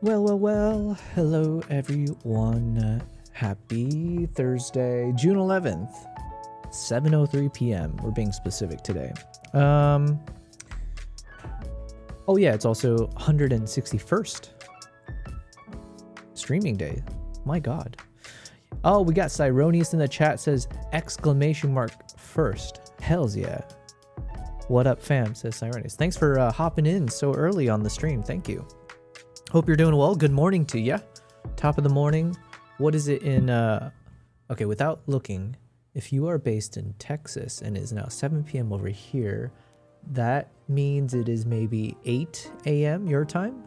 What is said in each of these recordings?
Well, hello everyone. Happy Thursday, June 11th, 7:03 p.m. We're being specific today. Oh yeah, it's also 161st streaming day. My God. Oh, we got Cyronius in the chat, says exclamation mark first. Hells yeah. What up, fam, says Cyronius. Thanks for hopping in so early on the stream. Thank you. Hope you're doing well. Good morning to ya. Top of the morning. What is it in, okay, without looking, if you are based in Texas and it is now 7 p.m. over here, that means it is maybe 8 a.m. your time?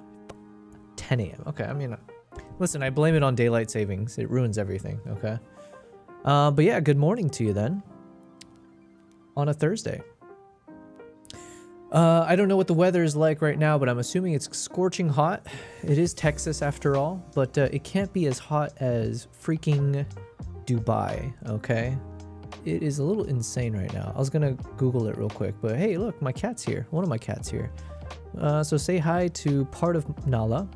10 a.m. Okay, I mean, listen, I blame it on daylight savings. It ruins everything, okay? But yeah, good morning to you then. On a Thursday. I don't know what the weather is like right now, but I'm assuming it's scorching hot. It is Texas after all, but it can't be as hot as freaking Dubai, okay? It is a little insane right now. I was gonna Google it real quick, but hey, look, my cat's here. One of my cats here. So say hi to part of Nala,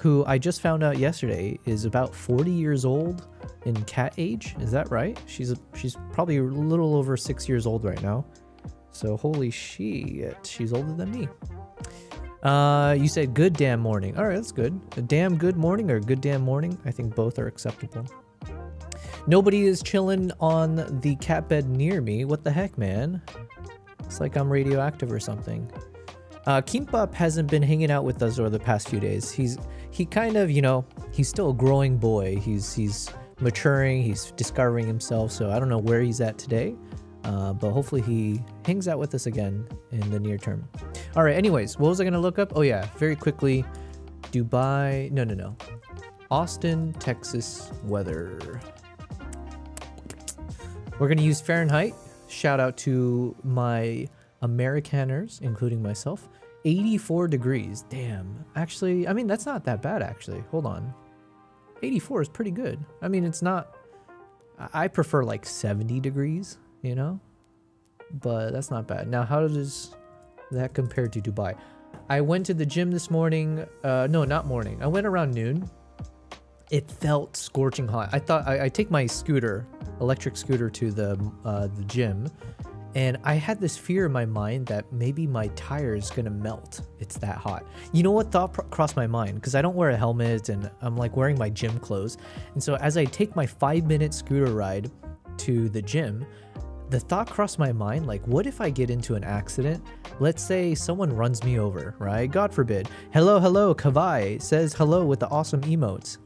who I just found out yesterday is about 40 years old in cat age. Is that right? She's probably a little over 6 years old right now. So holy shit, she's older than me. You said good damn morning. All right, that's good. A damn good morning or good damn morning. I think both are acceptable. Nobody is chilling on the cat bed near me. What the heck, man? It's like I'm radioactive or something. Kimbap hasn't been hanging out with us over the past few days. He kind of, you know, he's still a growing boy. He's maturing. He's discovering himself. So I don't know where he's at today. But hopefully he hangs out with us again in the near term. All right, anyways, what was I going to look up? Oh yeah, very quickly. Dubai, no. Austin, Texas weather. We're going to use Fahrenheit. Shout out to my Americaners, including myself. 84 degrees, damn. Actually, I mean, that's not that bad actually. Hold on. 84 is pretty good. I mean, it's not, I prefer like 70 degrees. You know, but that's not bad. Now, how does that compare to Dubai? I went to the gym this morning. No, not morning. I went around noon. It felt scorching hot. I thought I take my scooter, electric scooter, to the gym, and I had this fear in my mind that maybe my tire is gonna melt. It's that hot. You know what thought crossed my mind? Because I don't wear a helmet and I'm like wearing my gym clothes, and so as I take my 5-minute scooter ride to the gym, the thought crossed my mind, like, what if I get into an accident? Let's say someone runs me over, right? God forbid. Hello, Kavai says hello with the awesome emotes.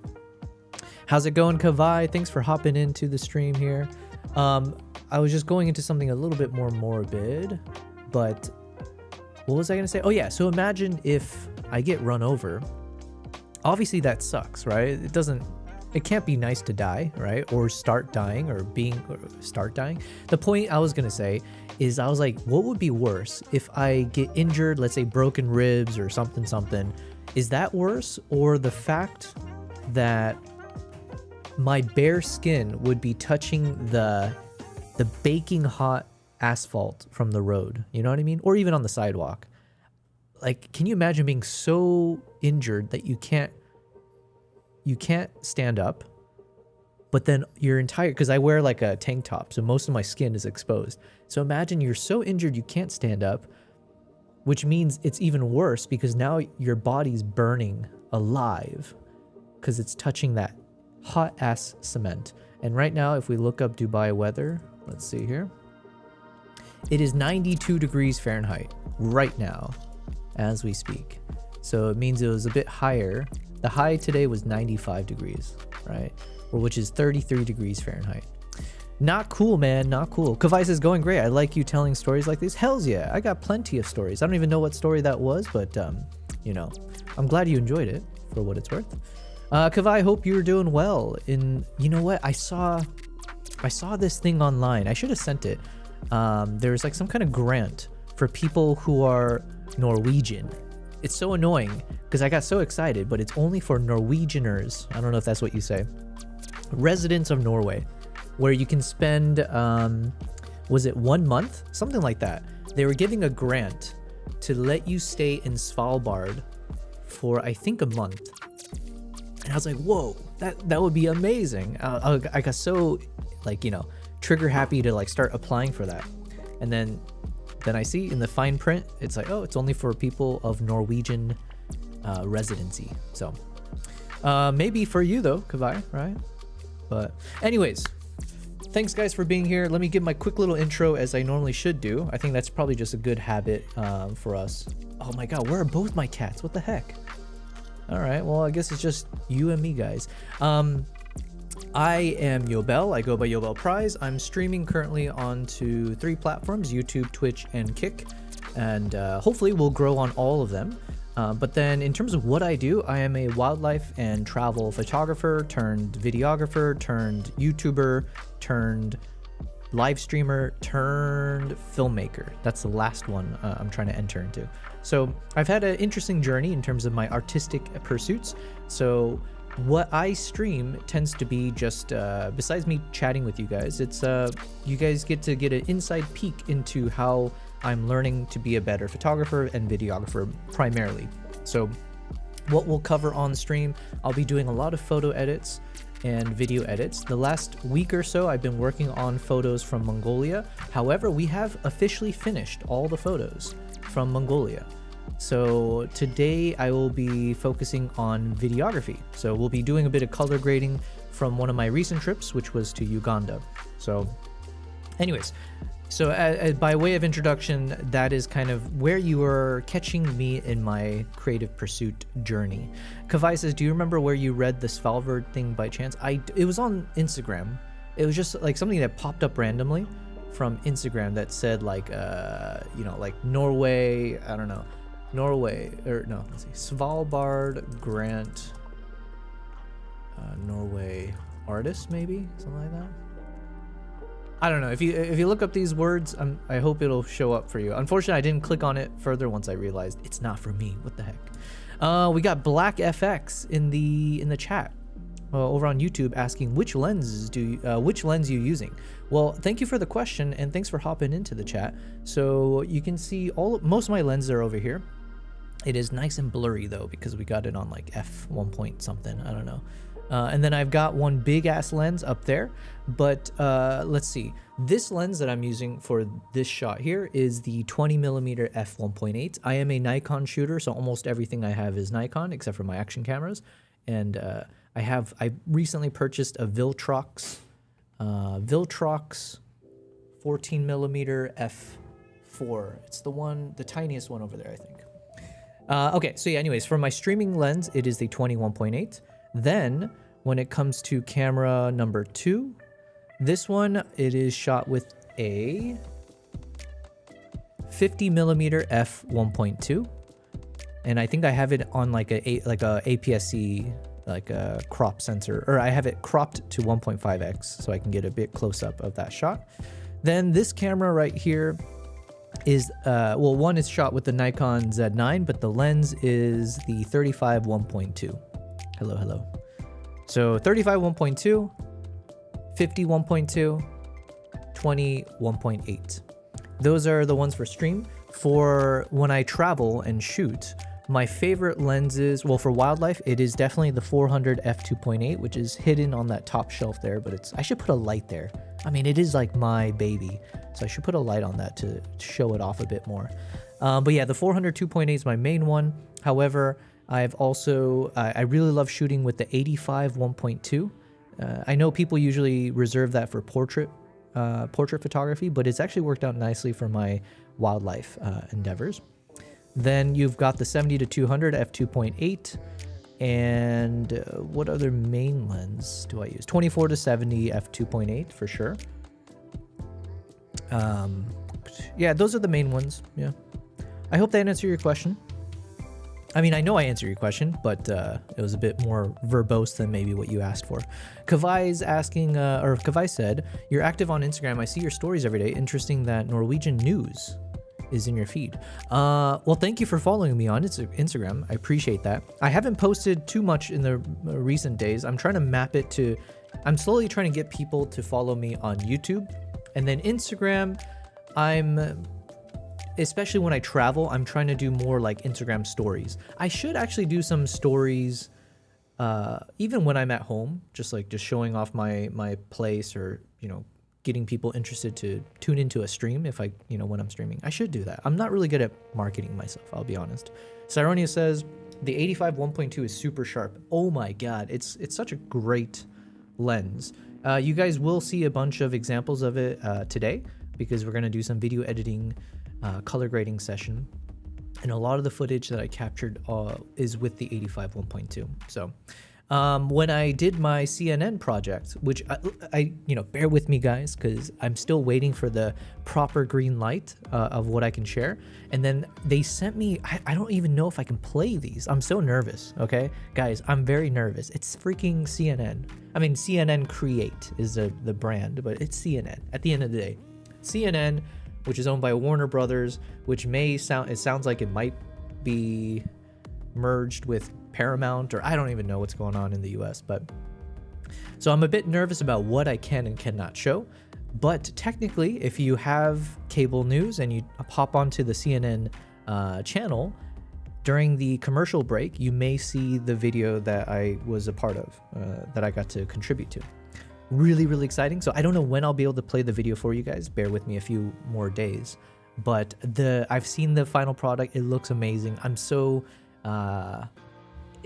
How's it going, Kavai? Thanks for hopping into the stream here. I was just going into something a little bit more morbid, but what was I going to say? Oh yeah, so imagine if I get run over. Obviously that sucks, right? It can't be nice to die, right? Or start dying or start dying. The point I was going to say is I was like, what would be worse if I get injured, let's say broken ribs or something. Is that worse? Or the fact that my bare skin would be touching the baking hot asphalt from the road. You know what I mean? Or even on the sidewalk. Like, can you imagine being so injured that you can't stand up, but then your entire, because I wear like a tank top, so most of my skin is exposed. So imagine you're so injured you can't stand up, which means it's even worse because now your body's burning alive because it's touching that hot ass cement. And right now, if we look up Dubai weather, let's see here. It is 92 degrees Fahrenheit right now as we speak. So it means it was a bit higher. The high today was 95 degrees, right? Which is 33 degrees Fahrenheit. Not cool, man. Not cool. Kavai says, going great. I like you telling stories like this. Hells yeah. I got plenty of stories. I don't even know what story that was, but, you know, I'm glad you enjoyed it for what it's worth. Kavai, hope you're doing well. You know what? I saw this thing online. I should have sent it. There's like some kind of grant for people who are Norwegian. It's so annoying because I got so excited, but it's only for Norwegianers. I don't know if that's what you say. Residents of Norway, where you can spend, was it 1 month? Something like that. They were giving a grant to let you stay in Svalbard for, I think, a month. I was like, whoa, that would be amazing. I got so, like, you know, trigger happy to like start applying for that. And then I see in the fine print, it's like, oh, it's only for people of Norwegian residency. So maybe for you though, Kavai, right? But anyways, thanks guys for being here. Let me give my quick little intro as I normally should do. I think that's probably just a good habit for us. Oh my God, where are both my cats? What the heck? All right, well, I guess it's just you and me, guys. I am Yobel. I go by YobelPrize. I'm streaming currently onto 3 platforms, YouTube, Twitch, and Kick. And hopefully we'll grow on all of them. But then in terms of what I do, I am a wildlife and travel photographer turned videographer turned YouTuber turned live streamer turned filmmaker. That's the last one I'm trying to enter into. So I've had an interesting journey in terms of my artistic pursuits. So what I stream tends to be just, besides me chatting with you guys, it's you guys get to get an inside peek into how I'm learning to be a better photographer and videographer primarily. So what we'll cover on stream, I'll be doing a lot of photo edits and video edits. The last week or so, I've been working on photos from Mongolia. However, we have officially finished all the photos from Mongolia. So today I will be focusing on videography. So we'll be doing a bit of color grading from one of my recent trips, which was to Uganda. So anyways, so by way of introduction, that is kind of where you are catching me in my creative pursuit journey. Kavai says, do you remember where you read the Svalbard thing by chance? It was on Instagram. It was just like something that popped up randomly from Instagram that said like, you know, like Norway, I don't know, Norway, or no, let's see, Svalbard Grant, Norway artist, maybe, something like that. I don't know. If you look up these words, I hope it'll show up for you. Unfortunately, I didn't click on it further once I realized it's not for me. What the heck? We got Black FX in the chat over on YouTube asking which lens you using. Well, thank you for the question and thanks for hopping into the chat. So you can see most of my lenses are over here. It is nice and blurry though because we got it on like f1 point something. I don't know. And then I've got one big ass lens up there, but let's see. This lens that I'm using for this shot here is the 20mm f1.8. I am a Nikon shooter, so almost everything I have is Nikon except for my action cameras. And I recently purchased a Viltrox 14mm f4. It's the tiniest one over there, I think. Okay, so yeah, anyways, for my streaming lens, it is the 21.8. Then when it comes to camera number 2, this one, it is shot with a 50mm f1.2. And I think I have it on like a APS-C, like a crop sensor, or I have it cropped to 1.5x so I can get a bit close up of that shot. Then this camera right here is, well, one is shot with the Nikon Z9, but the lens is the 35 1.2. Hello. So 35 1.2, 50 1.2, 20 1.8. Those are the ones for stream. For when I travel and shoot, my favorite lenses, well, for wildlife, it is definitely the 400 f2.8, which is hidden on that top shelf there, but I should put a light there. I mean, it is like my baby, so I should put a light on that to show it off a bit more. But yeah, the 400 2.8 is my main one. However, I've also, I really love shooting with the 85 1.2. I know people usually reserve that for portrait photography, but it's actually worked out nicely for my wildlife endeavors. Then you've got the 70 to 200 f2.8, and what other main lens do I use? 24 to 70 f2.8 for sure. Yeah, those are the main ones. Yeah, I hope that answered your question. I mean, I know I answered your question, but it was a bit more verbose than maybe what you asked for. Kavai's asking, or Kavai said, you're active on Instagram. I see your stories every day. Interesting that Norwegian news is in your feed. Well, thank you for following me on Instagram. I appreciate that. I haven't posted too much in the recent days. I'm trying to map it to, I'm slowly trying to get people to follow me on YouTube. And then Instagram, especially when I travel, I'm trying to do more like Instagram stories. I should actually do some stories even when I'm at home, just showing off my place, or getting people interested to tune into a stream if when I'm streaming. I should do that. I'm not really good at marketing myself, I'll be honest. Cyronia says the 85 1.2 is super sharp. Oh my god, it's such a great lens. You guys will see a bunch of examples of it today, because we're going to do some video editing, color grading session. And a lot of the footage that I captured is with the 85 1.2. So when I did my CNN project, which I bear with me guys, because I'm still waiting for the proper green light of what I can share. And then they sent me, I don't even know if I can play these. I'm so nervous, okay? Guys, I'm very nervous. It's freaking CNN. I mean, CNN Create is the brand, but it's CNN at the end of the day. CNN, which is owned by Warner Brothers, which it sounds like it might be merged with Paramount, or I don't even know what's going on in the US. But so I'm a bit nervous about what I can and cannot show. But technically, if you have cable news and you hop onto the CNN channel during the commercial break, you may see the video that I was a part of, that I got to contribute to. Really, really exciting. So I don't know when I'll be able to play the video for you guys. Bear with me a few more days. But I've seen the final product. It looks amazing. I'm so...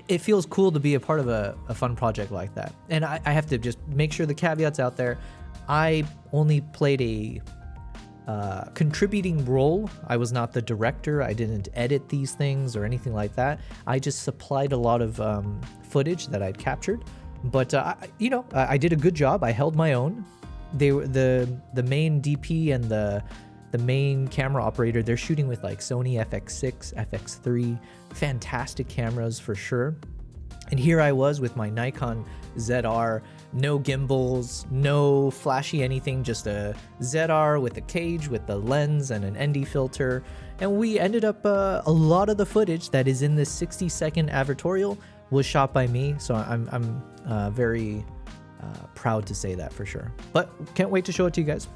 it feels cool to be a part of a fun project like that. And I have to just make sure the caveats out there. I only played a contributing role. I was not the director. I didn't edit these things or anything like that. I just supplied a lot of footage that I'd captured. But I did a good job. I held my own. They were the main DP and the main camera operator. They're shooting with like Sony FX6, FX3, fantastic cameras for sure. And here I was with my Nikon ZR, no gimbals, no flashy anything, just a ZR with a cage, with the lens and an ND filter. And we ended up, a lot of the footage that is in this 60-second advertorial was shot by me. So I'm very proud to say that for sure. But can't wait to show it to you guys.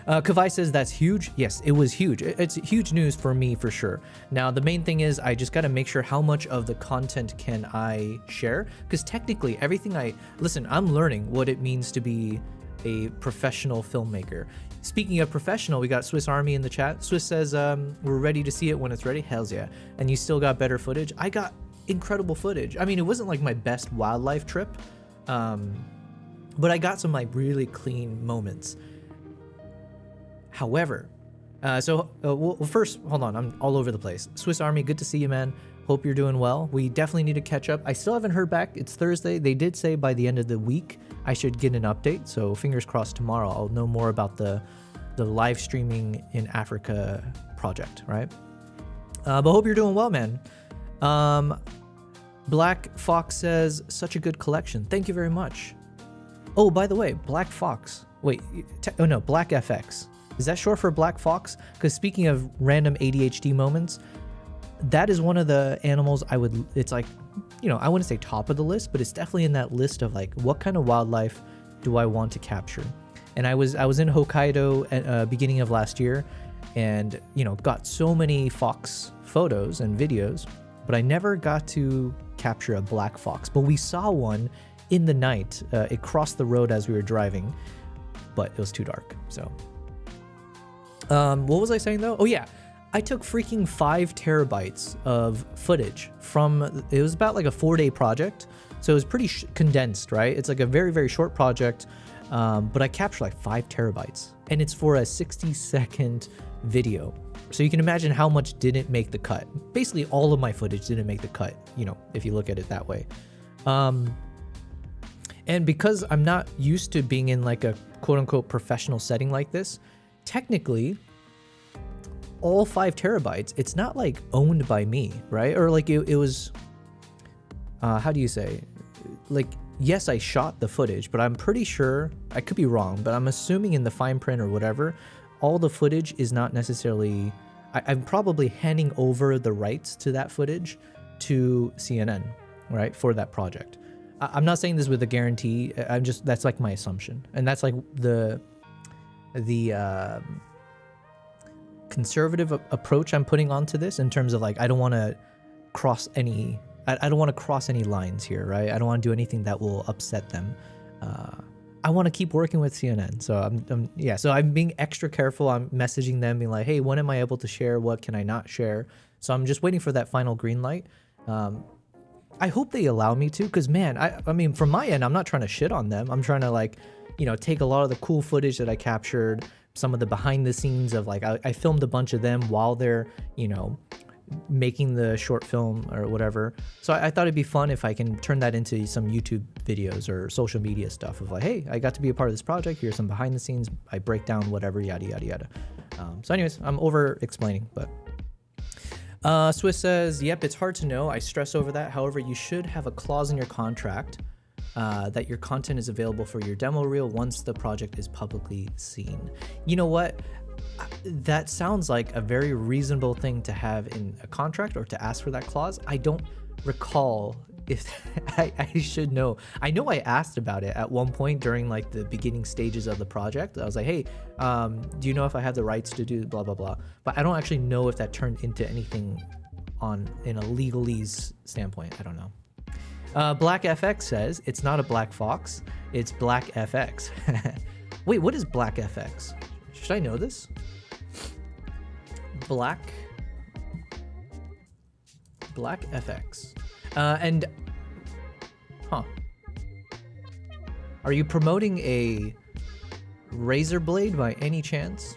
Kavai says that's huge. Yes, it was huge. It's huge news for me for sure. Now, the main thing is I just got to make sure how much of the content can I share, because technically everything I'm learning what it means to be a professional filmmaker. Speaking of professional, we got Swiss Army in the chat. Swiss says, we're ready to see it when it's ready. Hells yeah. And you still got better footage. I got incredible footage. I mean, it wasn't like my best wildlife trip, but I got some like really clean moments. However, well, first, hold on, I'm all over the place. Swiss Army, good to see you, man. Hope you're doing well. We definitely need to catch up. I still haven't heard back. It's Thursday. They did say by the end of the week I should get an update. So fingers crossed tomorrow I'll know more about the live streaming in Africa project, right? But hope you're doing well, man. Black Fox says, such a good collection. Thank you very much. Oh, by the way, Black Fox. Wait, no, Black FX. Is that short for Black Fox? Because speaking of random ADHD moments, that is one of the animals it's like, I wouldn't say top of the list, but it's definitely in that list of like, what kind of wildlife do I want to capture? And I was in Hokkaido at beginning of last year and, got so many fox photos and videos, but I never got to capture a black fox. But we saw one in the night. It crossed the road as we were driving, but it was too dark, so... what was I saying though? Oh yeah, I took freaking 5 terabytes of footage it was about like a 4-day project. So it was pretty condensed, right? It's like a very, very short project. But I captured like 5 terabytes and it's for a 60-second video. So you can imagine how much didn't make the cut. Basically all of my footage didn't make the cut, if you look at it that way. And because I'm not used to being in like a quote unquote professional setting like this, technically, all 5 terabytes, it's not like owned by me, right? Or like it was, how do you say? Like, yes, I shot the footage, but I'm pretty sure, I could be wrong, but I'm assuming in the fine print or whatever, all the footage is not necessarily, I'm probably handing over the rights to that footage to CNN, right? For that project. I'm not saying this with a guarantee. That's like my assumption. And that's like the conservative approach I'm putting onto this in terms of like, I don't want to cross any I don't want to cross any lines here, right? I don't want to do anything that will upset them. I want to keep working with CNN. So so I'm being extra careful. I'm messaging them being like, hey, when am I able to share? What can I not share? So I'm just waiting for that final green light. I hope they allow me to, because man, I mean, from my end, I'm not trying to shit on them. I'm trying to like, take a lot of the cool footage that I captured, some of the behind the scenes of like, I filmed a bunch of them while they're, making the short film or whatever. So I thought it'd be fun if I can turn that into some YouTube videos or social media stuff of like, hey, I got to be a part of this project. Here's some behind the scenes. I break down whatever, yada, yada, yada. So anyways, I'm over explaining, but Swiss says, yep, it's hard to know. I stress over that. However, you should have a clause in your contract that your content is available for your demo reel once the project is publicly seen. You know what? That sounds like a very reasonable thing to have in a contract or to ask for that clause. I don't recall if I should know. I know I asked about it at one point during like the beginning stages of the project. I was like, hey, do you know if I have the rights to do blah, blah, blah? But I don't actually know if that turned into anything in a legalese standpoint. I don't know. Black FX says it's not a black fox, it's Black FX. Wait, what is Black FX? Should I know this? Black FX. Are you promoting a razor blade by any chance?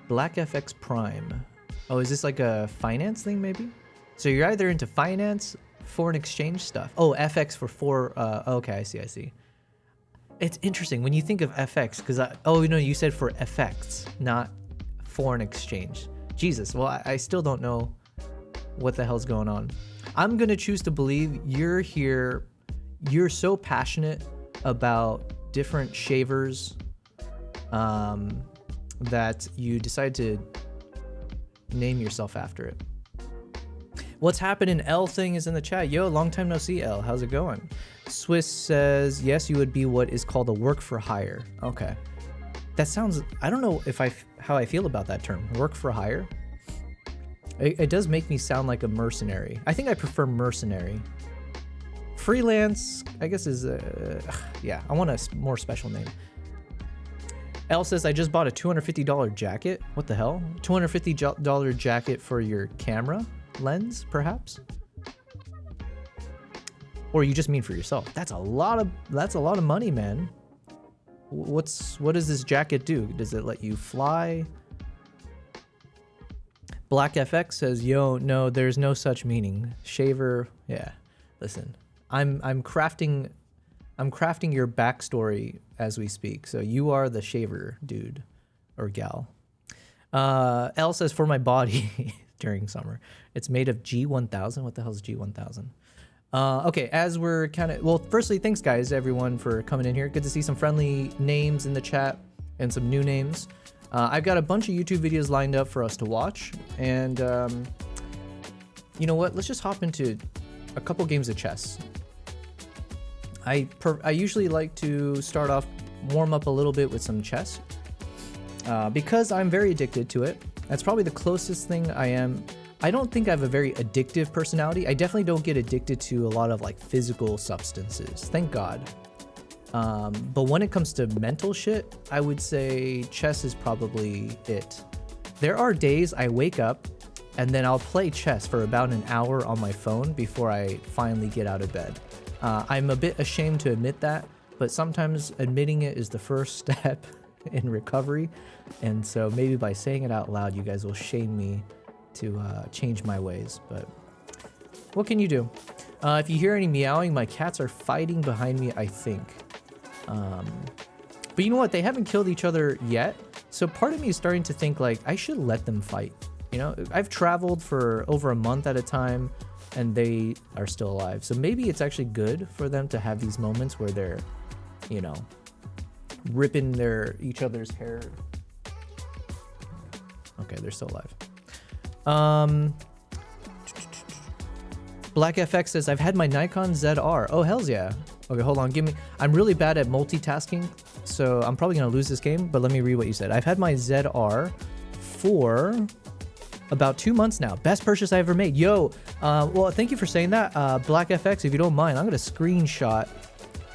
Black FX Prime. Oh, is this like a finance thing maybe? So you're either into finance, foreign exchange stuff. Oh, FX for okay, I see. It's interesting when you think of FX, because you said for effects, not foreign exchange. Jesus, well, I still don't know what the hell's going on. I'm gonna choose to believe you're here. You're so passionate about different shavers that you decide to name yourself after it. What's happening? L thing is in the chat. Yo, long time no see, L. How's it going? Swiss says, yes, you would be what is called a work for hire. Okay. That sounds, I don't know how I feel about that term. Work for hire. It does make me sound like a mercenary. I think I prefer mercenary. Freelance, I guess is, yeah, I want a more special name. L says, I just bought a $250 jacket. What the hell? $250 jacket for your camera lens, perhaps? Or you just mean for yourself? That's a lot of money, man. What does this jacket do? Does it let you fly? Black FX says, yo, no, there's no such meaning. Shaver, yeah. Listen, I'm crafting your backstory as we speak. So you are the shaver dude or gal. L says, for my body during summer. It's made of G1000. What the hell is G1000? Okay, as we're well, firstly, thanks guys, everyone, for coming in here. Good to see some friendly names in the chat and some new names. I've got a bunch of YouTube videos lined up for us to watch, and you know what? Let's just hop into a couple games of chess. I usually like to start off, warm up a little bit with some chess, because I'm very addicted to it. That's probably the closest thing I am. I don't think I have a very addictive personality. I definitely don't get addicted to a lot of like physical substances, thank God. But when it comes to mental shit, I would say chess is probably it. There are days I wake up and then I'll play chess for about an hour on my phone before I finally get out of bed. I'm a bit ashamed to admit that, but sometimes admitting it is the first step in recovery. And so maybe by saying it out loud, you guys will shame me to change my ways, but what can you do? If you hear any meowing, my cats are fighting behind me, I think. But you know what? They haven't killed each other yet. So part of me is starting to think like I should let them fight. You know, I've traveled for over a month at a time and they are still alive. So maybe it's actually good for them to have these moments where they're, you know, ripping each other's hair. Okay, they're still alive. Black FX says, I've had my Nikon ZR. Oh, hells yeah. Okay, hold on. I'm really bad at multitasking, so I'm probably going to lose this game, but let me read what you said. I've had my ZR for about 2 months now. Best purchase I ever made. Yo, well, thank you for saying that. Black FX, if you don't mind, I'm going to screenshot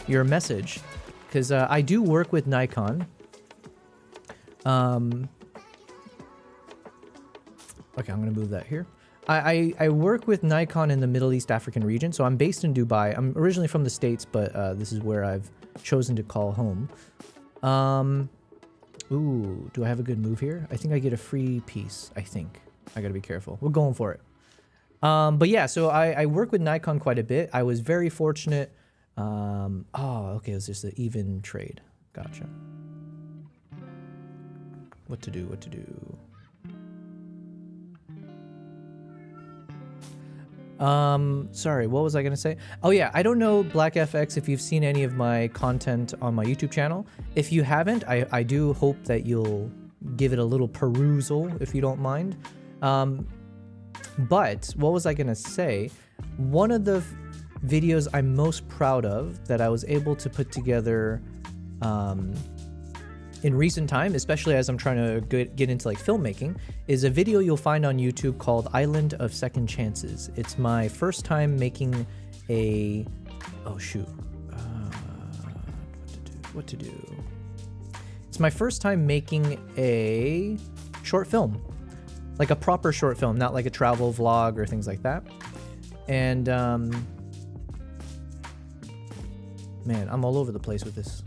your message because I do work with Nikon. Okay, I'm going to move that here. I work with Nikon in the Middle East African region, so I'm based in Dubai. I'm originally from the States, but this is where I've chosen to call home. Ooh, do I have a good move here? I think I get a free piece, I think. I gotta be careful. We're going for it. But yeah, so I work with Nikon quite a bit. I was very fortunate. Oh, okay, it was just an even trade. Gotcha. What to do, what to do. Sorry, what was I gonna say? Oh yeah, I don't know, Black FX, if you've seen any of my content on my YouTube channel. If you haven't, I do hope that you'll give it a little perusal, if you don't mind. But what was I gonna say? One of the videos I'm most proud of that I was able to put together in recent time, especially as I'm trying to get into like filmmaking, is a video you'll find on YouTube called Island of Second Chances. It's my first time making a... Oh shoot. What to do? It's my first time making a short film. Like a proper short film, not like a travel vlog or things like that. And man, I'm all over the place with this.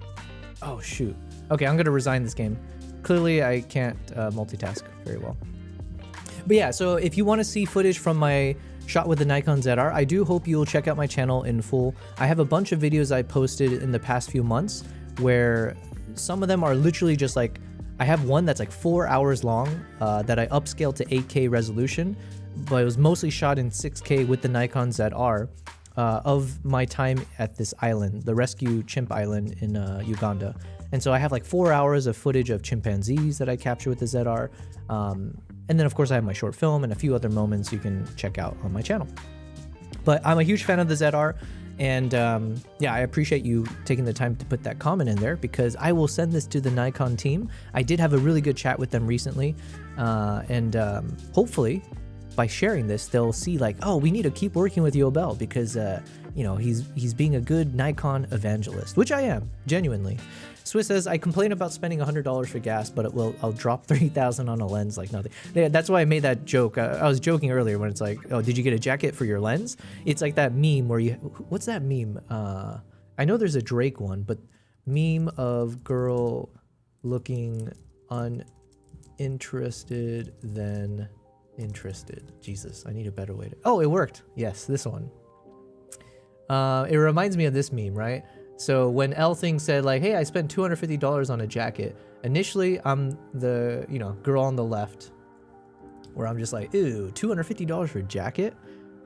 Oh shoot. Okay, I'm gonna resign this game. Clearly I can't multitask very well. But yeah, so if you want to see footage from my shot with the Nikon ZR, I do hope you'll check out my channel in full. I have a bunch of videos I posted in the past few months where some of them are literally just like, I have one that's like 4 hours long that I upscaled to 8K resolution, but it was mostly shot in 6K with the Nikon ZR of my time at this island, the rescue chimp island in Uganda. And so I have like 4 hours of footage of chimpanzees that I capture with the ZR. And then of course I have my short film and a few other moments you can check out on my channel. But I'm a huge fan of the ZR. And yeah, I appreciate you taking the time to put that comment in there because I will send this to the Nikon team. I did have a really good chat with them recently. And hopefully by sharing this, they'll see like, oh, we need to keep working with Yobel because, you know, he's being a good Nikon evangelist, which I am, genuinely. Swiss says, I complain about spending $100 for gas, but I'll drop $3,000 on a lens like nothing. Yeah, that's why I made that joke. I was joking earlier when it's like, oh, did you get a jacket for your lens? It's like that meme where what's that meme? I know there's a Drake one, but meme of girl looking uninterested then interested. Jesus, I need a better way to... Oh, it worked. Yes, this one. It reminds me of this meme, right? So when L Thing said like, hey, I spent $250 on a jacket, initially I'm the, you know, girl on the left where I'm just like, ew, $250 for a jacket?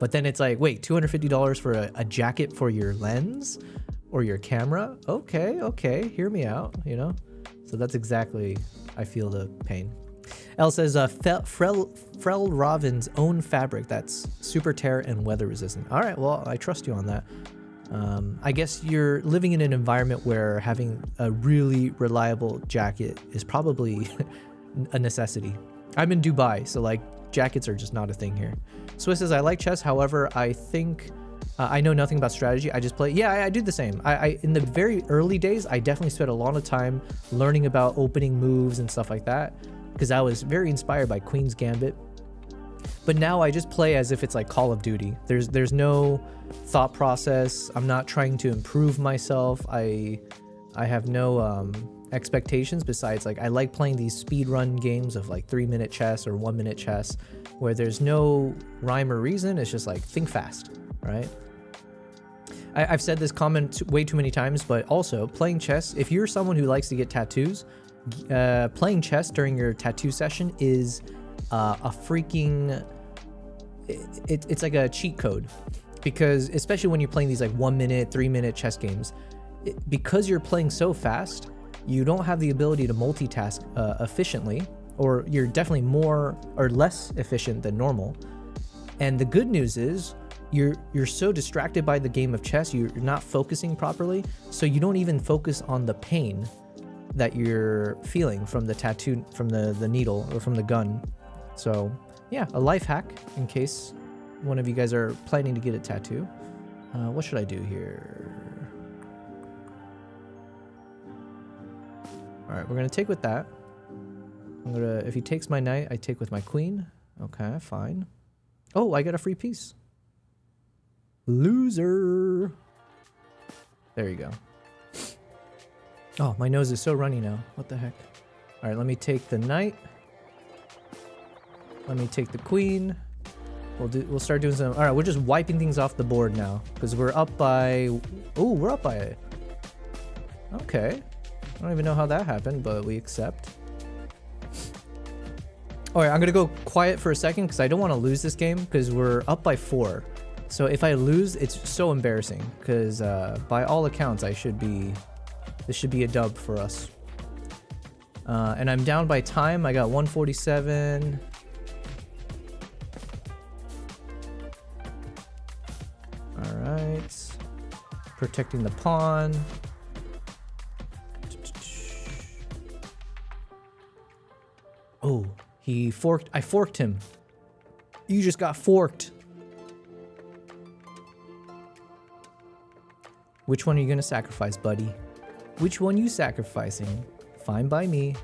But then it's like, wait, $250 for a jacket for your lens or your camera? Okay, hear me out, you know? So that's exactly, I feel the pain. L says, Frel Rovin's own fabric that's super tear and weather resistant. All right, well, I trust you on that. I guess you're living in an environment where having a really reliable jacket is probably a necessity. I'm in Dubai, so like jackets are just not a thing here. Swiss says, I like chess, however, I think I know nothing about strategy. I just play. Yeah, I do the same. I in the very early days, I definitely spent a lot of time learning about opening moves and stuff like that because I was very inspired by Queen's Gambit. But now I just play as if it's like Call of Duty. There's no thought process. I'm not trying to improve myself. I have no expectations besides like I like playing these speed run games of like 3-minute chess or 1-minute chess where there's no rhyme or reason. It's just like think fast, right? I've said this comment way too many times, but also playing chess, if you're someone who likes to get tattoos, playing chess during your tattoo session is a freaking... It's like a cheat code because especially when you're playing these like 1-minute, 3-minute chess games, because you're playing so fast, you don't have the ability to multitask efficiently, or you're definitely more or less efficient than normal. And the good news is you're so distracted by the game of chess, you're not focusing properly, so you don't even focus on the pain that you're feeling from the tattoo, from the needle or from the gun. So yeah, a life hack in case one of you guys are planning to get a tattoo. What should I do here? All right, we're gonna take with that. If he takes my knight, I take with my queen. Okay, fine. Oh, I got a free piece. Loser. There you go. Oh, my nose is so runny now. What the heck? All right, let me take the knight. Let me take the queen. We'll start doing some. All right, we're just wiping things off the board now because we're up by. Oh, we're up by. Okay. I don't even know how that happened, but we accept. All right, I'm gonna go quiet for a second because I don't want to lose this game because we're up by 4. So if I lose, it's so embarrassing because by all accounts, this should be a dub for us. And I'm down by time. I got 147. All right. Protecting the pawn. Oh, he forked. I forked him. You just got forked. Which one are you gonna sacrifice, buddy? Which one you sacrificing? Fine by me.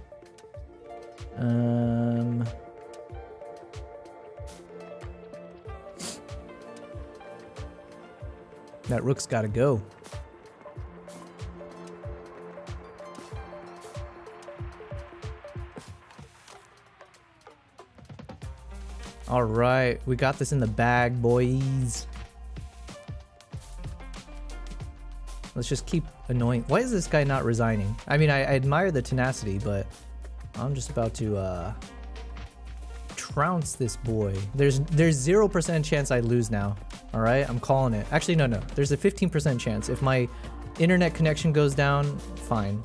That rook's gotta go. All right, we got this in the bag, boys. Let's just keep annoying. Why is this guy not resigning? I mean, I admire the tenacity, but I'm just about to trounce this boy. There's 0% chance I lose now. All right, I'm calling it. Actually, no. There's a 15% chance. If my internet connection goes down, fine.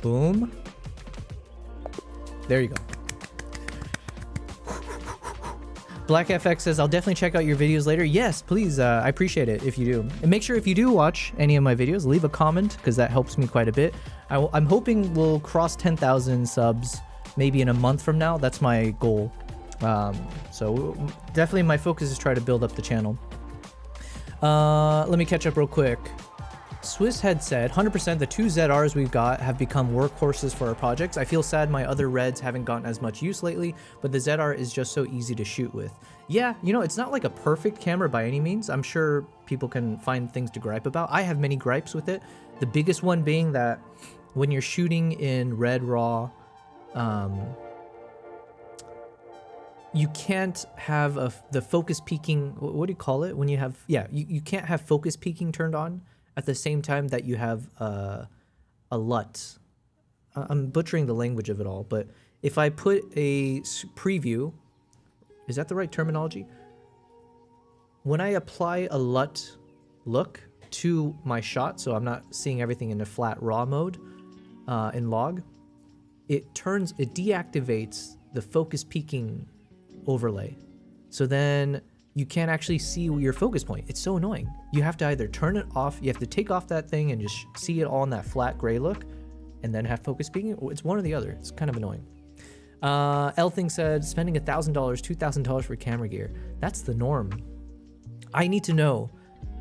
Boom. There you go. BlackFX says, I'll definitely check out your videos later. Yes, please. I appreciate it if you do. And make sure if you do watch any of my videos, leave a comment because that helps me quite a bit. I'm hoping we'll cross 10,000 subs maybe in a month from now. That's my goal. So definitely my focus is try to build up the channel. Let me catch up real quick. Swiss had said, 100% the 2 ZRs we've got have become workhorses for our projects. I feel sad my other Reds haven't gotten as much use lately, but the ZR is just so easy to shoot with. Yeah, you know, it's not like a perfect camera by any means. I'm sure people can find things to gripe about. I have many gripes with it. The biggest one being that when you're shooting in Red RAW, you can't have the focus peaking, what do you call it? When you have, yeah, you can't have focus peaking turned on at the same time that you have a LUT. I'm butchering the language of it all, but if I put a preview, is that the right terminology? When I apply a LUT look to my shot, so I'm not seeing everything in a flat RAW mode in log, it deactivates the focus peaking overlay. So then you can't actually see your focus point. It's so annoying. You have to either turn it off, you have to take off that thing and just see it all in that flat gray look, and then have focus peaking. It's one or the other. It's kind of annoying. Elthing said, spending $1,000, $2,000 for camera gear. That's the norm. I need to know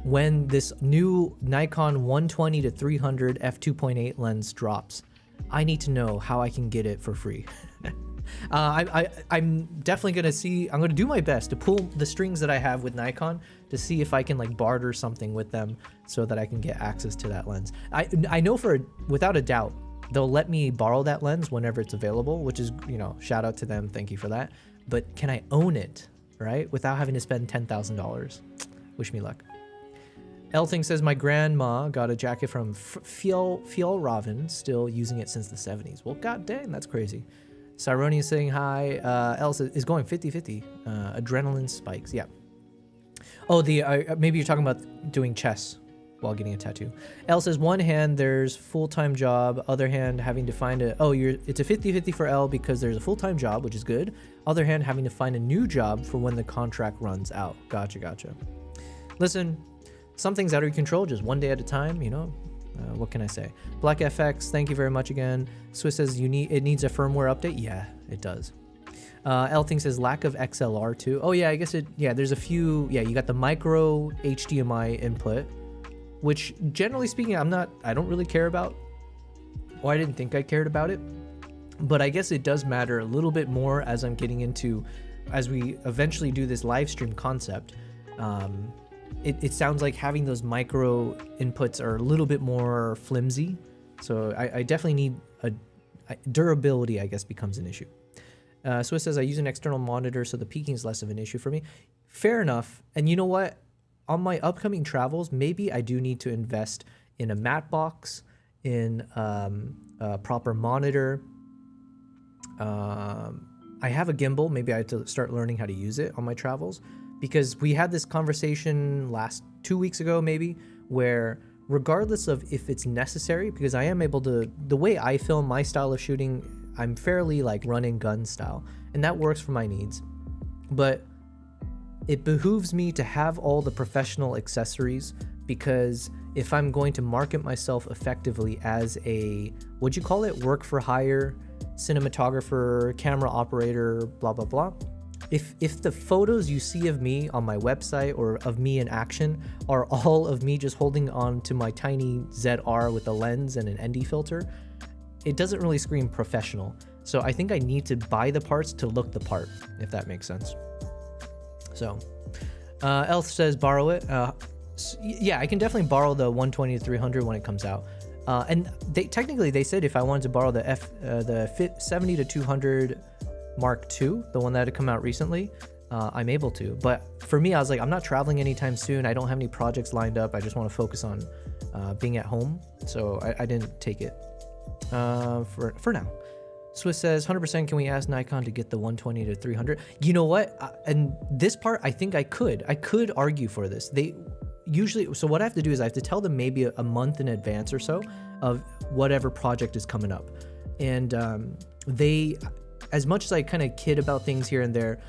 when this new Nikon 120 to 300 f2.8 lens drops. I need to know how I can get it for free. I'm definitely I'm gonna do my best to pull the strings that I have with Nikon to see if I can like barter something with them so that I can get access to that lens. I know without a doubt they'll let me borrow that lens whenever it's available, which is, you know, shout out to them, thank you for that. But can I own it, right, without having to spend $10,000? Wish me luck. Elthing says, my grandma got a jacket from Fjallraven, still using it since the 70s. Well, god dang, that's crazy. Cyroni is saying hi. Elsa is going 50-50. Adrenaline spikes. Yeah. Oh, maybe you're talking about doing chess while getting a tattoo. L says, one hand, there's full-time job. Other hand, having to find it's a 50-50 for L because there's a full-time job, which is good. Other hand, having to find a new job for when the contract runs out. Gotcha. Listen, some things out of your control, just one day at a time, you know. What can I say? Black FX, thank you very much again. Swiss says it needs a firmware update. Yeah, it does. Elthing says lack of XLR too. Oh yeah, I guess there's a few. Yeah, you got the micro HDMI input, which generally speaking, I don't really care about. Or I didn't think I cared about it, but I guess it does matter a little bit more as I'm getting into, as we eventually do this live stream concept. It sounds like having those micro inputs are a little bit more flimsy. So I definitely need durability, I guess, becomes an issue. Swiss says, I use an external monitor, so the peaking is less of an issue for me. Fair enough. And you know what? On my upcoming travels, maybe I do need to invest in a matte box, in a proper monitor. I have a gimbal. Maybe I have to start learning how to use it on my travels, because we had this conversation 2 weeks ago, maybe, where regardless of if it's necessary, because I am able to, the way I film, my style of shooting, I'm fairly like run and gun style, and that works for my needs. But it behooves me to have all the professional accessories, because if I'm going to market myself effectively as a, what'd you call it? Work for hire, cinematographer, camera operator, blah, blah, blah. If the photos you see of me on my website or of me in action are all of me just holding on to my tiny ZR with a lens and an ND filter, it doesn't really scream professional. So I think I need to buy the parts to look the part, if that makes sense. So, Elf says borrow it. Yeah, I can definitely borrow the 120 to 300 when it comes out. And technically they said if I wanted to borrow the 70 to 200 Mark II, the one that had come out recently, I'm able to. But for me, I was like, I'm not traveling anytime soon. I don't have any projects lined up. I just want to focus on being at home. So I didn't take it for now. Swiss says 100%. Can we ask Nikon to get the 120 to 300? You know what? And this part, I think I could argue for this. They usually, so what I have to do is I have to tell them maybe a month in advance or so of whatever project is coming up. And they, as much as I kind of kid about things here and there,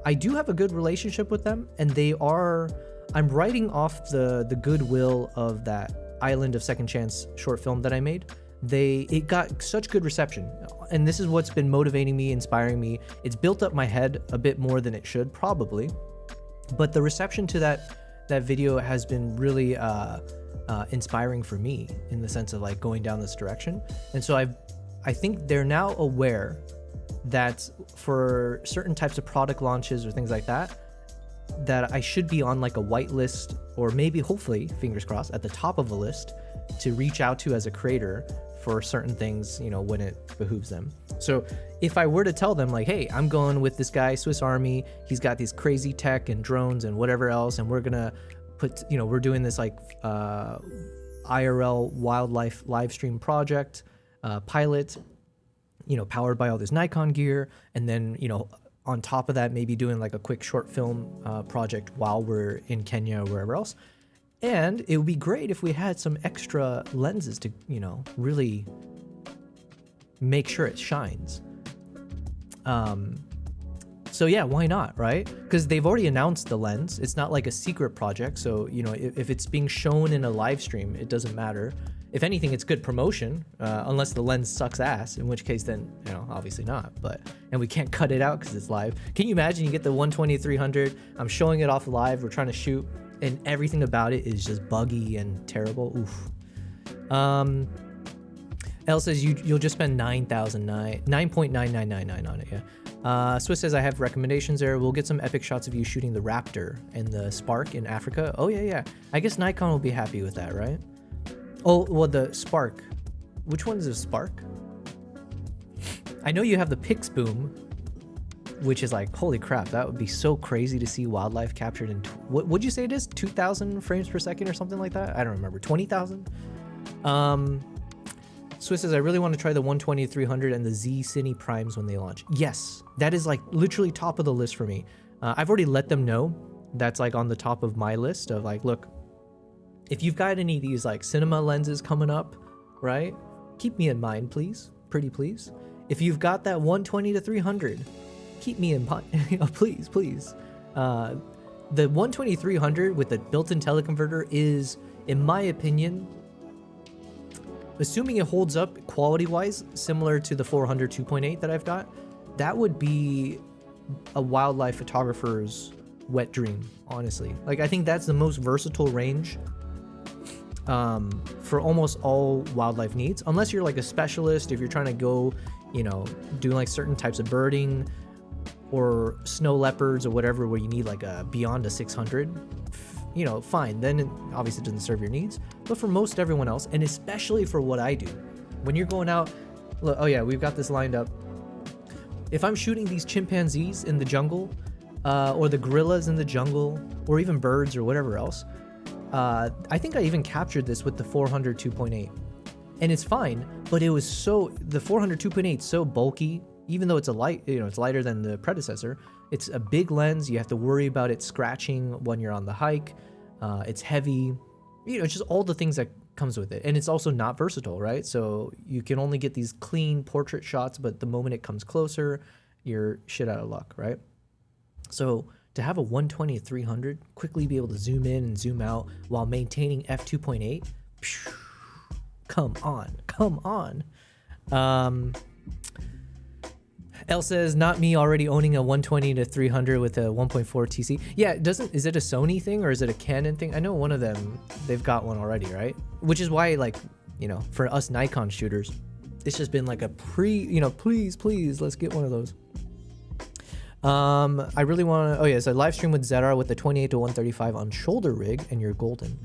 I do have a good relationship with them, and I'm writing off the goodwill of that Island of Second Chance short film that I made. It got such good reception, and this is what's been motivating me, inspiring me. It's built up my head a bit more than it should, probably, but the reception to that video has been really inspiring for me, in the sense of like going down this direction. And so I think they're now aware that for certain types of product launches or things like that, that I should be on like a white list, or maybe, hopefully, fingers crossed, at the top of a list to reach out to as a creator for certain things, you know, when it behooves them. So if I were to tell them like, hey, I'm going with this guy, Swiss Army, he's got these crazy tech and drones and whatever else, and we're gonna put, you know, we're doing this like IRL wildlife live stream project, pilot, you know, powered by all this Nikon gear, and then, you know, on top of that, maybe doing like a quick short film project while we're in Kenya or wherever else. And it would be great if we had some extra lenses to, you know, really make sure it shines. So yeah, why not, right? Because they've already announced the lens. It's not like a secret project. So, you know, if it's being shown in a live stream, it doesn't matter. If anything, it's good promotion, unless the lens sucks ass, in which case then, you know, obviously not. And we can't cut it out because it's live. Can you imagine you get the 120-300, I'm showing it off live, we're trying to shoot, and everything about it is just buggy and terrible. Oof. Elle says you'll just spend $9.9999 on it, yeah. Swiss says I have recommendations there. We'll get some epic shots of you shooting the Raptor and the Spark in Africa. Oh yeah. I guess Nikon will be happy with that, right? Oh, well, the Spark. Which one is the Spark? I know you have the Pix Boom, which is like, holy crap, that would be so crazy to see wildlife captured in, what would you say it is? 2,000 frames per second or something like that? I don't remember. 20,000? Swiss says, I really want to try the 120-300 and the Z Cine Primes when they launch. Yes, that is like literally top of the list for me. I've already let them know that's like on the top of my list of like, look, if you've got any of these like cinema lenses coming up, right? Keep me in mind, please. Pretty please. If you've got that 120-300, keep me in mind, please. The 120-300 with the built-in teleconverter is, in my opinion, assuming it holds up quality-wise, similar to the 400 2.8 that I've got, that would be a wildlife photographer's wet dream, honestly. Like, I think that's the most versatile range for almost all wildlife needs, unless you're like a specialist. If you're trying to go, you know, do like certain types of birding or snow leopards or whatever, where you need like a beyond a 600, you know, fine, then it obviously doesn't serve your needs. But for most everyone else, and especially for what I do, when you're going out, look, oh yeah, we've got this lined up. If I'm shooting these chimpanzees in the jungle, or the gorillas in the jungle, or even birds or whatever else, I think I even captured this with the 400 2.8, and it's fine. But it was the 400 2.8 is so bulky, even though it's it's lighter than the predecessor. It's a big lens. You have to worry about it scratching when you're on the hike. It's heavy, you know, it's just all the things that comes with it. And it's also not versatile, right? So you can only get these clean portrait shots, but the moment it comes closer, you're shit out of luck, right? So to have a 120-300, quickly be able to zoom in and zoom out while maintaining f2.8, come on. L says, not me, already owning a 120-300 with a 1.4 TC. Yeah, is it a Sony thing or is it a Canon thing? I know one of them, they've got one already, right? Which is why, like, you know, for us Nikon shooters, it's just been like a please, let's get one of those. I really want to, oh yeah, so live stream with ZR with the 28-135 on shoulder rig, and you're golden.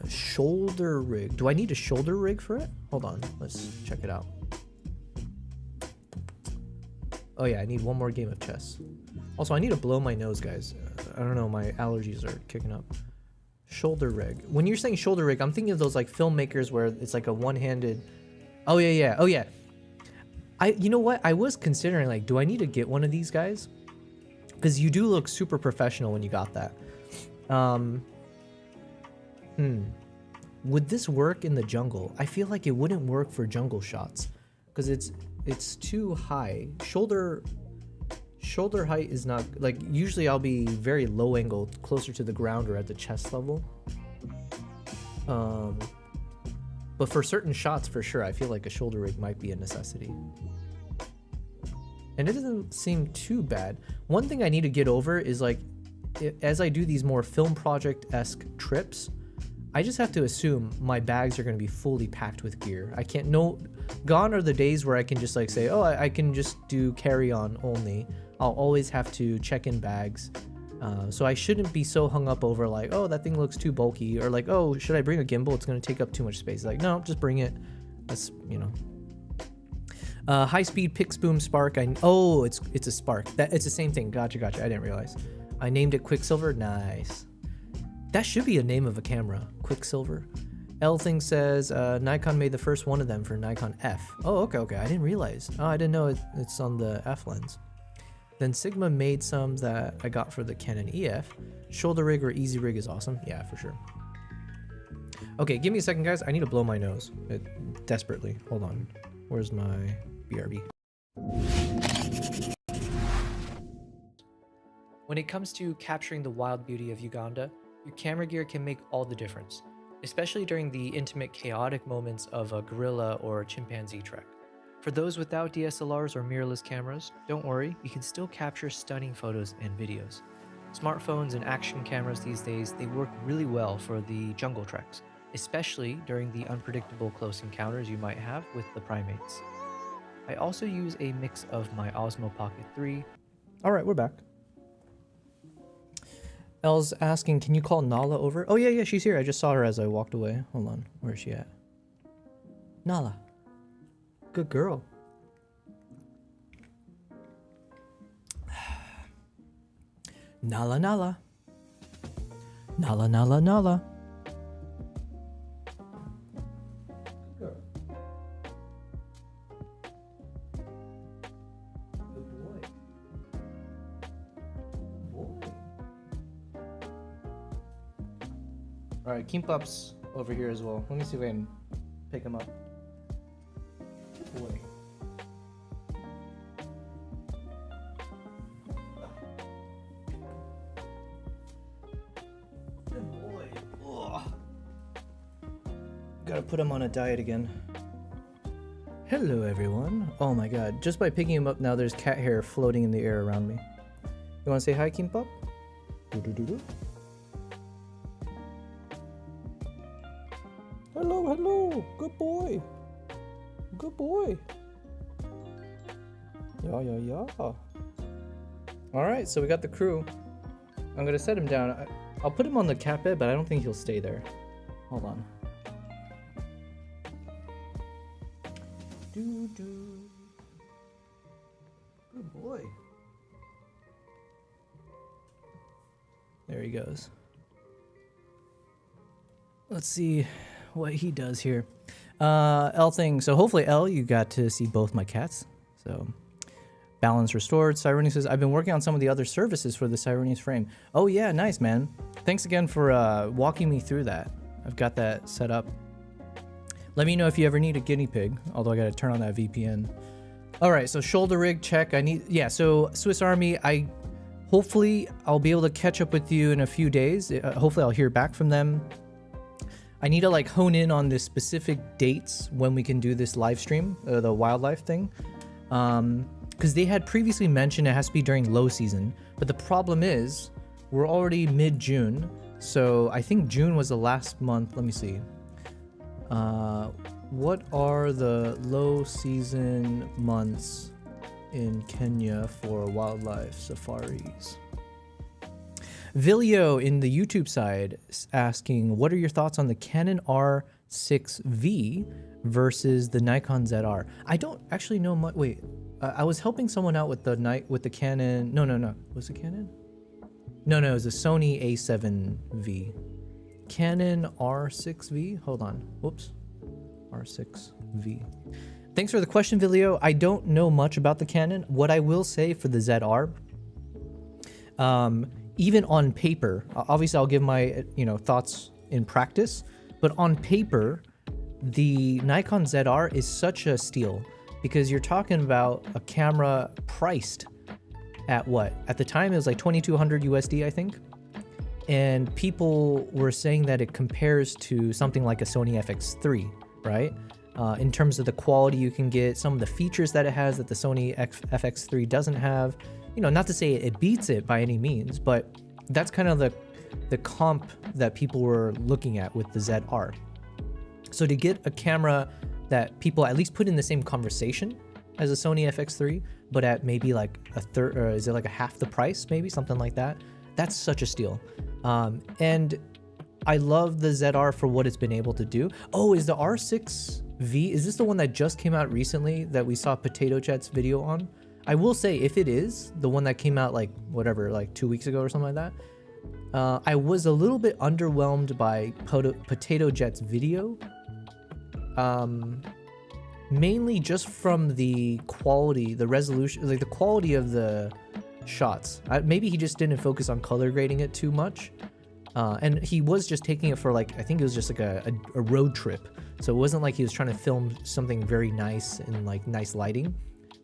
Shoulder rig. Do I need a shoulder rig for it? Hold on, let's check it out. Oh yeah, I need one more game of chess. Also, I need to blow my nose, guys. I don't know, my allergies are kicking up. Shoulder rig. When you're saying shoulder rig, I'm thinking of those like filmmakers where it's like a one-handed. Oh yeah. You know what? I was considering, like, do I need to get one of these guys? Because you do look super professional when you got that. Would this work in the jungle? I feel like it wouldn't work for jungle shots because it's too high. Shoulder height is not, like, usually I'll be very low angle, closer to the ground or at the chest level. But for certain shots, for sure, I feel like a shoulder rig might be a necessity. And it doesn't seem too bad. One thing I need to get over is, like, as I do these more film project-esque trips, I just have to assume my bags are going to be fully packed with gear. I can't, gone are the days where I can just like say, oh, I can just do carry-on only. I'll always have to check in bags. So I shouldn't be so hung up over like, oh, that thing looks too bulky, or like, oh, should I bring a gimbal? It's going to take up too much space. Like, no, just bring it. That's, you know. High-speed Pixboom Spark. Oh, it's a Spark. It's the same thing. Gotcha. I didn't realize. I named it Quicksilver. Nice. That should be a name of a camera. Quicksilver. L thing says Nikon made the first one of them for Nikon F. Oh, okay. I didn't realize. Oh, I didn't know it's on the F lens. Then Sigma made some that I got for the Canon EF. Shoulder rig or easy rig is awesome. Yeah, for sure. Okay, give me a second, guys. I need to blow my nose desperately. Hold on. Where's my BRB? When it comes to capturing the wild beauty of Uganda, your camera gear can make all the difference, especially during the intimate, chaotic moments of a gorilla or a chimpanzee trek. For those without DSLRs or mirrorless cameras, don't worry, you can still capture stunning photos and videos. Smartphones and action cameras these days, they work really well for the jungle treks, especially during the unpredictable close encounters you might have with the primates. I also use a mix of my Osmo Pocket 3. Alright, we're back. Elle's asking, can you call Nala over? Oh yeah, she's here. I just saw her as I walked away. Hold on, where is she at? Nala. Good girl. Nala. Nala. Good boy. Alright, Kimpup's over here as well. Let me see if I can pick him up. Good boy. Good boy. Ugh. Gotta put him on a diet again. Hello, everyone. Oh my god. Just by picking him up now, there's cat hair floating in the air around me. You wanna say hi, Kimpop? Doo-doo-doo-doo. Hello, hello. Good boy. Good boy. Yeah, yeah, yeah. Alright, so we got the crew. I'm gonna set him down. I'll put him on the cat bed, but I don't think he'll stay there. Hold on. Doo-doo. Good boy. There he goes. Let's see what he does here. L thing. So hopefully, L, you got to see both my cats. So balance restored. Cyronius says, I've been working on some of the other services for the Cyronius frame. Oh yeah, nice, man. Thanks again for walking me through that. I've got that set up. Let me know if you ever need a guinea pig, although I gotta turn on that VPN. All right, so shoulder rig check. So Swiss Army, hopefully I'll be able to catch up with you in a few days. Hopefully I'll hear back from them. I need to like hone in on the specific dates when we can do this live stream, the wildlife thing. Because they had previously mentioned it has to be during low season, but the problem is we're already mid-June, so I think June was the last month. Let me see. What are the low season months in Kenya for wildlife safaris? Vilio in the YouTube side asking, what are your thoughts on the Canon R6V versus the Nikon ZR? I don't actually know much. Wait, I was helping someone out with the Canon. No. Was it Canon? No, it was the Sony A7V. Canon R6V. Hold on. Whoops. R6V. Thanks for the question, Vilio. I don't know much about the Canon. What I will say for the ZR, even on paper, obviously I'll give my thoughts in practice, but on paper, the Nikon ZR is such a steal because you're talking about a camera priced at what? At the time, it was like 2,200 USD, I think. And people were saying that it compares to something like a Sony FX3, right? In terms of the quality you can get, some of the features that it has that the Sony FX3 doesn't have. Not to say it beats it by any means, but that's kind of the comp that people were looking at with the ZR. So to get a camera that people at least put in the same conversation as a Sony FX3, but at maybe like a third, or is it like a half the price, maybe something like that? That's such a steal. And I love the ZR for what it's been able to do. Oh, is the R6V, is this the one that just came out recently that we saw Potato Jet's video on? I will say, if it is the one that came out like 2 weeks ago or something like that, I was a little bit underwhelmed by Potato Jet's video. Mainly just from the quality, the resolution, like the quality of the shots. Maybe he just didn't focus on color grading it too much. And he was just taking it for I think it was just like a road trip. So it wasn't like he was trying to film something very nice and like nice lighting.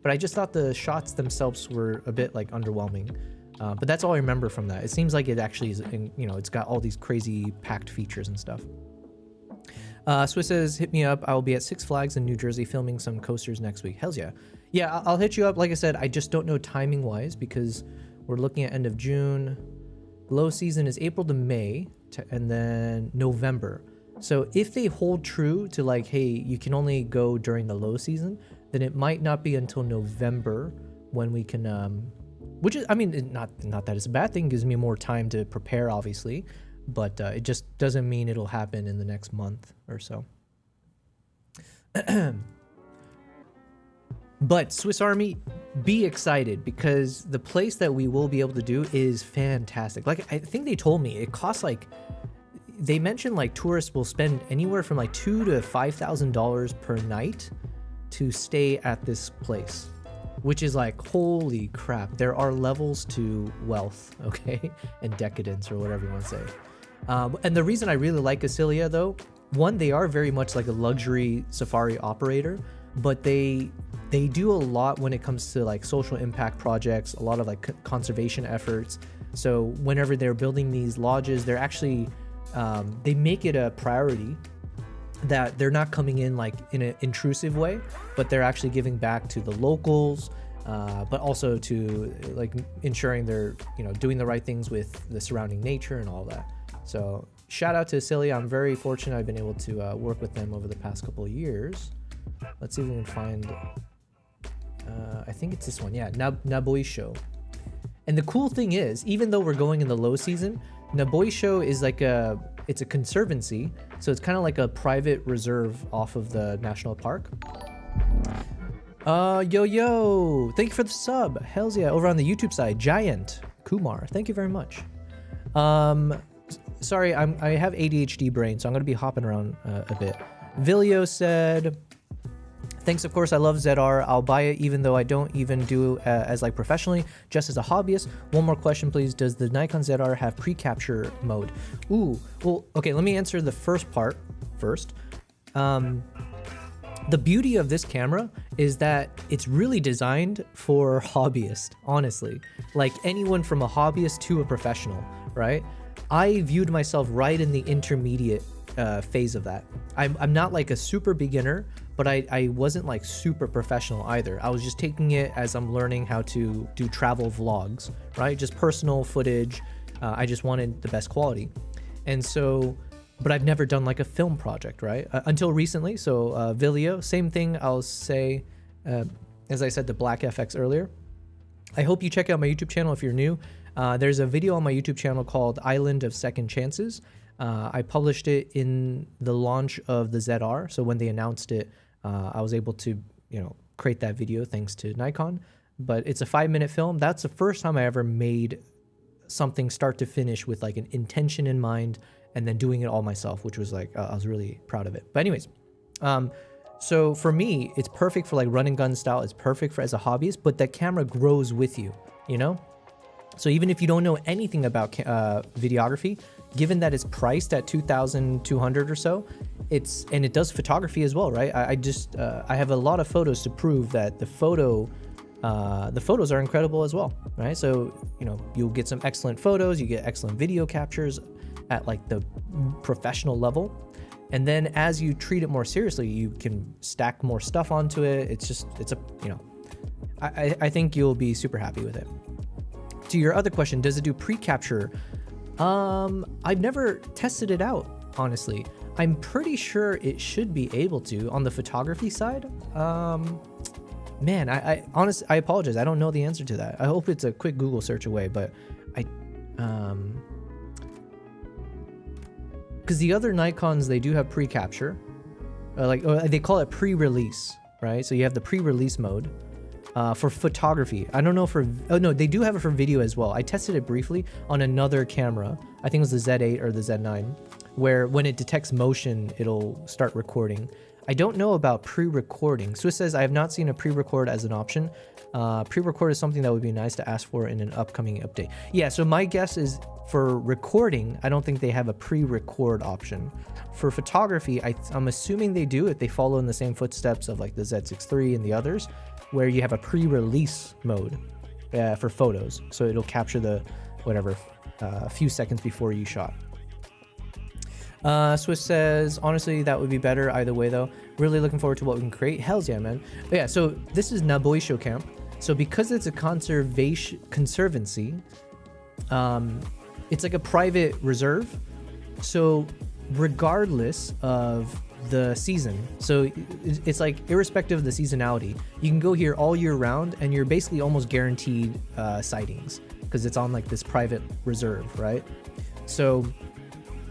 But I just thought the shots themselves were a bit underwhelming. But that's all I remember from that. It seems like it actually is, it's got all these crazy packed features and stuff. Swiss says, hit me up. I will be at Six Flags in New Jersey filming some coasters next week. Hells yeah. Yeah, I'll hit you up. Like I said, I just don't know timing wise because we're looking at end of June. Low season is April to May and then November. So if they hold true to hey, you can only go during the low season, then it might not be until November when we can, which is, not that it's a bad thing, gives me more time to prepare, obviously, but it just doesn't mean it'll happen in the next month or so. But Swiss Army, be excited because the place that we will be able to do is fantastic. I think they told me it costs they mentioned tourists will spend anywhere from $2,000 to $5,000 per night to stay at this place, which is holy crap. There are levels to wealth, okay, and decadence or whatever you want to say. And the reason I really like Asilia though, one, they are very much like a luxury safari operator, but they do a lot when it comes to social impact projects, a lot of conservation efforts. So whenever they're building these lodges, they're actually they make it a priority that they're not coming in like in an intrusive way, but they're actually giving back to the locals, but also to like ensuring they're, you know, doing the right things with the surrounding nature and all that. So shout out to Celia. I'm very fortunate I've been able to work with them over the past couple of years. Let's see if we can find, I think it's this one. Yeah, Naboisho. And the cool thing is, even though we're going in the low season, Naboisho is like it's a conservancy. So it's kind of like a private reserve off of the national park. Yo, thank you for the sub. Hells yeah, over on the YouTube side, Giant Kumar, thank you very much. Sorry, I have ADHD brain, so I'm gonna be hopping around a bit. Vilio said, thanks, of course, I love ZR. I'll buy it even though I don't even do as like professionally, just as a hobbyist. One more question, please. Does the Nikon ZR have pre-capture mode? Ooh, well, okay, let me answer the first part first. The beauty of this camera is that it's really designed for hobbyists, honestly. Like anyone from a hobbyist to a professional, right? I viewed myself right in the intermediate phase of that. I'm not like a super beginner, but I wasn't like super professional either. I was just taking it as I'm learning how to do travel vlogs, right? Just personal footage. I just wanted the best quality. And so, but I've never done like a film project, right? Until recently. So Vilio, same thing I'll say, as I said to Black FX earlier. I hope you check out my YouTube channel if you're new. There's a video on my YouTube channel called Island of Second Chances. I published it in the launch of the ZR. So when they announced it, I was able to, you know, create that video thanks to Nikon. But it's a 5-minute film. That's the first time I ever made something start to finish with like an intention in mind, and then doing it all myself, which was like, I was really proud of it. But anyways, so for me, it's perfect for like run and gun style. It's perfect for as a hobbyist, but that camera grows with you, you know? So even if you don't know anything about videography, given that it's priced at 2,200 or so, and it does photography as well, right? I have a lot of photos to prove that the photos are incredible as well, right? So, you know, you'll get some excellent photos, you get excellent video captures at like the professional level. And then as you treat it more seriously, you can stack more stuff onto it. It's a, you know, I think you'll be super happy with it. To your other question, does it do pre-capture? I've never tested it out, honestly. I'm pretty sure it should be able to on the photography side. Man, I honestly, I apologize. I don't know the answer to that. I hope it's a quick Google search away, but because the other Nikons, they do have pre-capture, they call it pre-release, right? So you have the pre-release mode for photography. I don't know oh no, they do have it for video as well. I tested it briefly on another camera. I think it was the Z8 or the Z9, where when it detects motion, it'll start recording. I don't know about pre-recording. Swiss says, I have not seen a pre-record as an option. Pre-record is something that would be nice to ask for in an upcoming update. Yeah, so my guess is for recording, I don't think they have a pre-record option. For photography, I'm assuming they do if they follow in the same footsteps of like the Z6 III and the others, where you have a pre-release mode for photos. So it'll capture the, whatever, a few seconds before you shot. Swiss says, honestly, that would be better either way though. Really looking forward to what we can create. Hells yeah, man. But yeah, so this is Naboisho Camp. So because it's a conservancy, it's like a private reserve. So regardless of the season, so it's like irrespective of the seasonality, you can go here all year round and you're basically almost guaranteed sightings because it's on like this private reserve, right? So,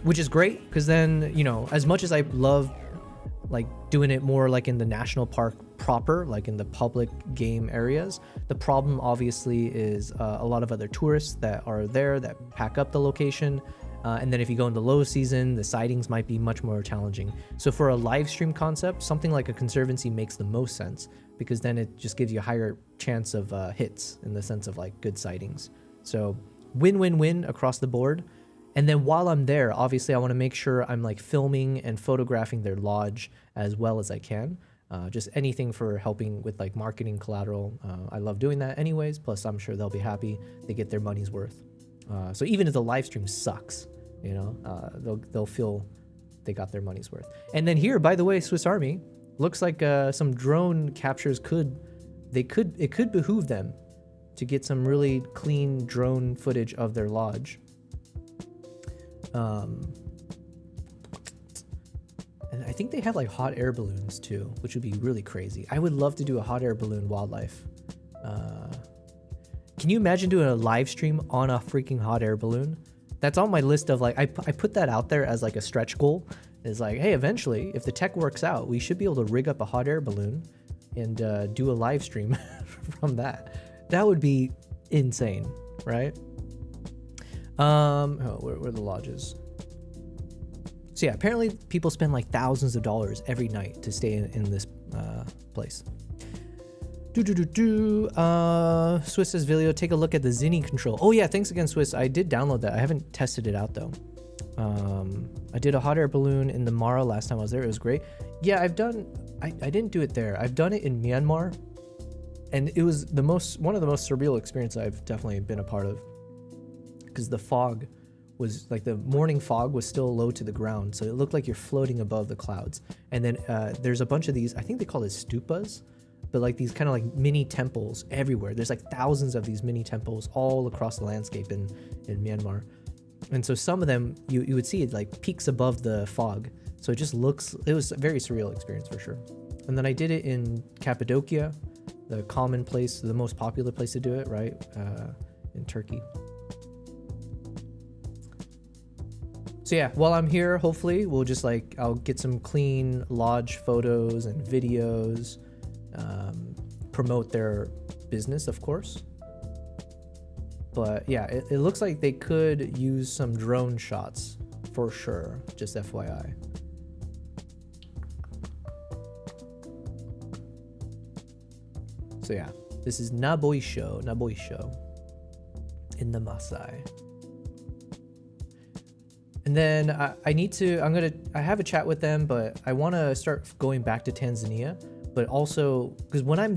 which is great because then, you know, as much as I love like doing it more like in the national park proper, like in the public game areas, the problem obviously is a lot of other tourists that are there that pack up the location. And then if you go into low season, the sightings might be much more challenging. So for a live stream concept, something like a conservancy makes the most sense because then it just gives you a higher chance of hits in the sense of like good sightings. So win-win-win across the board. And then while I'm there, obviously I want to make sure I'm like filming and photographing their lodge as well as I can. Just anything for helping with like marketing collateral. I love doing that anyways. Plus I'm sure they'll be happy. They get their money's worth. So even if the live stream sucks, you know, they'll feel they got their money's worth. And then here, by the way, Swiss Army, looks like some drone captures it could behoove them to get some really clean drone footage of their lodge. And I think they have like hot air balloons too, which would be really crazy. I would love to do a hot air balloon wildlife. Can you imagine doing a live stream on a freaking hot air balloon? That's on my list of like, I put that out there as like a stretch goal. Is like, hey, eventually, if the tech works out, we should be able to rig up a hot air balloon and do a live stream from that. That would be insane, right? Where are the lodges? So yeah, apparently people spend like thousands of dollars every night to stay in this place. Swiss says, Vilio, take a look at the Zinni control. Oh yeah, thanks again, Swiss. I did download that. I haven't tested it out though. I did a hot air balloon in the Mara last time I was there. It was great. Yeah, I didn't do it there. I've done it in Myanmar, and it was one of the most surreal experiences I've definitely been a part of, because the fog was like, the morning fog was still low to the ground, so it looked like you're floating above the clouds. And then there's a bunch of these, I think they call it stupas, but like these kind of like mini temples everywhere. There's like thousands of these mini temples all across the landscape in Myanmar. And so some of them, you would see it like peaks above the fog. So it was a very surreal experience for sure. And then I did it in Cappadocia, the common place, the most popular place to do it, right? In Turkey. So yeah, while I'm here, hopefully we'll just like, I'll get some clean lodge photos and videos, promote their business, of course. But yeah, it looks like they could use some drone shots for sure, just FYI. So yeah, this is Naboisho in the Maasai. And then I have a chat with them, but I want to start going back to Tanzania. But also, because I've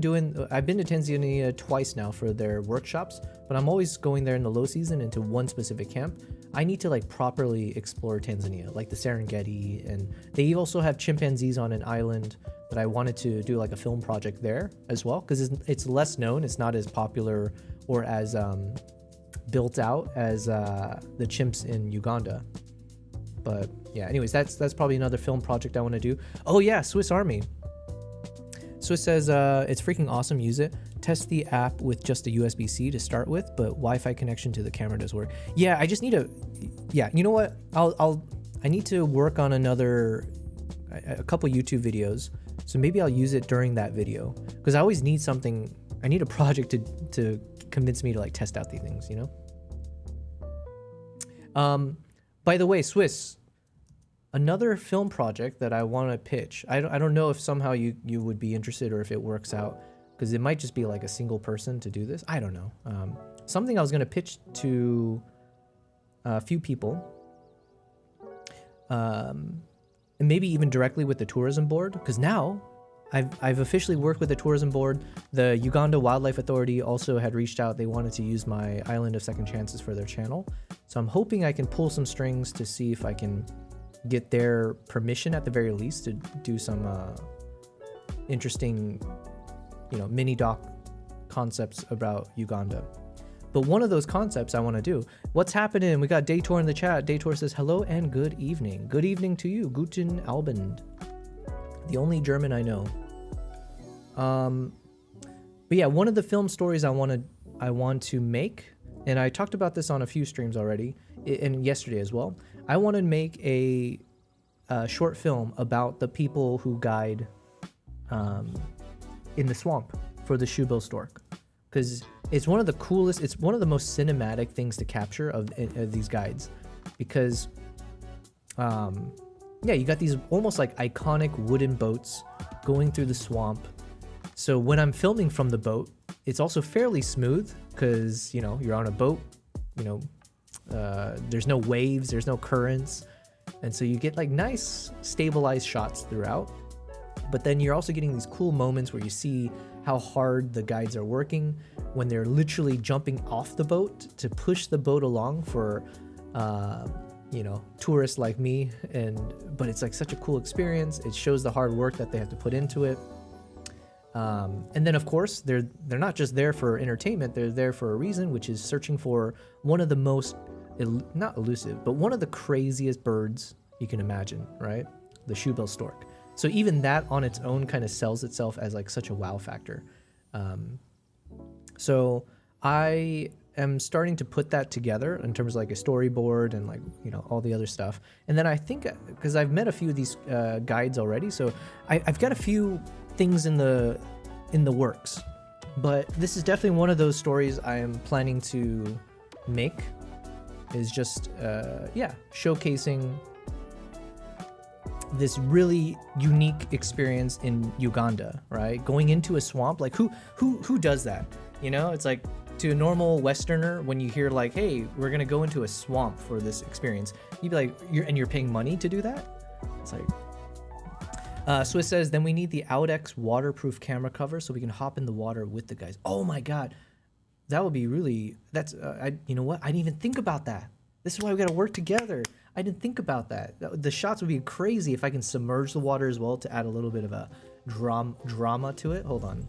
been to Tanzania twice now for their workshops, but I'm always going there in the low season into one specific camp. I need to like properly explore Tanzania, like the Serengeti, and they also have chimpanzees on an island that I wanted to do like a film project there as well, because it's less known, it's not as popular or as built out as the chimps in Uganda. But yeah, anyways, that's probably another film project I want to do. Oh yeah, Swiss Army. Swiss says, it's freaking awesome, use it. Test the app with just a USB-C to start with, but Wi-Fi connection to the camera does work. Yeah, I just need you know what? I need to work on a couple YouTube videos. So maybe I'll use it during that video, because I always need something. I need a project to convince me to like test out these things, you know? By the way, Swiss, another film project that I want to pitch. I don't know if somehow you would be interested or if it works out, because it might just be like a single person to do this. I don't know. Something I was going to pitch to a few people, and maybe even directly with the tourism board, because now I've officially worked with the tourism board. The Uganda Wildlife Authority also had reached out. They wanted to use my Island of Second Chances for their channel. So I'm hoping I can pull some strings to see if I can get their permission at the very least to do some interesting, mini doc concepts about Uganda. But one of those concepts I want to do. What's happening? We got Daytor in the chat. Daytor says hello and good evening. Good evening to you. Guten Abend. The only German I know. But yeah, one of the film stories I want to make, and I talked about this on a few streams already, and yesterday as well. I want to make a short film about the people who guide in the swamp for the shoebill stork, because it's one of the coolest, it's one of the most cinematic things to capture of these guides, because yeah, you got these almost like iconic wooden boats going through the swamp. So when I'm filming from the boat, it's also fairly smooth because, you're on a boat, there's no waves, there's no currents. And so you get like nice stabilized shots throughout. But then you're also getting these cool moments where you see how hard the guides are working when they're literally jumping off the boat to push the boat along for, you know, tourists like me, but it's like such a cool experience. It shows the hard work that they have to put into it. And then of course they're not just there for entertainment, they're there for a reason, which is searching for one of the most, not elusive, but one of the craziest birds you can imagine, right? The shoebill stork. So even that on its own kind of sells itself as like such a wow factor. So I am starting to put that together in terms of like a storyboard and like, you know, all the other stuff. And then I think, because I've met a few of these guides already, so I've got a few things in the works, but this is definitely one of those stories I am planning to make, is just yeah, showcasing this really unique experience in Uganda, right? Going into a swamp, like who does that? You know, it's like, to a normal Westerner, when you hear like, hey, we're gonna go into a swamp for this experience, you'd be like, you're paying money to do that? It's like, Swiss says, then we need the Audex waterproof camera cover so we can hop in the water with the guys. Oh my God, that would be really, that's, you know what? I didn't even think about that. This is why we gotta work together. I didn't think about that. The shots would be crazy if I can submerge the water as well to add a little bit of a drama to it. Hold on.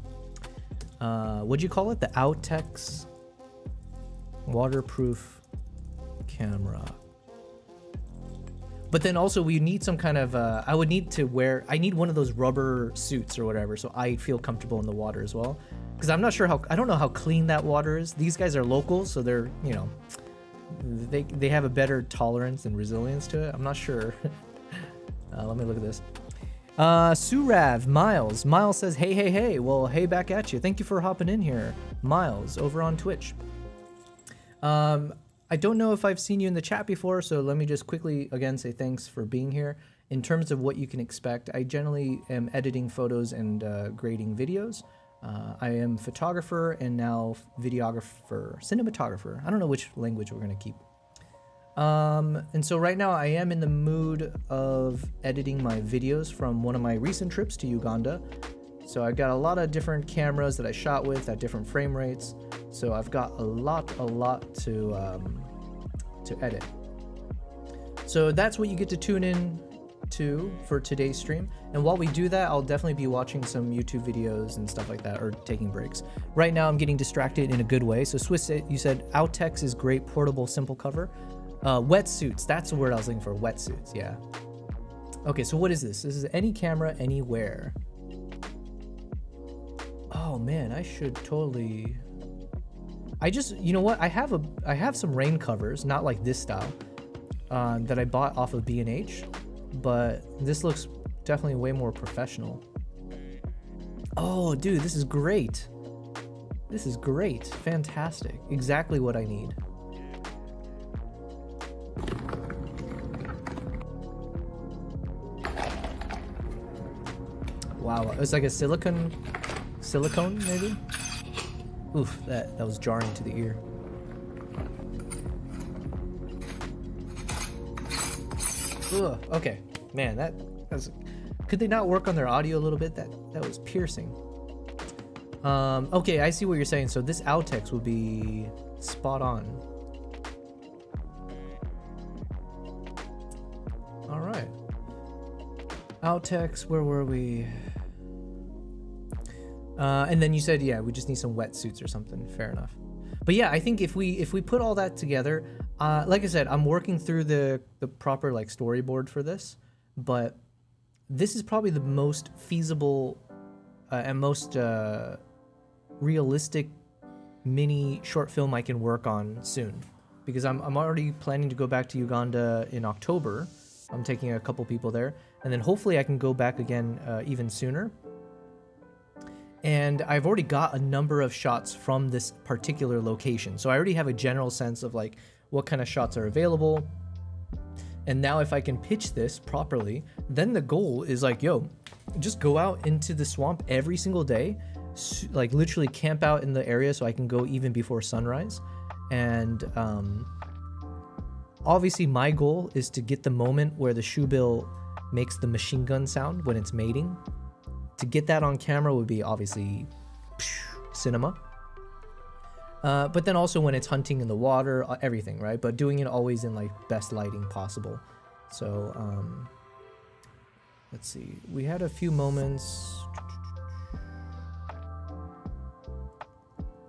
What'd you call it? The Audex waterproof camera. But then also we need some kind of, I need one of those rubber suits or whatever, so I feel comfortable in the water as well. Because I'm not sure I don't know how clean that water is. These guys are local, so they're, you know, they have a better tolerance and resilience to it. I'm not sure. Let me look at this. Surav, Miles says, hey. Well, hey back at you. Thank you for hopping in here, Miles, over on Twitch. I don't know if I've seen you in the chat before, so let me just quickly again say thanks for being here. In terms of what you can expect, I generally am editing photos and grading videos. I am photographer and now videographer, cinematographer. I don't know which language we're gonna keep. And so right now I am in the mood of editing my videos from one of my recent trips to Uganda. So I've got a lot of different cameras that I shot with at different frame rates. So I've got a lot to edit. So that's what you get to tune in to for today's stream. And while we do that, I'll definitely be watching some YouTube videos and stuff like that, or taking breaks. Right now I'm getting distracted in a good way. So Swiss, you said Audex is great, portable, simple cover. Wetsuits, that's the word I was looking for, wetsuits, yeah. Okay, so what is this? This is any camera, anywhere. Oh man, I should totally... you know what? I have some rain covers, not like this style, that I bought off of B&H, but this looks definitely way more professional. Oh, dude, this is great. This is great, fantastic, exactly what I need. Wow, it's like a silicone maybe? Oof, that was jarring to the ear. Ugh, okay, man, that was, could they not work on their audio a little bit? That was piercing. Okay, I see what you're saying. So this Audex would be spot on. All right. Audex, where were we? And then you said, yeah, we just need some wetsuits or something. Fair enough. But yeah, I think if we put all that together, like I said, I'm working through the proper like storyboard for this, but this is probably the most feasible and most realistic mini short film I can work on soon, because I'm already planning to go back to Uganda in October. I'm taking a couple people there, and then hopefully I can go back again even sooner. And I've already got a number of shots from this particular location. So I already have a general sense of like what kind of shots are available. And now if I can pitch this properly, then the goal is like, yo, just go out into the swamp every single day, like literally camp out in the area so I can go even before sunrise. And obviously my goal is to get the moment where the shoebill makes the machine gun sound when it's mating. To get that on camera would be obviously cinema. But then also when it's hunting in the water, everything, right? But doing it always in like best lighting possible. So let's see, we had a few moments.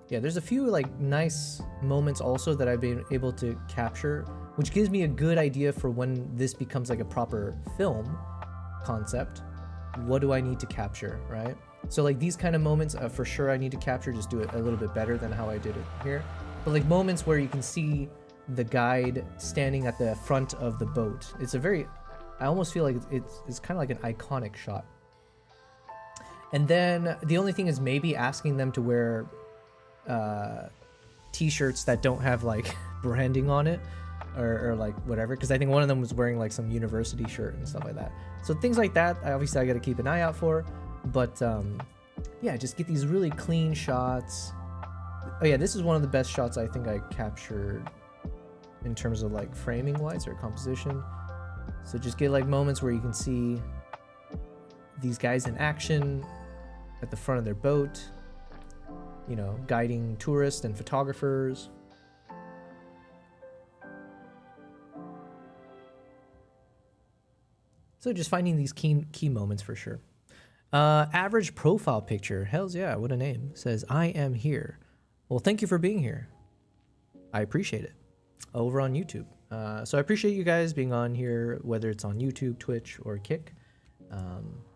Yeah, there's a few like nice moments also that I've been able to capture, which gives me a good idea for when this becomes like a proper film concept. What do I need to capture, right? So like these kind of moments, for sure I need to capture, just do it a little bit better than how I did it here. But like moments where you can see the guide standing at the front of the boat. It's a very, I almost feel like it's kind of like an iconic shot. And then the only thing is maybe asking them to wear t-shirts that don't have like branding on it or like whatever, because I think one of them was wearing like some university shirt and stuff like that. So things like that, obviously I got to keep an eye out for. But yeah, just get these really clean shots. Oh yeah, this is one of the best shots I think I captured in terms of like framing wise or composition. So just get like moments where you can see these guys in action at the front of their boat, you know, guiding tourists and photographers. So just finding these key moments for sure. Average profile picture, hells yeah, what a name. Says, I am here. Well, thank you for being here. I appreciate it. Over on YouTube. So I appreciate you guys being on here, whether it's on YouTube, Twitch, or Kick.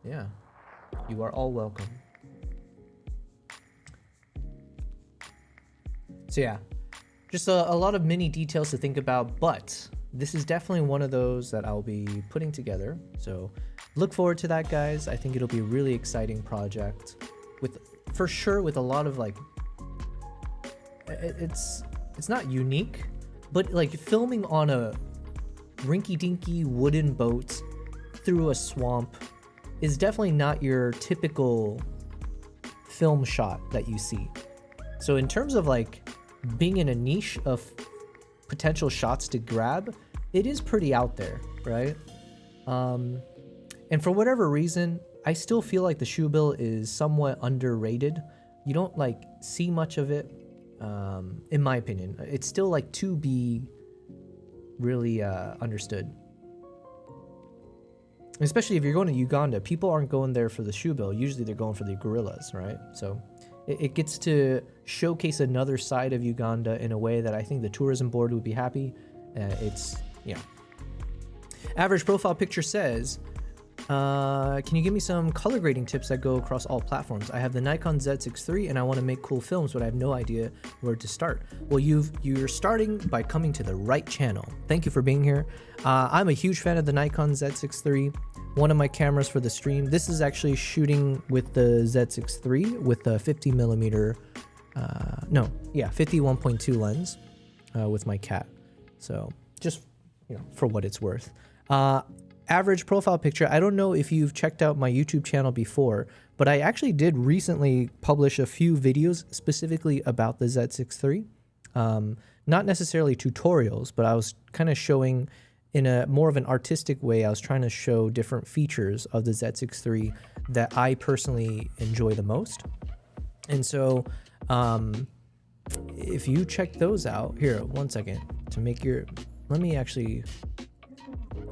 Yeah, you are all welcome. So yeah, just a lot of mini details to think about, but this is definitely one of those that I'll be putting together. So look forward to that, guys. I think it'll be a really exciting project for sure with a lot of like, it's not unique, but like filming on a rinky-dinky wooden boat through a swamp is definitely not your typical film shot that you see. So in terms of like being in a niche of potential shots to grab, it is pretty out there, right? And for whatever reason, I still feel like the shoe bill is somewhat underrated. You don't like see much of it, in my opinion. It's still like to be really understood. Especially if you're going to Uganda, people aren't going there for the shoe bill. Usually they're going for the gorillas, right? So it gets to showcase another side of Uganda in a way that I think the tourism board would be happy. It's, yeah. Average profile picture says, can you give me some color grading tips that go across all platforms? I have the Nikon ZR R3D and I want to make cool films, but I have no idea where to start. Well, you're starting by coming to the right channel. Thank you for being here. I'm a huge fan of the Nikon ZR R3D. One of my cameras for the stream. This is actually shooting with the ZR R3D with a 50mm, 51.2 lens with my cat. So just, you know, for what it's worth. Average profile picture. I don't know if you've checked out my YouTube channel before, but I actually did recently publish a few videos specifically about the ZR R3D. Not necessarily tutorials, but I was kind of showing in a more of an artistic way. I was trying to show different features of the ZR R3D that I personally enjoy the most. And so if you check those out, here, one second, to make your, let me actually,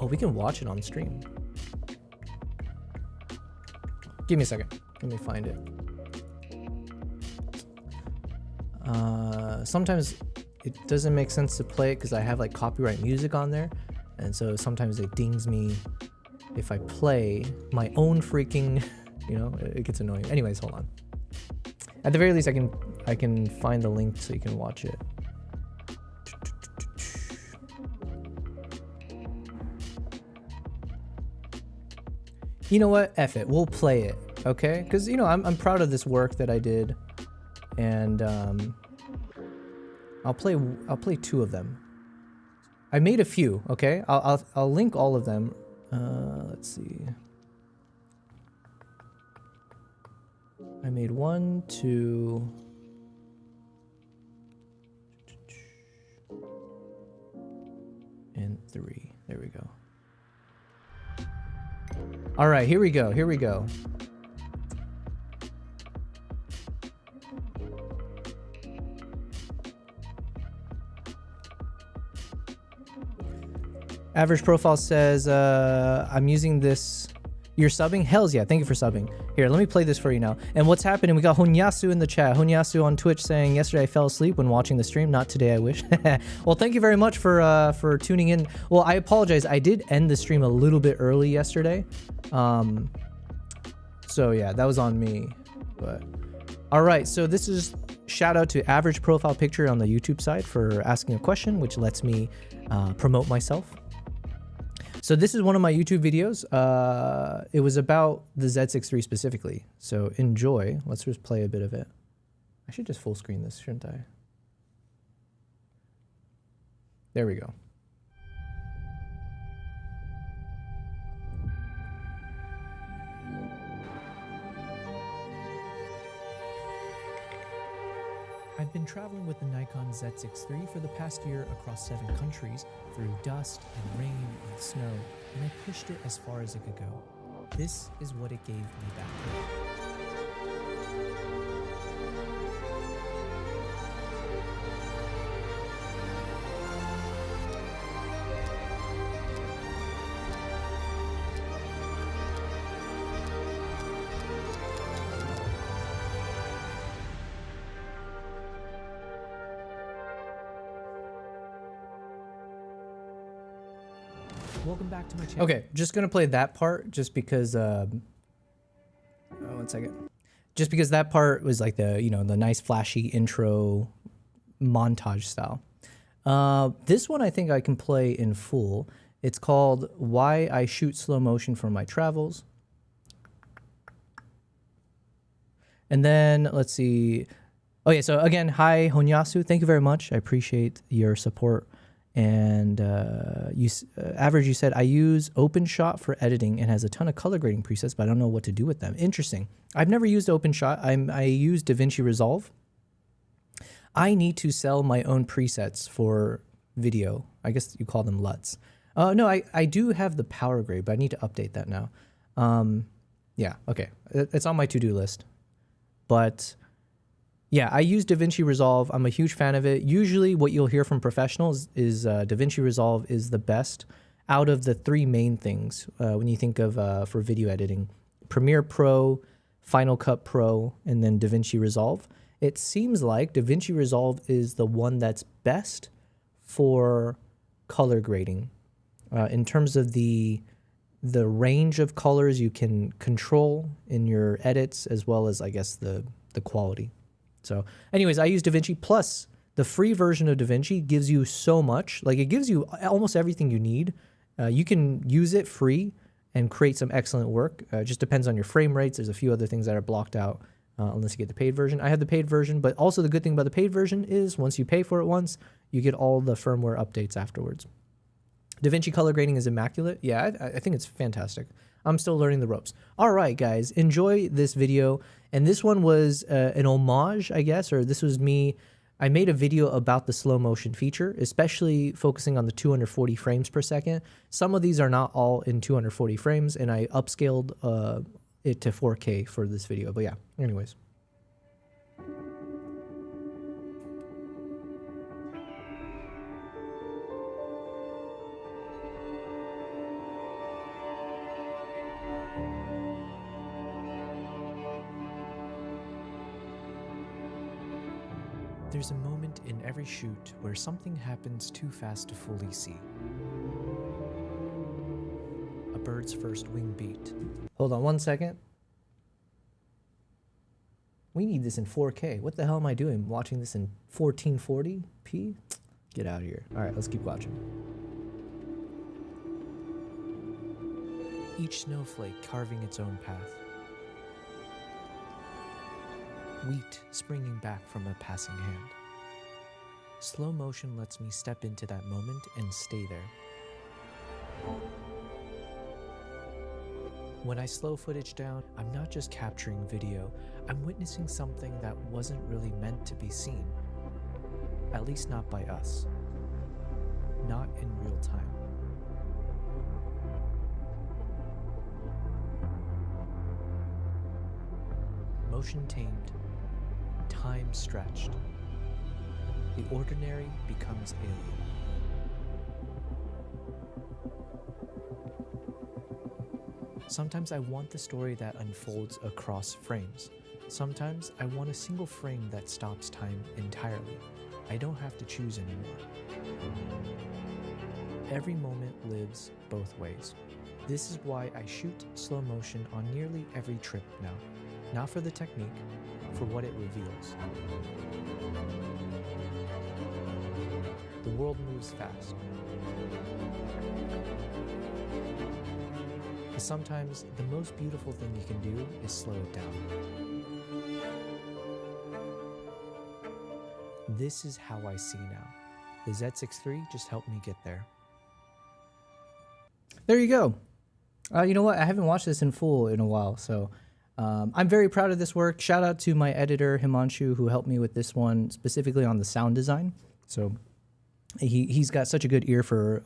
oh, we can watch it on stream. Give me a second. Let me find it. Sometimes it doesn't make sense to play it because I have like copyright music on there. And so sometimes it dings me if I play my own freaking, you know, it gets annoying. Anyways, hold on. At the very least, I can find the link so you can watch it. You know what? F it. We'll play it, okay? Because, you know, I'm proud of this work that I did, and I'll play two of them. I made a few, okay? I'll link all of them. Let's see. I made 1, 2. And 3. There we go. All right, here we go. Here we go. Average Profile says, I'm using this. You're subbing? Hells yeah, thank you for subbing. Here, let me play this for you now. And what's happening, we got Honyasu in the chat. Honyasu on Twitch saying, yesterday I fell asleep when watching the stream. Not today, I wish. Well, thank you very much for tuning in. Well, I apologize. I did end the stream a little bit early yesterday. So yeah, that was on me. But all right, so this is shout out to Average Profile Picture on the YouTube side for asking a question, which lets me promote myself. So this is one of my YouTube videos. It was about the Z6 III specifically. So enjoy. Let's just play a bit of it. I should just full screen this, shouldn't I? There we go. I've been traveling with the Nikon Z6 III for the past year across 7 countries through dust and rain and snow, and I pushed it as far as it could go. This is what it gave me back. Welcome back to my channel. Okay, just gonna play that part just because oh, 1 second. Just because that part was like the, you know, the nice flashy intro montage style. This one I think I can play in full. It's called Why I Shoot Slow Motion for My Travels. And then let's see. Oh yeah, so again, hi Honyasu, thank you very much. I appreciate your support. And Average, you said, I use OpenShot for editing and has a ton of color grading presets, but I don't know what to do with them. Interesting. I've never used OpenShot. I use DaVinci Resolve. I need to sell my own presets for video. I guess you call them LUTs. No, I do have the power grade, but I need to update that now. Yeah, okay. It's on my to-do list. But yeah, I use DaVinci Resolve. I'm a huge fan of it. Usually what you'll hear from professionals is DaVinci Resolve is the best out of the 3 main things when you think of for video editing. Premiere Pro, Final Cut Pro, and then DaVinci Resolve. It seems like DaVinci Resolve is the one that's best for color grading. In terms of the range of colors you can control in your edits, as well as, I guess, the quality. So anyways, I use DaVinci, plus the free version of DaVinci gives you so much. Like, it gives you almost everything you need. You can use it free and create some excellent work. It just depends on your frame rates. There's a few other things that are blocked out unless you get the paid version. I have the paid version, but also the good thing about the paid version is once you pay for it once, you get all the firmware updates afterwards. DaVinci color grading is immaculate. Yeah, I think it's fantastic. I'm still learning the ropes. All right, guys, enjoy this video. And this one was an homage, I guess, or this was me. I made a video about the slow motion feature, especially focusing on the 240 frames per second. Some of these are not all in 240 frames, and I upscaled it to 4K for this video. But yeah, anyways. There's a moment in every shoot where something happens too fast to fully see. A bird's first wing beat. Hold on 1 second. We need this in 4K. What the hell am I doing? Watching this in 1440p? Get out of here. All right, let's keep watching. Each snowflake carving its own path. Wheat springing back from a passing hand. Slow motion lets me step into that moment and stay there. When I slow footage down, I'm not just capturing video, I'm witnessing something that wasn't really meant to be seen. At least not by us. Not in real time. Motion tamed. Time stretched. The ordinary becomes alien. Sometimes I want the story that unfolds across frames. Sometimes I want a single frame that stops time entirely. I don't have to choose anymore. Every moment lives both ways. This is why I shoot slow motion on nearly every trip now. Not for the technique, for what it reveals. The world moves fast. But sometimes the most beautiful thing you can do is slow it down. This is how I see now. The Z6 III just helped me get there. There you go. You know what? I haven't watched this in full in a while, so I'm very proud of this work. Shout out to my editor, Himanshu, who helped me with this one, specifically on the sound design. So he's got such a good ear for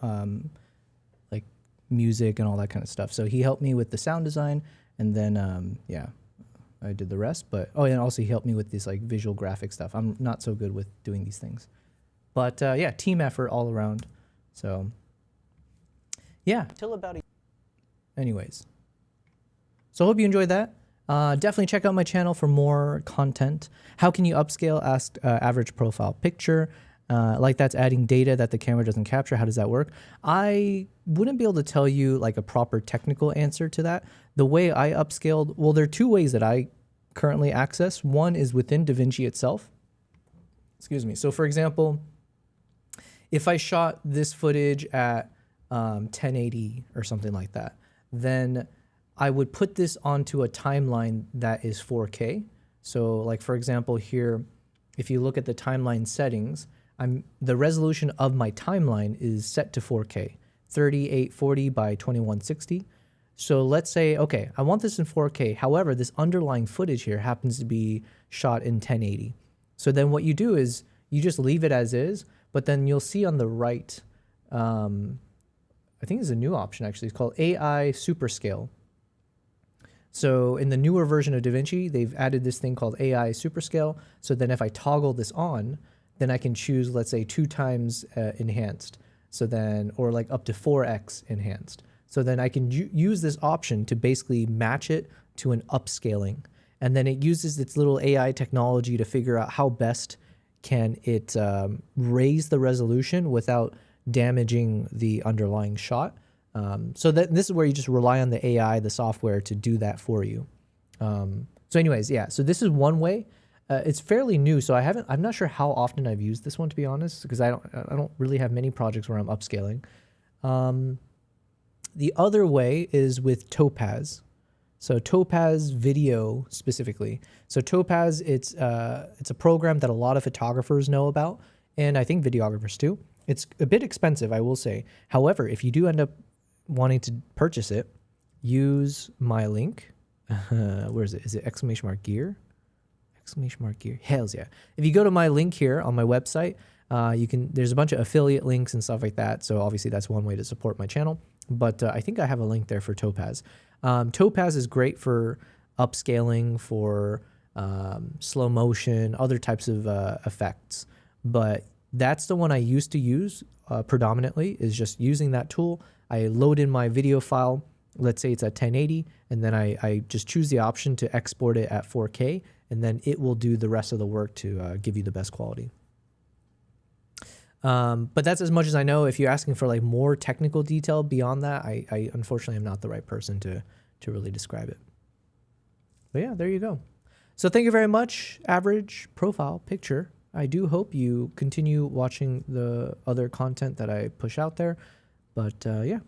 like music and all that kind of stuff. So he helped me with the sound design, and then yeah, I did the rest. But oh, and also he helped me with this like visual graphic stuff. I'm not so good with doing these things, but yeah, team effort all around. So yeah, till about anyways. So I hope you enjoyed that. Definitely check out my channel for more content. How can you upscale average profile picture? Like that's adding data that the camera doesn't capture. How does that work? I wouldn't be able to tell you like a proper technical answer to that. The way I upscaled, well, there are two ways that I currently access. One is within DaVinci itself. Excuse me. So for example, if I shot this footage at 1080 or something like that, then I would put this onto a timeline that is 4K. So like, for example, here, if you look at the timeline settings, the resolution of my timeline is set to 4K, 3840 by 2160. So let's say, okay, I want this in 4K. However, this underlying footage here happens to be shot in 1080. So then what you do is you just leave it as is, but then you'll see on the right, I think there's a new option actually. It's called AI Superscale. So in the newer version of DaVinci, they've added this thing called AI Superscale. So then if I toggle this on, then I can choose, let's say 2 times enhanced. So then, or like up to 4x enhanced. So then I can use this option to basically match it to an upscaling. And then it uses its little AI technology to figure out how best can it raise the resolution without damaging the underlying shot. So this is where you just rely on the AI, the software, to do that for you. So anyways, yeah, so this is one way. It's fairly new, so I'm not sure how often I've used this one, to be honest, because I don't really have many projects where I'm upscaling. The other way is with Topaz. So Topaz Video specifically. So Topaz, it's a program that a lot of photographers know about, and I think videographers too. It's a bit expensive, I will say. However, if you do end up wanting to purchase it, use my link. Where is it? Is it !gear? !gear. Hells yeah. If you go to my link here on my website, there's a bunch of affiliate links and stuff like that. So obviously that's one way to support my channel. But I think I have a link there for Topaz. Topaz is great for upscaling, for slow motion, other types of effects. But that's the one I used to use predominantly, is just using that tool. I load in my video file, let's say it's at 1080, and then I just choose the option to export it at 4K, and then it will do the rest of the work to give you the best quality. But that's as much as I know. If you're asking for like more technical detail beyond that, I unfortunately am not the right person to really describe it. But yeah, there you go. So thank you very much, average profile picture. I do hope you continue watching the other content that I push out there. But yeah.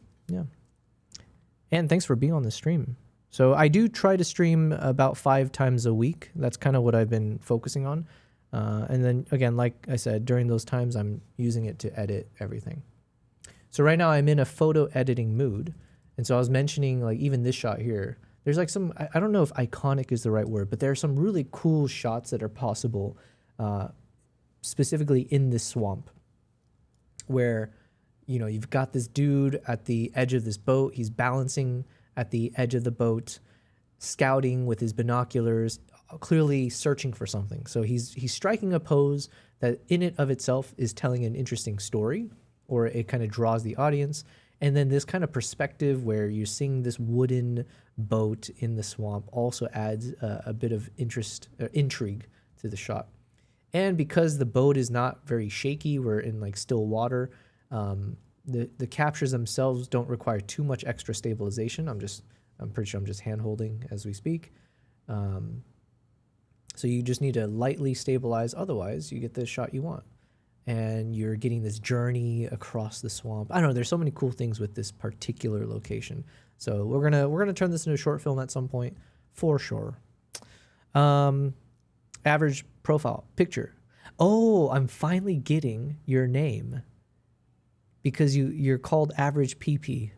And thanks for being on the stream. So I do try to stream about 5 times a week. That's kind of what I've been focusing on. And then again, like I said, during those times, I'm using it to edit everything. So right now I'm in a photo editing mood. And so I was mentioning like even this shot here, there's like some, I don't know if iconic is the right word, but there are some really cool shots that are possible, specifically in this swamp, where, you know, you've got this dude at the edge of this boat. He's balancing at the edge of the boat, scouting with his binoculars, clearly searching for something. So he's striking a pose that in and of itself is telling an interesting story, or it kind of draws the audience. And then this kind of perspective where you're seeing this wooden boat in the swamp also adds a bit of interest, intrigue to the shot. And because the boat is not very shaky, we're in like still water, the captures themselves don't require too much extra stabilization. I'm pretty sure I'm just hand holding as we speak. So you just need to lightly stabilize. Otherwise you get the shot you want. And you're getting this journey across the swamp. I don't know. There's so many cool things with this particular location. So we're gonna turn this into a short film at some point, for sure. Average profile picture. Oh, I'm finally getting your name because you're called Average PP.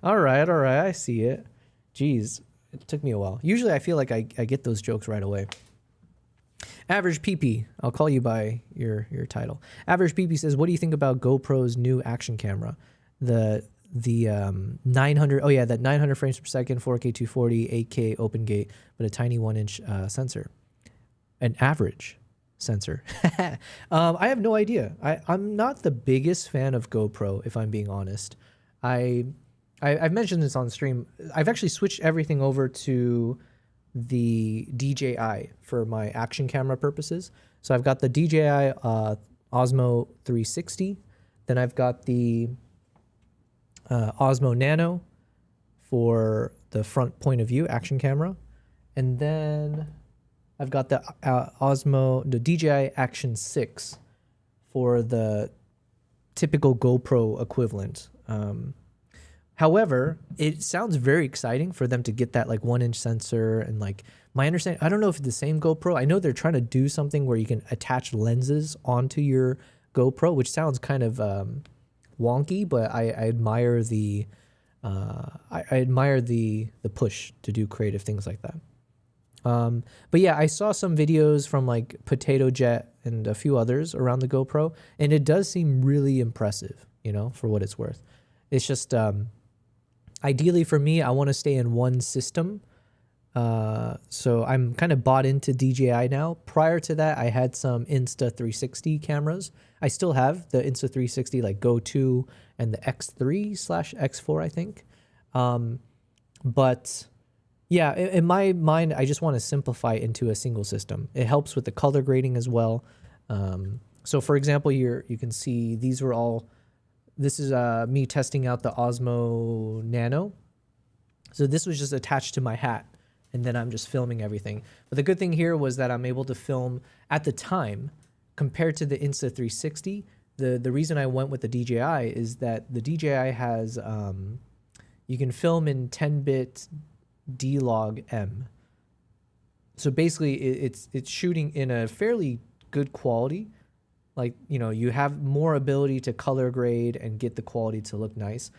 all right, I see it. Jeez, it took me a while. Usually I feel like I get those jokes right away. Average PP, I'll call you by your title. Average PP says, what do you think about GoPro's new action camera? The 900, oh yeah, that 900 frames per second, 4K 240, 8K open gate, but a tiny 1-inch sensor. An average sensor. I have no idea. I'm not the biggest fan of GoPro, if I'm being honest. I've mentioned this on stream. I've actually switched everything over to the DJI for my action camera purposes. So I've got the DJI Osmo 360. Then I've got the Osmo Nano for the front point of view action camera. And then I've got the the DJI Action 6 for the typical GoPro equivalent. However, it sounds very exciting for them to get that like 1-inch sensor and like my understanding, I don't know if it's the same GoPro. I know they're trying to do something where you can attach lenses onto your GoPro, which sounds kind of wonky, but I admire the push to do creative things like that. But yeah, I saw some videos from like Potato Jet and a few others around the GoPro, and it does seem really impressive, you know, for what it's worth. It's just, ideally for me, I want to stay in one system. So I'm kind of bought into DJI now. Prior to that, I had some Insta360 cameras. I still have the Insta360 like Go 2 and the X3/X4, I think. But yeah, in my mind, I just want to simplify into a single system. It helps with the color grading as well. So for example, you can see these were all, this is me testing out the Osmo Nano. So this was just attached to my hat, and then I'm just filming everything. But the good thing here was that I'm able to film at the time compared to the Insta360. The reason I went with the DJI is that the DJI has, you can film in 10-bit D-Log M. So basically it's shooting in a fairly good quality. Like, you know, you have more ability to color grade and get the quality to look nice.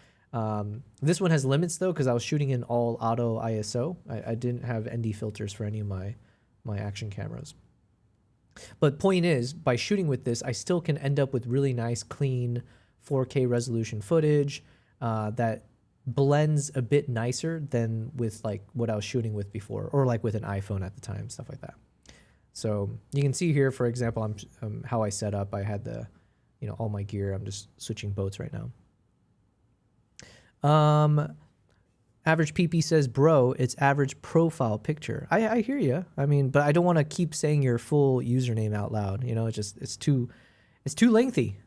This one has limits though, because I was shooting in all auto ISO. I didn't have ND filters for any of my action cameras. But point is, by shooting with this, I still can end up with really nice, clean 4K resolution footage that blends a bit nicer than with like what I was shooting with before, or like with an iPhone at the time, stuff like that. So you can see here, for example, how I set up. I had the, you know, all my gear. I'm just switching boats right now. Average PP says, bro, it's average profile picture. I hear you. I mean, but I don't want to keep saying your full username out loud. You know, it's too lengthy,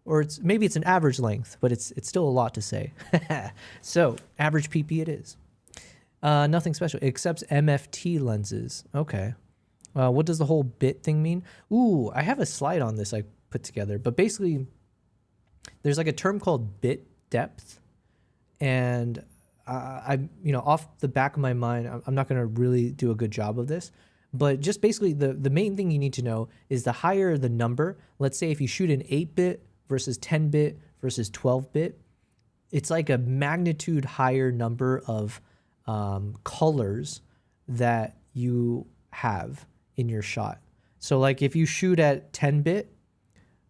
or maybe it's an average length, but it's still a lot to say. So average PP it is. Nothing special. It accepts MFT lenses. Okay. What does the whole bit thing mean? Ooh, I have a slide on this I put together, but basically there's like a term called bit depth, and you know, off the back of my mind, I'm not going to really do a good job of this, but just basically the main thing you need to know is the higher the number. Let's say if you shoot an 8-bit versus 10-bit versus 12-bit, it's like a magnitude higher number of colors that you have in your shot. So like if you shoot at 10-bit,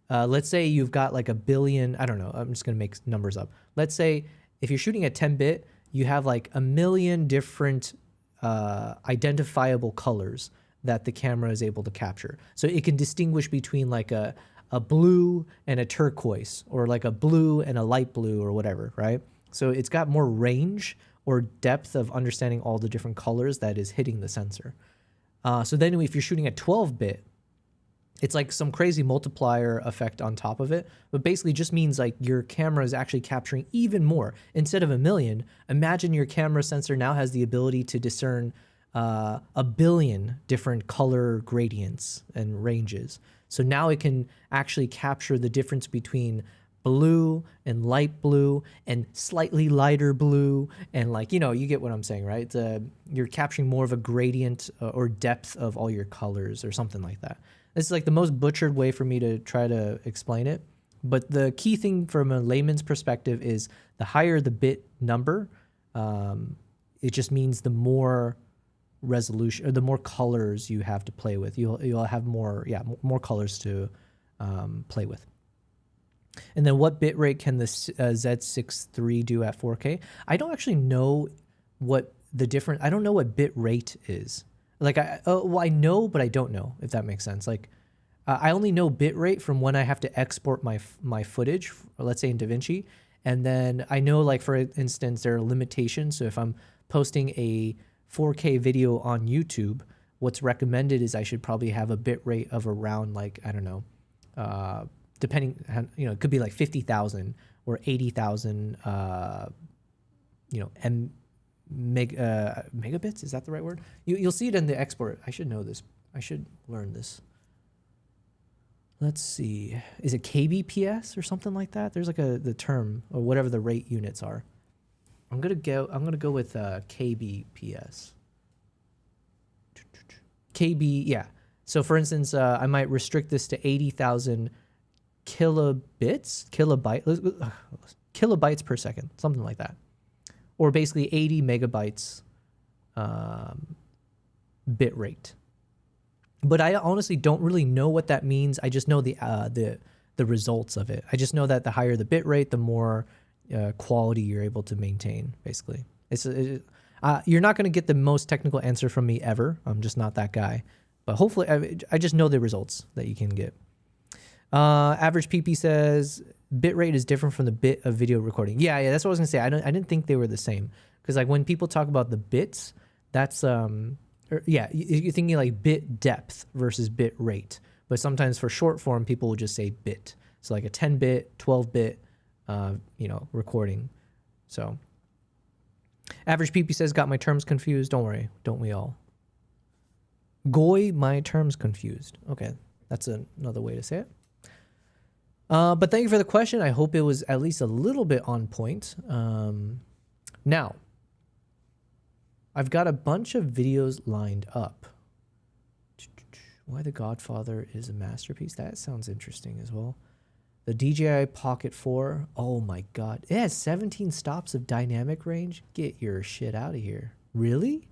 let's say you've got like a billion, I don't know, I'm just going to make numbers up. Let's say if you're shooting at 10-bit, you have like a million different identifiable colors that the camera is able to capture. So it can distinguish between like a a blue and a turquoise, or like a blue and a light blue, or whatever, right? So it's got more range or depth of understanding all the different colors that is hitting the sensor. So then if you're shooting at 12-bit, it's like some crazy multiplier effect on top of it, but basically just means like your camera is actually capturing even more. Instead of 1 million, imagine your camera sensor now has the ability to discern 1 billion different color gradients and ranges. So now it can actually capture the difference between blue and light blue and slightly lighter blue, and like, you know, you get what I'm saying, right? You're capturing more of a gradient or depth of all your colors or something like that. This is like the most butchered way for me to try to explain it. But the key thing from a layman's perspective is the higher the bit number, it just means the more resolution or the more colors you have to play with. You'll have more colors to play with. And then what bit rate can the Z6 III do at 4K? I don't actually know what the different. I don't know what bit rate is. Like I know, but I don't know, if that makes sense. Like I only know bit rate from when I have to export my footage, or let's say in DaVinci, and then I know, like, for instance, there are limitations. So if I'm posting a 4K video on YouTube, what's recommended is I should probably have a bit rate of around, like, I don't know, depending, you know, it could be like 50,000 or 80,000, you know, megabits, is that the right word? You'll see it in the export. I should know this. I should learn this. Let's see. Is it kbps or something like that? There's like the term, or whatever the rate units are. I'm gonna go with kbps. KB, yeah. So for instance, I might restrict this to 80,000 kilobytes per second, something like that. Or basically 80 megabytes bit rate. But I honestly don't really know what that means. I just know the results of it. I just know that the higher the bit rate, the more quality you're able to maintain, basically. You're not going to get the most technical answer from me ever. I'm just not that guy. But hopefully, I just know the results that you can get. Average PP says bitrate is different from the bit of video recording. Yeah, that's what I was gonna say. I didn't think they were the same, because like when people talk about the bits, that's you're thinking like bit depth versus bit rate. But sometimes for short form, people will just say bit. So like a 10-bit, 12-bit, recording. So average PP says got my terms confused. Don't worry, don't we all? Goy, my terms confused. Okay, that's another way to say it. But thank you for the question. I hope it was at least a little bit on point. Now, I've got a bunch of videos lined up. Why The Godfather is a masterpiece. That sounds interesting as well. The DJI Pocket 4. Oh my God. It has 17 stops of dynamic range. Get your shit out of here. Really?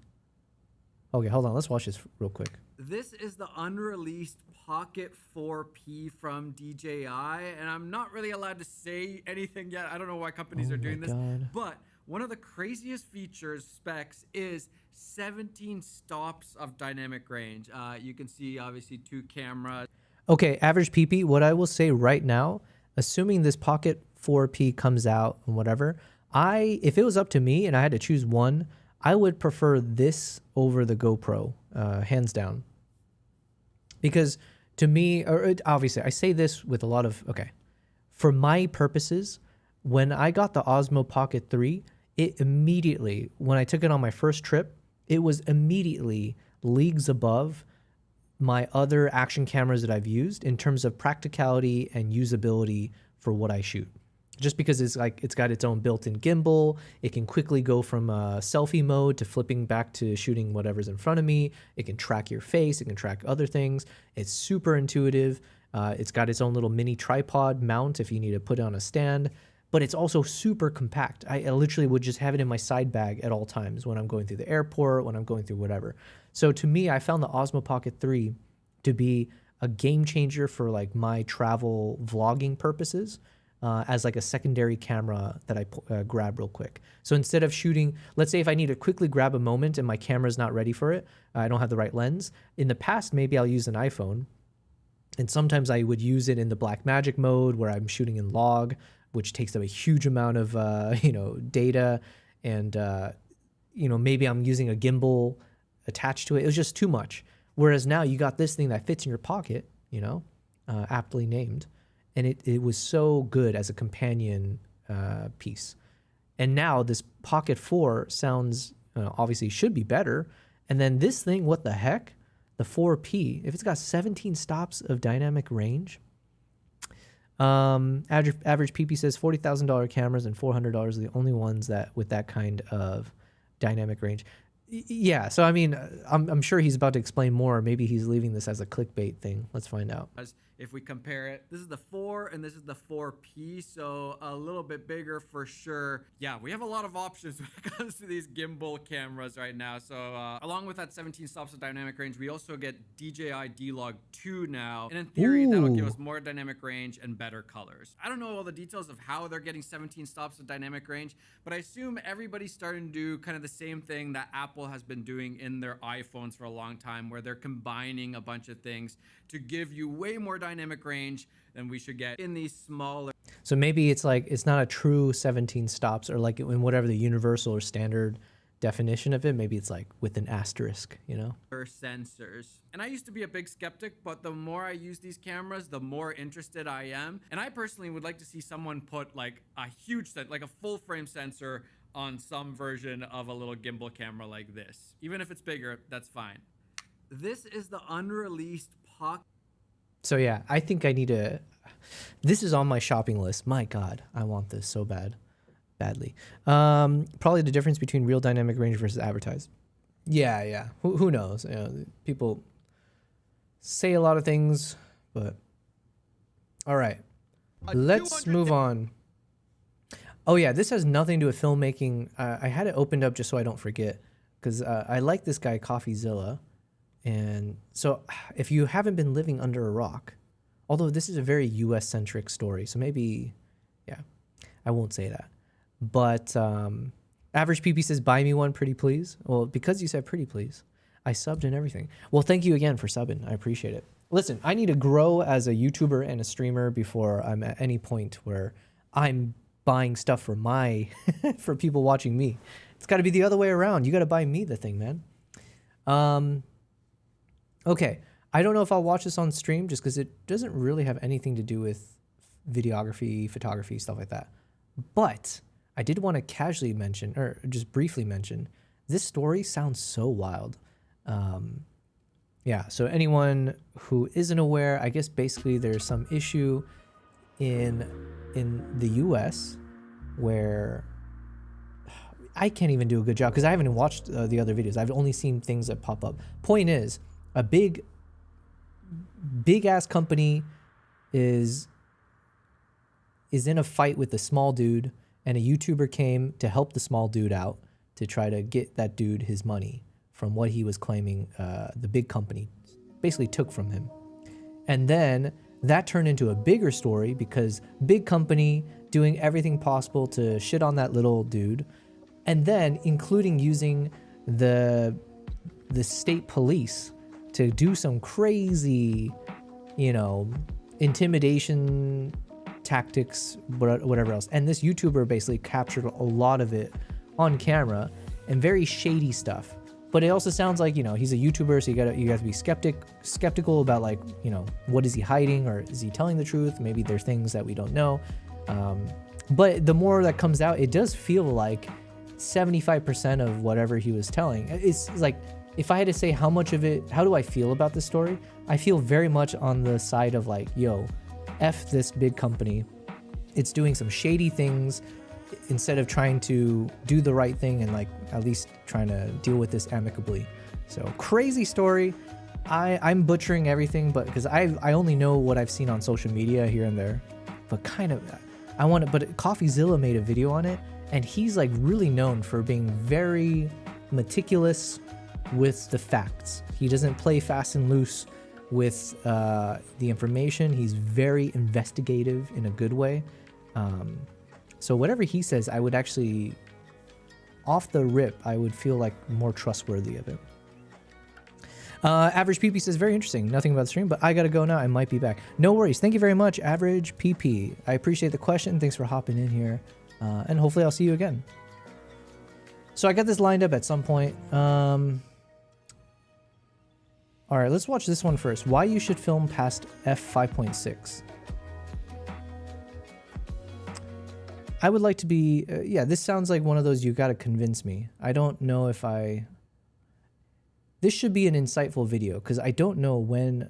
Okay, hold on. Let's watch this real quick. This is the unreleased Pocket 4P from DJI, and I'm not really allowed to say anything yet. I don't know why companies are doing this, but one of the craziest features, specs, is 17 stops of dynamic range. You can see, obviously, 2 cameras. Okay, average PP, what I will say right now, assuming this Pocket 4P comes out and whatever, if it was up to me and I had to choose one, I would prefer this over the GoPro, hands down. Because to me, or obviously, I say this with a lot of, for my purposes, when I got the Osmo Pocket 3, it immediately, when I took it on my first trip, it was immediately leagues above my other action cameras that I've used in terms of practicality and usability for what I shoot. Just because it's got its own built-in gimbal, it can quickly go from selfie mode to flipping back to shooting whatever's in front of me. It can track your face, it can track other things. It's super intuitive. It's got its own little mini tripod mount if you need to put it on a stand, but it's also super compact. I literally would just have it in my side bag at all times when I'm going through the airport, when I'm going through whatever. So to me, I found the Osmo Pocket 3 to be a game changer for like my travel vlogging purposes. As like a secondary camera that I grab real quick. So instead of shooting, let's say if I need to quickly grab a moment and my camera's not ready for it, I don't have the right lens. In the past, maybe I'll use an iPhone And sometimes I would use it in the Blackmagic mode where I'm shooting in log, which takes up a huge amount of, data. And, maybe I'm using a gimbal attached to it. It was just too much. Whereas now you got this thing that fits in your pocket, aptly named. And it was so good as a companion piece. And now this Pocket 4 sounds, obviously should be better. And then this thing, what the heck? The 4P, if it's got 17 stops of dynamic range, average PP says $40,000 cameras and $400 are the only ones that with that kind of dynamic range. Yeah, so I mean, I'm sure he's about to explain more. Maybe he's leaving this as a clickbait thing. Let's find out. If we compare it, this is the 4 and this is the 4P, so a little bit bigger for sure. Yeah, we have a lot of options when it comes to these gimbal cameras right now. So along with that 17 stops of dynamic range, we also get DJI D-Log 2 now. And in theory, that'll give us more dynamic range and better colors. I don't know all the details of how they're getting 17 stops of dynamic range, but I assume everybody's starting to do kind of the same thing that Apple has been doing in their iPhones for a long time, where they're combining a bunch of things to give you way more dynamic range than we should get in these smaller. So maybe it's like, it's not a true 17 stops, or like in whatever the universal or standard definition of it, maybe it's like with an asterisk, Sensors. And I used to be a big skeptic, but the more I use these cameras, the more interested I am. And I personally would like to see someone put like a huge like a full frame sensor on some version of a little gimbal camera like this. Even if it's bigger, that's fine. This is the unreleased Pocket. So yeah, I think I need to, this is on my shopping list. My God, I want this so badly. Probably the difference between real dynamic range versus advertised. Yeah. Who knows? People say a lot of things, but all right, let's move on. Oh yeah, this has nothing to do with filmmaking. I had it opened up just so I don't forget, because I like this guy, CoffeeZilla. And so if you haven't been living under a rock, although this is a very US-centric story, so maybe, yeah, I won't say that. But Average PP says, buy me one, pretty please. Well, because you said pretty please, I subbed and everything. Well, thank you again for subbing. I appreciate it. Listen, I need to grow as a YouTuber and a streamer before I'm at any point where I'm buying stuff for for people watching me. It's got to be the other way around. You got to buy me the thing, man. Okay, I don't know if I'll watch this on stream just because it doesn't really have anything to do with videography, photography, stuff like that. But I did want to casually mention, or just briefly mention, this story sounds so wild. Yeah, so anyone who isn't aware, I guess basically there's some issue in the US where I can't even do a good job because I haven't watched the other videos. I've only seen things that pop up. Point is, a big ass company is in a fight with a small dude, and a YouTuber came to help the small dude out to try to get that dude his money from what he was claiming the big company basically took from him. And then that turned into a bigger story because big company doing everything possible to shit on that little dude, and then including using the state police to do some crazy, intimidation tactics, whatever else. And this YouTuber basically captured a lot of it on camera and very shady stuff. But it also sounds like, he's a YouTuber, so you have to be skeptical about like, what is he hiding, or is he telling the truth? Maybe there's things that we don't know. But the more that comes out, it does feel like 75% of whatever he was telling. It's like, if I had to say how much of it, how do I feel about this story? I feel very much on the side of like, yo, F this big company. It's doing some shady things instead of trying to do the right thing and like at least trying to deal with this amicably. So crazy story. I'm butchering everything, but because I only know what I've seen on social media here and there, but but CoffeeZilla made a video on it, and he's like really known for being very meticulous with the facts. He doesn't play fast and loose with the information. He's very investigative in a good way. So whatever he says, I would actually, off the rip, I would feel like more trustworthy of it. Average PP says, very interesting. Nothing about the stream, but I gotta go now. I might be back. No worries. Thank you very much, Average PP. I appreciate the question. Thanks for hopping in here. And hopefully I'll see you again. So I got this lined up at some point. All right, let's watch this one first. Why you should film past f5.6. I would like to be, yeah, this sounds like one of those you gotta convince me. I don't know if this should be an insightful video because I don't know when,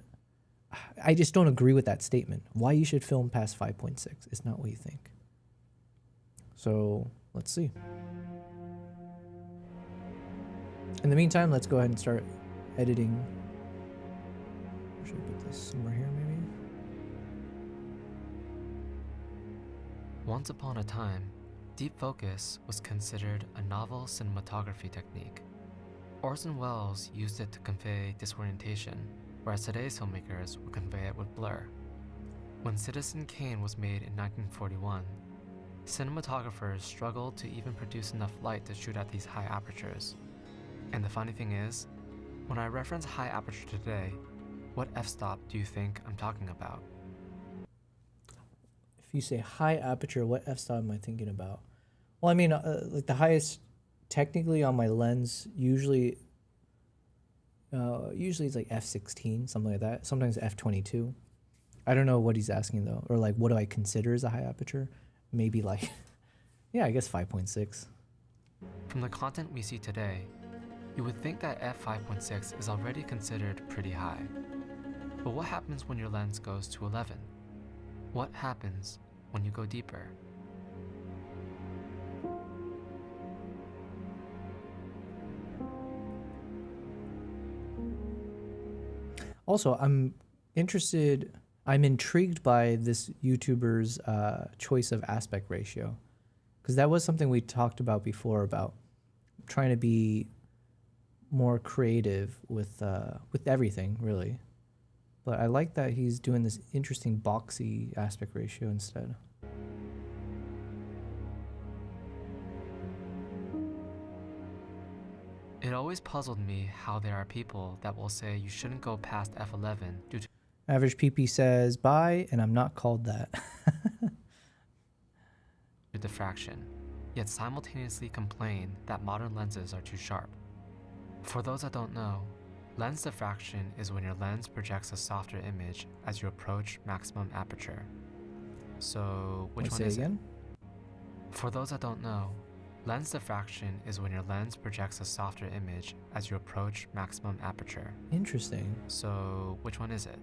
I just don't agree with that statement. Why you should film past 5.6 is not what you think. So let's see. In the meantime, let's go ahead and start editing. Should I put this somewhere here maybe? Once upon a time, deep focus was considered a novel cinematography technique. Orson Welles used it to convey disorientation, whereas today's filmmakers would convey it with blur. When Citizen Kane was made in 1941, cinematographers struggled to even produce enough light to shoot at these high apertures. And the funny thing is, when I reference high aperture today, what f-stop do you think I'm talking about? If you say high aperture, what f-stop am I thinking about? Well, I mean, like the highest technically on my lens, usually it's like f16, something like that. Sometimes f22. I don't know what he's asking though, or like what do I consider as a high aperture? Maybe like, yeah, I guess 5.6. From the content we see today, you would think that f5.6 is already considered pretty high. But what happens when your lens goes to 11? What happens when you go deeper? Also, I'm intrigued by this YouTuber's choice of aspect ratio, because that was something we talked about before about trying to be more creative with everything, really. But I like that he's doing this interesting boxy aspect ratio instead. It always puzzled me how there are people that will say you shouldn't go past f11 due to Average PP says, bye, and I'm not called that. diffraction, yet simultaneously complain that modern lenses are too sharp. For those that don't know, lens diffraction is when your lens projects a softer image as you approach maximum aperture. So, which one is it? For those that don't know, lens diffraction is when your lens projects a softer image as you approach maximum aperture. Interesting. So, which one is it?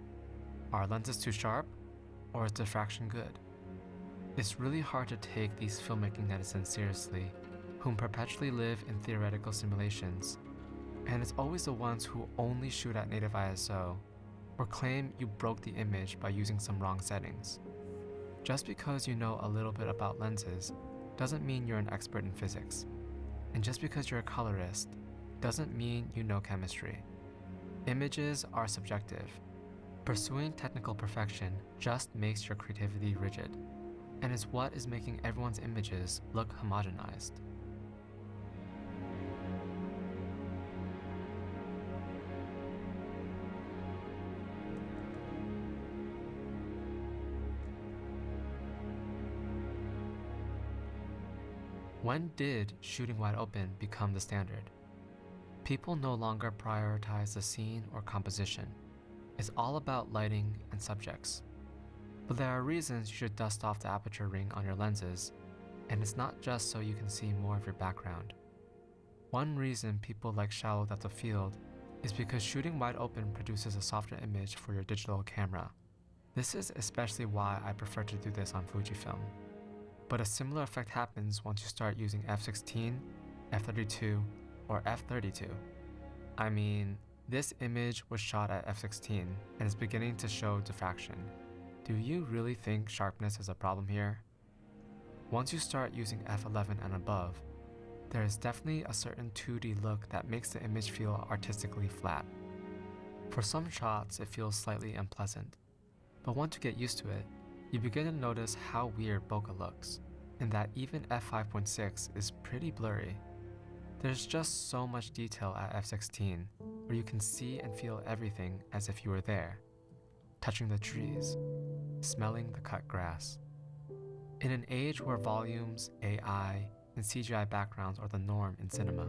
Are lenses too sharp, or is diffraction good? It's really hard to take these filmmaking netizens seriously, whom perpetually live in theoretical simulations. And it's always the ones who only shoot at native ISO, or claim you broke the image by using some wrong settings. Just because you know a little bit about lenses doesn't mean you're an expert in physics. And just because you're a colorist doesn't mean you know chemistry. Images are subjective. Pursuing technical perfection just makes your creativity rigid, and is what is making everyone's images look homogenized. When did shooting wide open become the standard? People no longer prioritize the scene or composition. It's all about lighting and subjects. But there are reasons you should dust off the aperture ring on your lenses, and it's not just so you can see more of your background. One reason people like shallow depth of field is because shooting wide open produces a softer image for your digital camera. This is especially why I prefer to do this on Fujifilm. But a similar effect happens once you start using f16, f32, or f32. I mean, this image was shot at f16 and is beginning to show diffraction. Do you really think sharpness is a problem here? Once you start using f11 and above, there is definitely a certain 2D look that makes the image feel artistically flat. For some shots, it feels slightly unpleasant, but once you get used to it, you begin to notice how weird bokeh looks, and that even f5.6 is pretty blurry. There's just so much detail at f16, where you can see and feel everything as if you were there, touching the trees, smelling the cut grass. In an age where volumes, AI, and CGI backgrounds are the norm in cinema,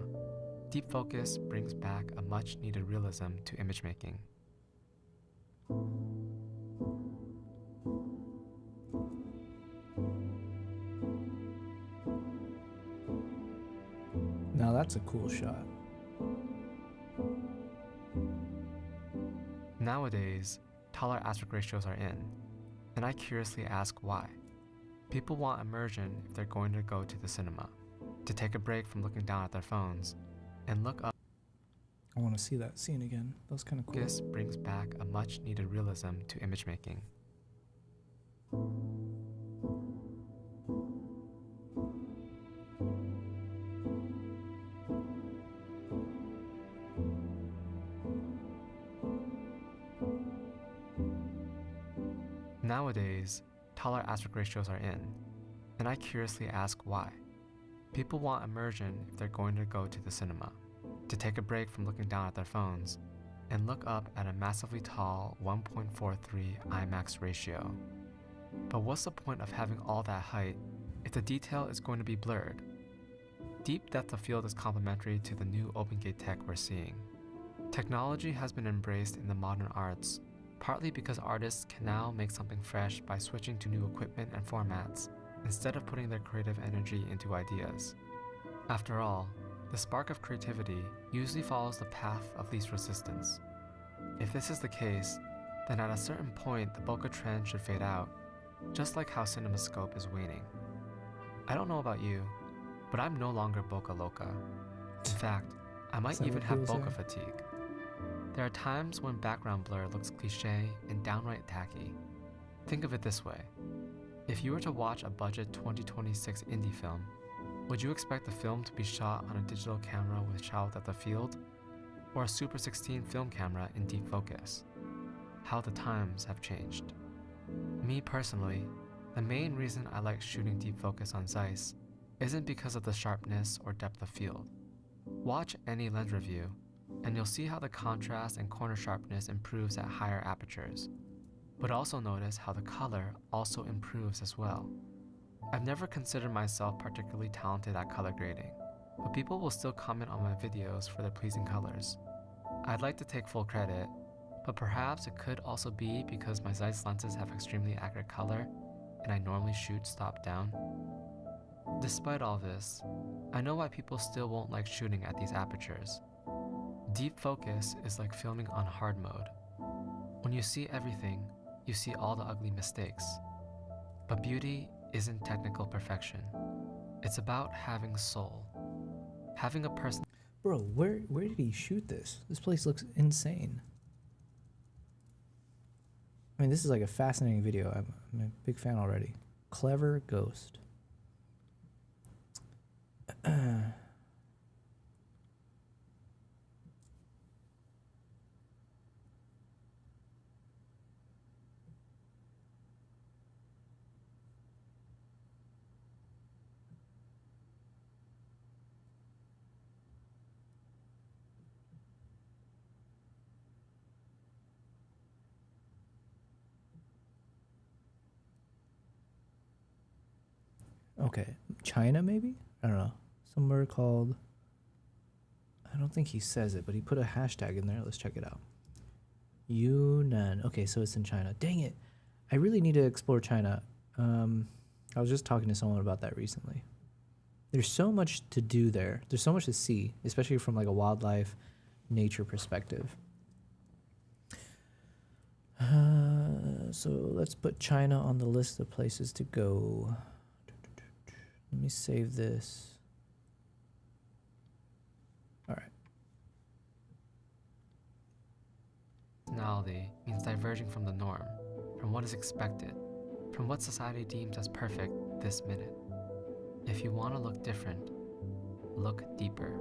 deep focus brings back a much-needed realism to image making. Now that's a cool shot. Nowadays, taller aspect ratios are in, and I curiously ask why. People want immersion if they're going to go to the cinema, to take a break from looking down at their phones, and look up. I want to see that scene again. That was kind of cool. This brings back a much-needed realism to image making. Nowadays, taller aspect ratios are in, and I curiously ask why. People want immersion if they're going to go to the cinema, to take a break from looking down at their phones, and look up at a massively tall 1.43 IMAX ratio. But what's the point of having all that height if the detail is going to be blurred? Deep depth of field is complementary to the new open gate tech we're seeing. Technology has been embraced in the modern arts, partly because artists can now make something fresh by switching to new equipment and formats, instead of putting their creative energy into ideas. After all, the spark of creativity usually follows the path of least resistance. If this is the case, then at a certain point the bokeh trend should fade out, just like how CinemaScope is waning. I don't know about you, but I'm no longer bokeh loca. In fact, I might even have bokeh fatigue. There are times when background blur looks cliché and downright tacky. Think of it this way. If you were to watch a budget 2026 indie film, would you expect the film to be shot on a digital camera with shallow depth of field, or a Super 16 film camera in deep focus? How the times have changed. Me personally, the main reason I like shooting deep focus on Zeiss isn't because of the sharpness or depth of field. Watch any lens review, and you'll see how the contrast and corner sharpness improves at higher apertures. But also notice how the color also improves as well. I've never considered myself particularly talented at color grading, but people will still comment on my videos for their pleasing colors. I'd like to take full credit, but perhaps it could also be because my Zeiss lenses have extremely accurate color and I normally shoot stop down. Despite all this, I know why people still won't like shooting at these apertures. Deep focus is like filming on hard mode. When you see everything, you see all the ugly mistakes. But beauty isn't technical perfection. It's about having soul. Having a person. Bro, where did he shoot this? This place looks insane. I mean, this is like a fascinating video. I'm a big fan already. Clever ghost. Okay, China maybe? I don't know. Somewhere called, I don't think he says it, but he put a hashtag in there. Let's check it out. Yunnan. Okay, so it's in China. Dang it. I really need to explore China. I was just talking to someone about that recently. There's so much to do there. There's so much to see, especially from like a wildlife, nature perspective. So let's put China on the list of places to go. Let me save this. All right. Personality means diverging from the norm, from what is expected, from what society deems as perfect this minute. If you want to look different, look deeper.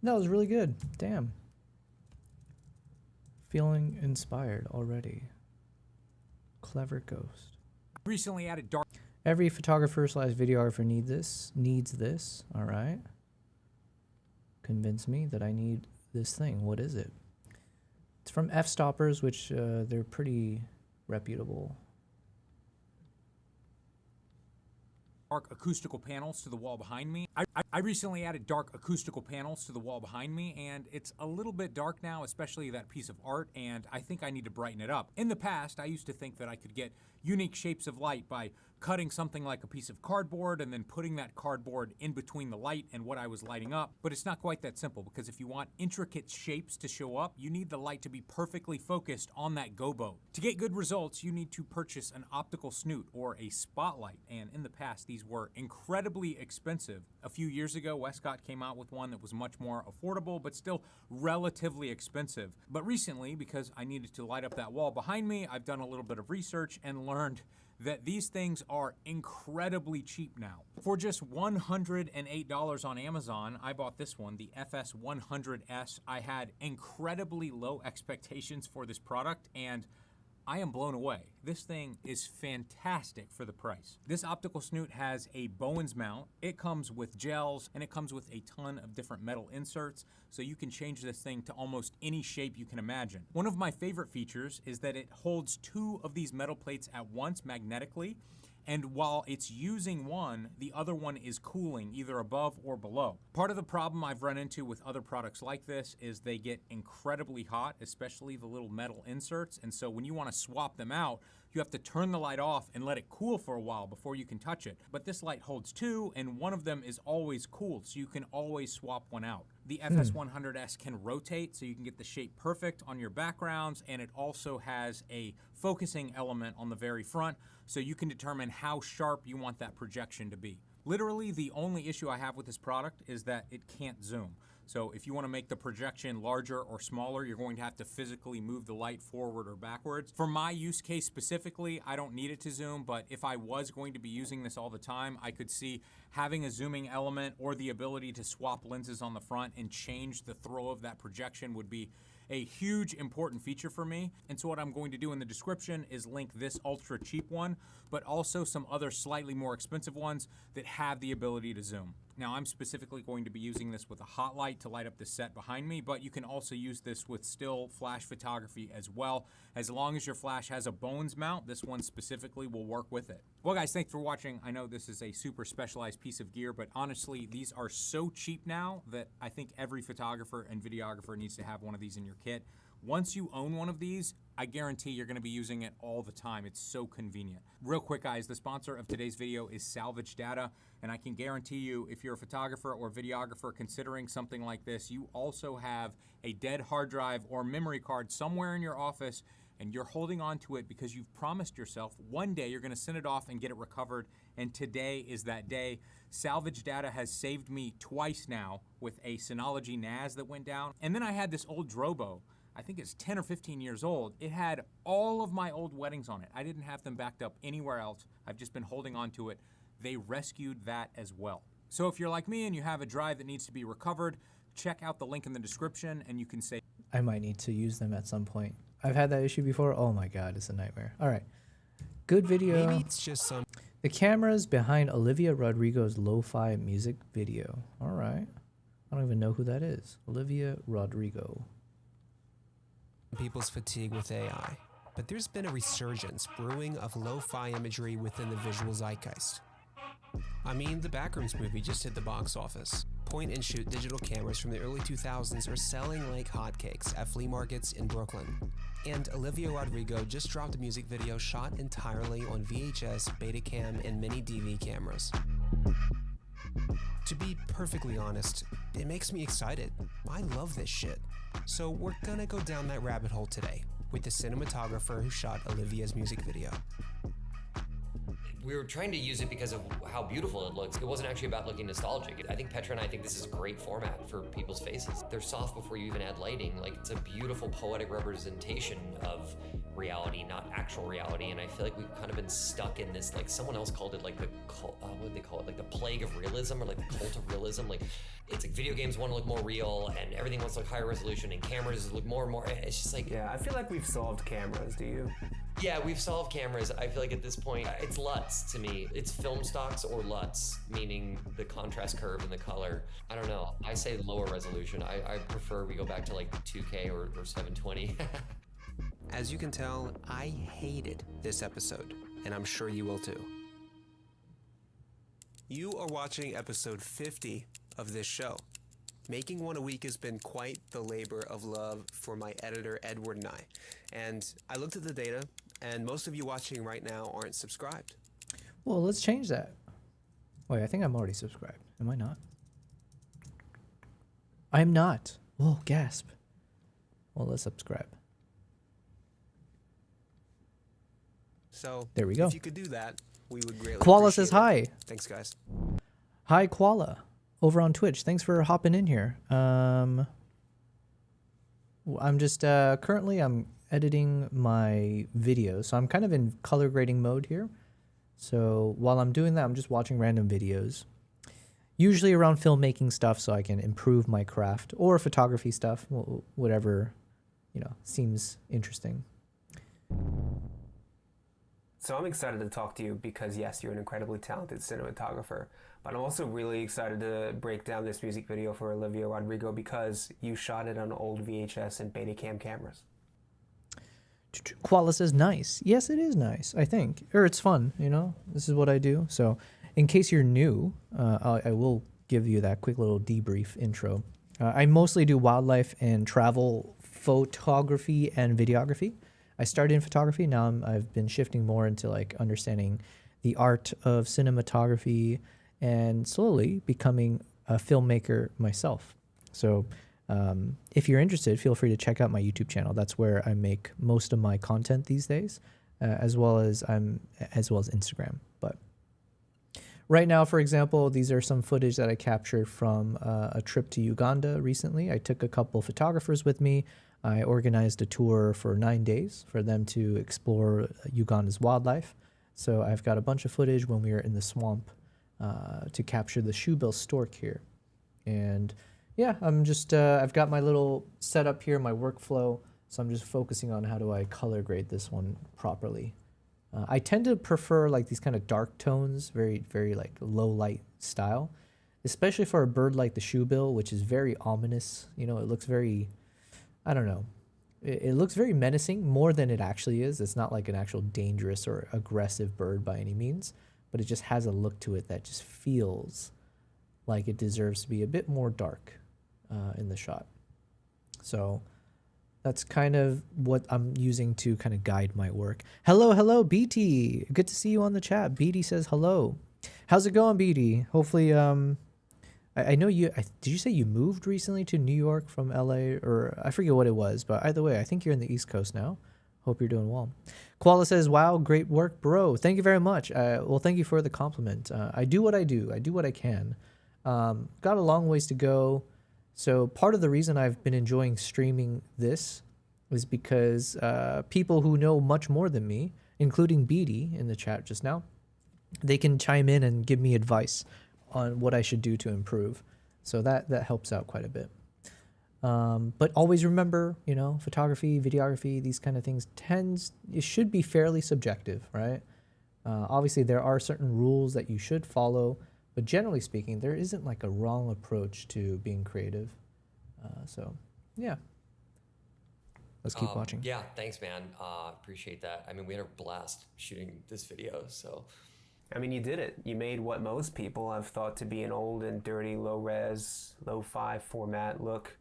That was really good. Damn. Feeling inspired already. Clever ghost. Recently added dark. Every photographer / videographer needs this. All right. Convince me that I need this thing. What is it? It's from F-Stoppers, which they're pretty reputable. Dark acoustical panels to the wall behind me. I recently added dark acoustical panels to the wall behind me, and it's a little bit dark now, especially that piece of art, and I think I need to brighten it up. In the past, I used to think that I could get unique shapes of light by cutting something like a piece of cardboard and then putting that cardboard in between the light and what I was lighting up. But it's not quite that simple, because if you want intricate shapes to show up, you need the light to be perfectly focused on that gobo. To get good results, you need to purchase an optical snoot or a spotlight, and in the past, these were incredibly expensive. A few years ago, Westcott came out with one that was much more affordable, but still relatively expensive. But recently, because I needed to light up that wall behind me, I've done a little bit of research and learned that these things are incredibly cheap now. For just $108 on Amazon, I bought this one, the FS100S. I had incredibly low expectations for this product, and I am blown away. This thing is fantastic for the price. This optical snoot has a Bowens mount. It comes with gels, and it comes with a ton of different metal inserts, so you can change this thing to almost any shape you can imagine. One of my favorite features is that it holds 2 of these metal plates at once magnetically, and while it's using one, the other one is cooling either above or below. Part of the problem I've run into with other products like this is they get incredibly hot, especially the little metal inserts, and so when you want to swap them out, you have to turn the light off and let it cool for a while before you can touch it. But this light holds 2, and one of them is always cooled, so you can always swap one out. The FS100S can rotate, so you can get the shape perfect on your backgrounds, and it also has a focusing element on the very front, so you can determine how sharp you want that projection to be. Literally, the only issue I have with this product is that it can't zoom. So if you want to make the projection larger or smaller, you're going to have to physically move the light forward or backwards. For my use case specifically, I don't need it to zoom, but if I was going to be using this all the time, I could see having a zooming element or the ability to swap lenses on the front and change the throw of that projection would be a huge important feature for me. And so what I'm going to do in the description is link this ultra cheap one, but also some other slightly more expensive ones that have the ability to zoom. Now, I'm specifically going to be using this with a hot light to light up the set behind me, but you can also use this with still flash photography as well. As long as your flash has a Bowens mount, this one specifically will work with it. Well, guys, thanks for watching. I know this is a super specialized piece of gear, but honestly, these are so cheap now that I think every photographer and videographer needs to have one of these in your kit. Once you own one of these, I guarantee you're gonna be using it all the time. It's so convenient. Real quick, guys, the sponsor of today's video is Salvage Data, and I can guarantee you, if you're a photographer or videographer considering something like this, you also have a dead hard drive or memory card somewhere in your office, and you're holding on to it because you've promised yourself one day you're gonna send it off and get it recovered, and today is that day. Salvage Data has saved me twice now with a Synology NAS that went down, and then I had this old Drobo. I think it's 10 or 15 years old. It had all of my old weddings on it. I didn't have them backed up anywhere else. I've just been holding on to it. They rescued that as well. So if you're like me and you have a drive that needs to be recovered, check out the link in the description and you can say, I might need to use them at some point. I've had that issue before. Oh my God, it's a nightmare. All right, good video. Maybe it's just some. The cameras behind Olivia Rodrigo's lo-fi music video. All right, I don't even know who that is. Olivia Rodrigo. People's fatigue with AI, but there's been a resurgence brewing of lo-fi imagery within the visual zeitgeist. I mean, the Backrooms movie just hit the box office. Point-and-shoot digital cameras from the early 2000s are selling like hotcakes at flea markets in Brooklyn. And Olivia Rodrigo just dropped a music video shot entirely on VHS, Betacam, and mini DV cameras. To be perfectly honest, it makes me excited. I love this shit. So we're gonna go down that rabbit hole today with the cinematographer who shot Olivia's music video. We were trying to use it because of how beautiful it looks. It wasn't actually about looking nostalgic. I think Petra and I think this is a great format for people's faces. They're soft before you even add lighting. Like, it's a beautiful poetic representation of reality, not actual reality. And I feel like we've kind of been stuck in this, like someone else called it like the cult, what did they call it? Like the plague of realism, or like the cult of realism. Like, it's like video games want to look more real and everything wants to look higher resolution and cameras look more and more. It's just like, Yeah, I feel like we've solved cameras, do you? yeah, we've solved cameras. I feel like at this point, it's LUTs to me. It's film stocks or LUTs, meaning the contrast curve and the color. I don't know. I say lower resolution. I prefer we go back to like 2K or 720. As you can tell, I hated this episode, and I'm sure you will too. You are watching episode 50 of this show. Making one a week has been quite the labor of love for my editor, Edward, and I. And I looked at the data, and most of you watching right now aren't subscribed. Well, let's change that. Wait, I think I'm already subscribed. Am I not? I'm not. Whoa, gasp. Well, let's subscribe. So, there we go. If you could do that, we would greatly Koala appreciate says hi. it. Thanks, guys. Hi, Koala. Over on Twitch. Thanks for hopping in here. I'm just currently I'm editing my videos, so I'm kind of in color grading mode here. So while I'm doing that, I'm just watching random videos, usually around filmmaking stuff, so I can improve my craft, or photography stuff, whatever, you know, seems interesting. So I'm excited to talk to you because, yes, you're an incredibly talented cinematographer, but I'm also really excited to break down this music video for Olivia Rodrigo because you shot it on old VHS and Betacam cameras. Koala says nice. Yes, it is nice, I think. Or it's fun, you know? This is what I do. So in case you're new, I will give you that quick little debrief intro. I mostly do wildlife and travel photography and videography. I started in photography. Now I've been shifting more into like understanding the art of cinematography and slowly becoming a filmmaker myself. So if you're interested, feel free to check out my YouTube channel. That's where I make most of my content these days, as well as Instagram. But right now, for example, these are some footage that I captured from a trip to Uganda recently. I took a couple photographers with me. I organized a tour for 9 days for them to explore Uganda's wildlife. So I've got a bunch of footage when we were in the swamp to capture the shoebill stork here. And yeah, I'm just, I've got my little setup here, my workflow. So I'm just focusing on how do I color grade this one properly. I tend to prefer like these kind of dark tones, very, very like low light style, especially for a bird like the shoebill, which is very ominous. You know, it looks very, I don't know. It looks very menacing, more than it actually is. It's not like an actual dangerous or aggressive bird by any means, but it just has a look to it that just feels like it deserves to be a bit more dark in the shot. So that's kind of what I'm using to kind of guide my work. Hello, BT. Good to see you on the chat. BT says hello. How's it going, BT? Hopefully, I know you, did you say you moved recently to New York from LA, or I forget what it was, but either way, I think you're in the East Coast now. Hope you're doing well. Koala says, wow, great work, bro. Thank you very much. Well, thank you for the compliment. I do what I do. I do what I can. Got a long ways to go. So part of the reason I've been enjoying streaming this is because people who know much more than me, including BD in the chat just now, they can chime in and give me advice on what I should do to improve. So that helps out quite a bit. But always remember, you know, photography, videography, these kind of things it should be fairly subjective, right? Obviously there are certain rules that you should follow, but generally speaking, there isn't like a wrong approach to being creative. So yeah, let's keep watching. Yeah, thanks, man. Appreciate that. I mean, we had a blast shooting this video, so. I mean, you did it. You made what most people have thought to be an old and dirty, low-res, low-fi format look,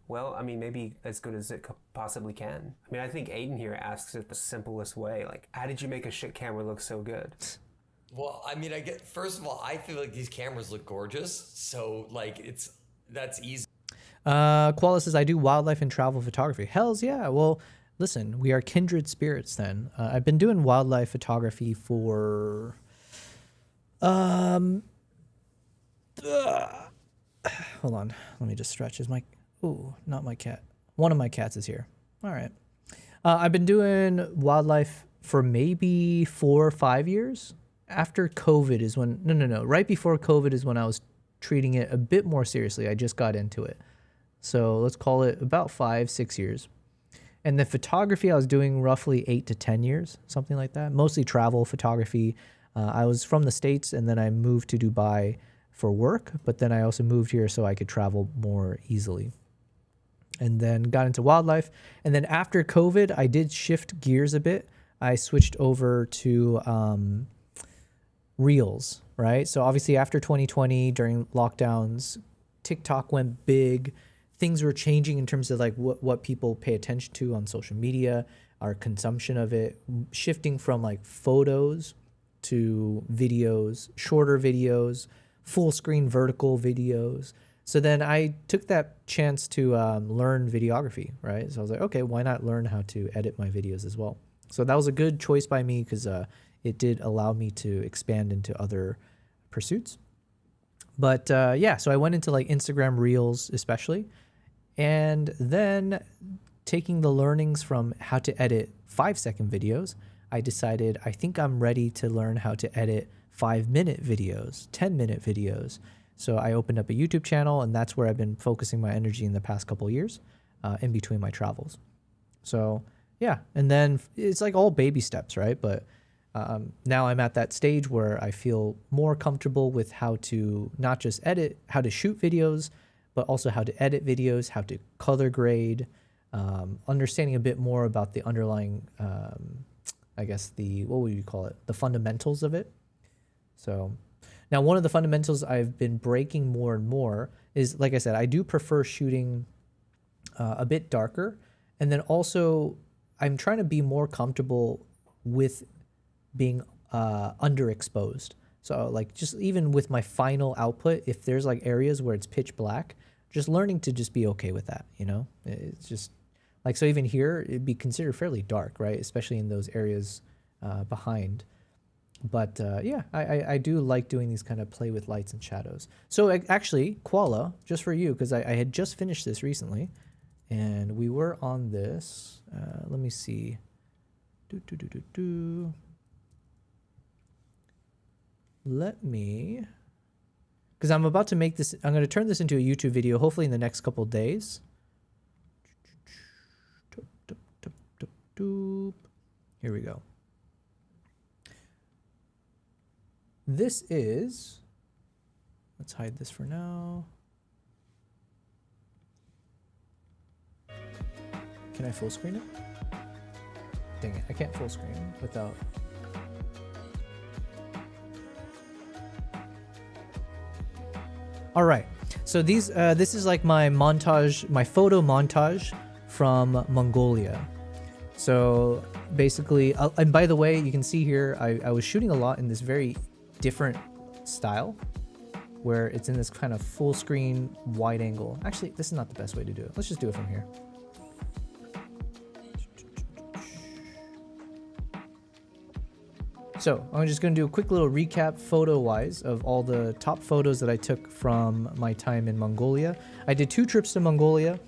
well, I mean, maybe as good as it possibly can. I mean, I think Aiden here asks it the simplest way, like, how did you make a shit camera look so good? Well, I mean, first of all, I feel like these cameras look gorgeous, so, like, that's easy. Koala says, I do wildlife and travel photography. Hells yeah. Well, listen, we are kindred spirits then. I've been doing wildlife photography for Hold on. Let me just stretch. Is my... Ooh, not my cat. One of my cats is here. All right. I've been doing wildlife for maybe 4 or 5 years. After COVID is when... No. Right before COVID is when I was treating it a bit more seriously. I just got into it. So let's call it about 5, 6 years. And the photography I was doing roughly 8 to 10 years, something like that. Mostly travel photography. I was from the States and then I moved to Dubai for work, but then I also moved here so I could travel more easily. And then got into wildlife. And then after COVID, I did shift gears a bit. I switched over to Reels, right? So obviously after 2020, during lockdowns, TikTok went big. Things were changing in terms of like what people pay attention to on social media, our consumption of it, shifting from like photos to videos, shorter videos, full screen vertical videos. So then I took that chance to learn videography, right? So I was like, okay, why not learn how to edit my videos as well? So that was a good choice by me because it did allow me to expand into other pursuits. But yeah, so I went into like Instagram Reels especially. And then taking the learnings from how to edit 5-second videos, I decided I think I'm ready to learn how to edit 5-minute videos, 10-minute videos. So I opened up a YouTube channel, and that's where I've been focusing my energy in the past couple of years in between my travels. So yeah, and then it's like all baby steps, right? But now I'm at that stage where I feel more comfortable with how to not just edit, how to shoot videos, but also how to edit videos, how to color grade, understanding a bit more about the underlying, I guess what would you call it? The fundamentals of it. So now one of the fundamentals I've been breaking more and more is, like I said, I do prefer shooting a bit darker. And then also I'm trying to be more comfortable with being underexposed. So like just even with my final output, if there's like areas where it's pitch black, just learning to just be okay with that, you know? It's just like, so even here, it'd be considered fairly dark, right? Especially in those areas behind. But yeah, I do like doing these kind of play with lights and shadows. So actually, Koala, just for you, because I had just finished this recently, and we were on this. Let me see. Let me, because I'm about to make this, I'm going to turn this into a YouTube video, hopefully in the next couple days. Here we go. This is, let's hide this for now. Can I full screen it? Dang it, I can't full screen without. All right, so this is like my montage, my photo montage from Mongolia. So basically, and by the way, you can see here, I was shooting a lot in this very different style, where it's in this kind of full screen, wide angle. Actually, this is not the best way to do it. Let's just do it from here. So I'm just going to do a quick little recap photo-wise of all the top photos that I took from my time in Mongolia. I did 2 trips to Mongolia,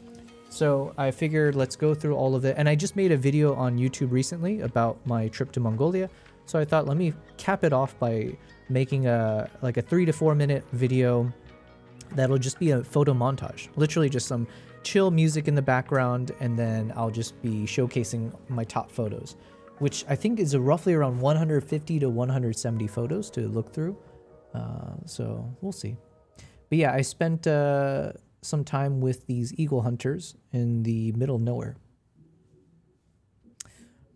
so I figured let's go through all of it. And I just made a video on YouTube recently about my trip to Mongolia, so I thought let me cap it off by making a 3 to 4 minute video that'll just be a photo montage. Literally just some chill music in the background, and then I'll just be showcasing my top photos, which I think is roughly around 150 to 170 photos to look through. So we'll see. But yeah, I spent some time with these eagle hunters in the middle of nowhere.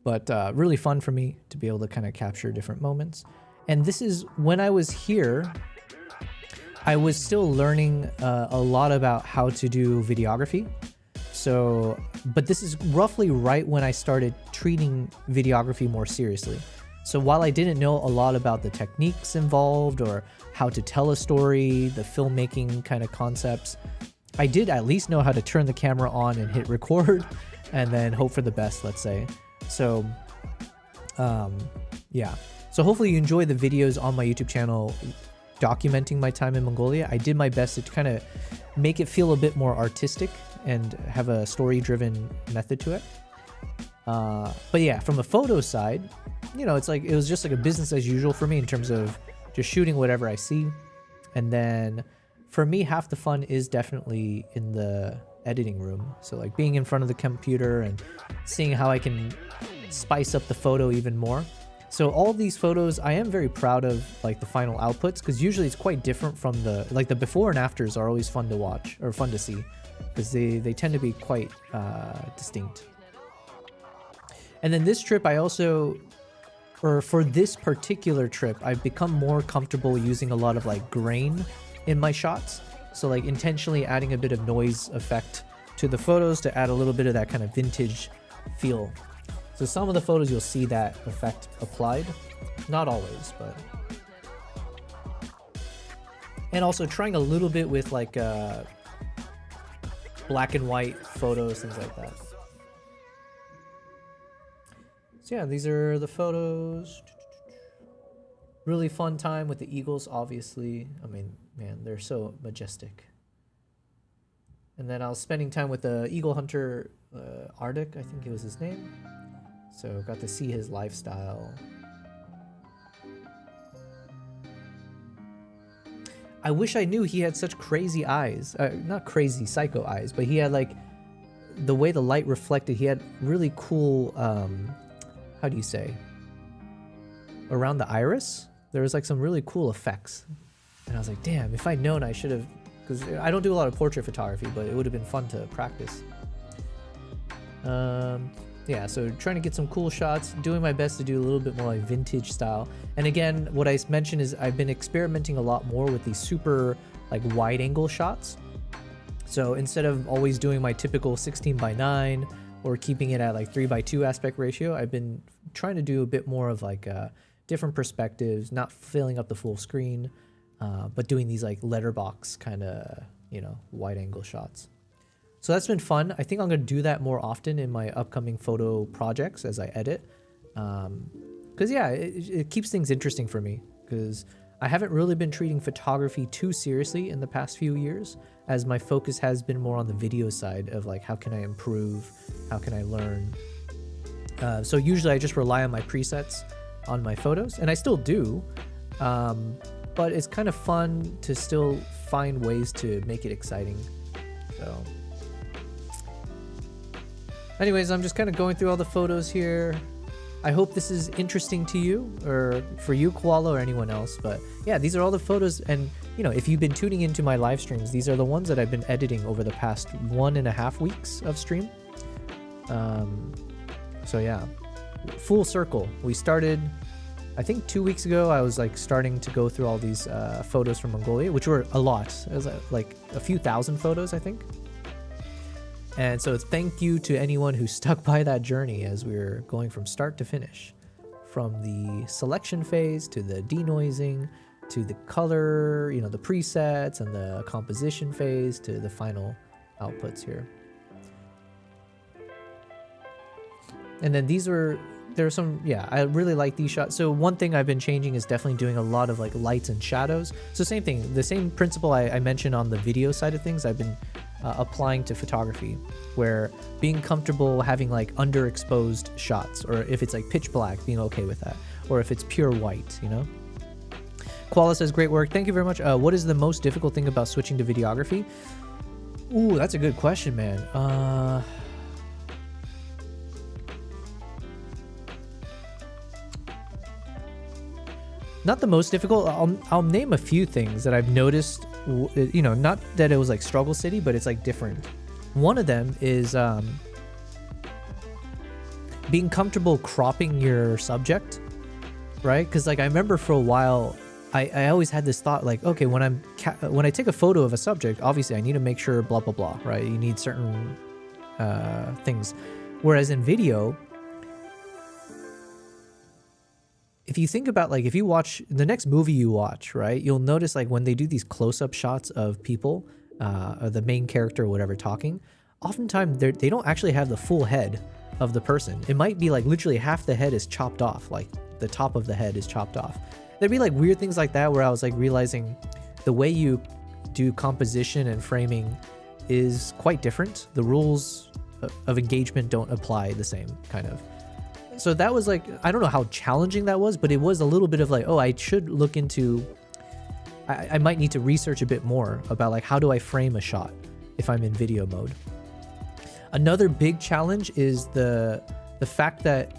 But really fun for me to be able to kind of capture different moments. And this is when I was here, I was still learning a lot about how to do videography. So, but this is roughly right when I started treating videography more seriously. So while I didn't know a lot about the techniques involved or how to tell a story, the filmmaking kind of concepts, I did at least know how to turn the camera on and hit record and then hope for the best, let's say. So, yeah. So hopefully you enjoy the videos on my YouTube channel documenting my time in Mongolia. I did my best to kind of make it feel a bit more artistic and have a story-driven method to it. But yeah, from a photo side, you know, it's like it was just like a business as usual for me in terms of just shooting whatever I see. And then for me, half the fun is definitely in the editing room. So like being in front of the computer and seeing how I can spice up the photo even more. So all these photos, I am very proud of like the final outputs, because usually it's quite different from the before and afters are always fun to watch or fun to see, because they tend to be quite distinct. And then this trip, I also, or for this particular trip, I've become more comfortable using a lot of like grain in my shots. So like intentionally adding a bit of noise effect to the photos to add a little bit of that kind of vintage feel. So some of the photos you'll see that effect applied, not always, but. And also trying a little bit with like black and white photos, things like that. So yeah, these are the photos. Really fun time with the eagles, obviously. I mean, man, they're so majestic. And then I was spending time with the eagle hunter, Arctic, I think it was his name. So got to see his lifestyle. I wish I knew he had such crazy eyes. Not crazy, psycho eyes, but he had like, the way the light reflected, he had really cool, how do you say? Around the iris, there was like some really cool effects. And I was like, damn, if I'd known I should have, because I don't do a lot of portrait photography, but it would have been fun to practice. Yeah, so trying to get some cool shots, doing my best to do a little bit more like vintage style. And again, what I mentioned is I've been experimenting a lot more with these super like wide angle shots. So instead of always doing my typical 16:9 or keeping it at like 3:2 aspect ratio, I've been trying to do a bit more of like different perspectives, not filling up the full screen, but doing these like letterbox kind of, you know, wide angle shots. So that's been fun. I think I'm going to do that more often in my upcoming photo projects as I edit. Because yeah, it keeps things interesting for me, because I haven't really been treating photography too seriously in the past few years, as my focus has been more on the video side of like, how can I improve? How can I learn? So usually I just rely on my presets on my photos, and I still do. But it's kind of fun to still find ways to make it exciting. So anyways, I'm just kind of going through all the photos here. I hope this is interesting to you, or for you, Koala, or anyone else. But yeah, these are all the photos. And you know, if you've been tuning into my live streams, these are the ones that I've been editing over the past 1.5 weeks of stream. So yeah, full circle. We started, I think 2 weeks ago, I was like starting to go through all these photos from Mongolia, which were a lot. It was like a few thousand photos, I think. And so thank you to anyone who stuck by that journey as we were going from start to finish. From the selection phase to the denoising to the color, you know, the presets, and the composition phase to the final outputs here. And then there's some, yeah, I really like these shots. So one thing I've been changing is definitely doing a lot of like lights and shadows. So same thing, the same principle I mentioned on the video side of things, I've been applying to photography, where being comfortable having like underexposed shots, or if it's like pitch black, being okay with that, or if it's pure white, you know. Koala says, great work, thank you very much. What is the most difficult thing about switching to videography? Ooh, that's a good question, man. Not the most difficult. I'll name a few things that I've noticed, you know, not that it was like struggle city, but it's like different. One of them is being comfortable cropping your subject, right? Because like I remember for a while, I always had this thought like, okay, when I take a photo of a subject, obviously I need to make sure blah blah blah, right? You need certain things, whereas in video, if you think about like, if you watch the next movie you watch, right, you'll notice like when they do these close-up shots of people, or the main character or whatever talking, oftentimes they don't actually have the full head of the person. It might be like literally half the head is chopped off, like the top of the head is chopped off. There'd be like weird things like that where I was like realizing the way you do composition and framing is quite different. The rules of engagement don't apply the same, kind of. So that was like, I don't know how challenging that was, but it was a little bit of like, oh, I should look into, I might need to research a bit more about like, how do I frame a shot if I'm in video mode? Another big challenge is the fact that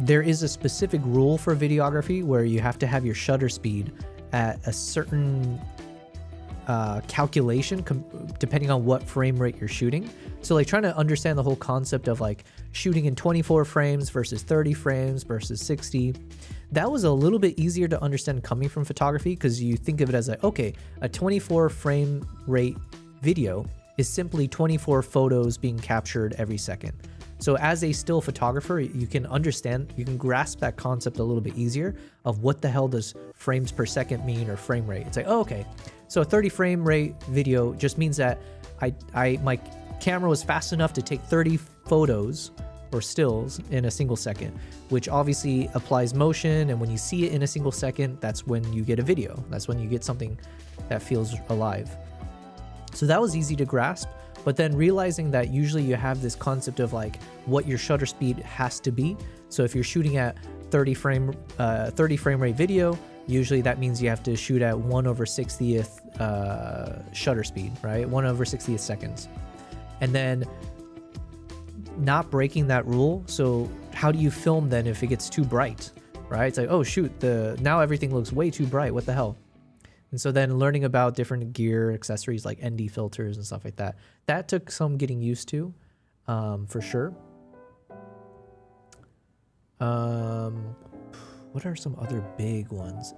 there is a specific rule for videography where you have to have your shutter speed at a certain calculation depending on what frame rate you're shooting. So like trying to understand the whole concept of like shooting in 24 frames versus 30 frames versus 60, that was a little bit easier to understand coming from photography, because you think of it as like, okay, a 24 frame rate video is simply 24 photos being captured every second. So as a still photographer, you can understand, you can grasp that concept a little bit easier of what the hell does frames per second mean, or frame rate. It's like, oh, okay, so a 30 frame rate video just means that my camera was fast enough to take 30 photos or stills in a single second, which obviously applies motion. And when you see it in a single second, that's when you get a video. That's when you get something that feels alive. So that was easy to grasp. But then realizing that usually you have this concept of like what your shutter speed has to be. So if you're shooting at 30 frame rate video, usually that means you have to shoot at 1/60th shutter speed, right? 1/60th seconds. And then not breaking that rule. So how do you film then if it gets too bright, right? It's like, oh shoot, now everything looks way too bright. What the hell? And so then learning about different gear, accessories like ND filters and stuff like that, that took some getting used to, for sure. What are some other big ones?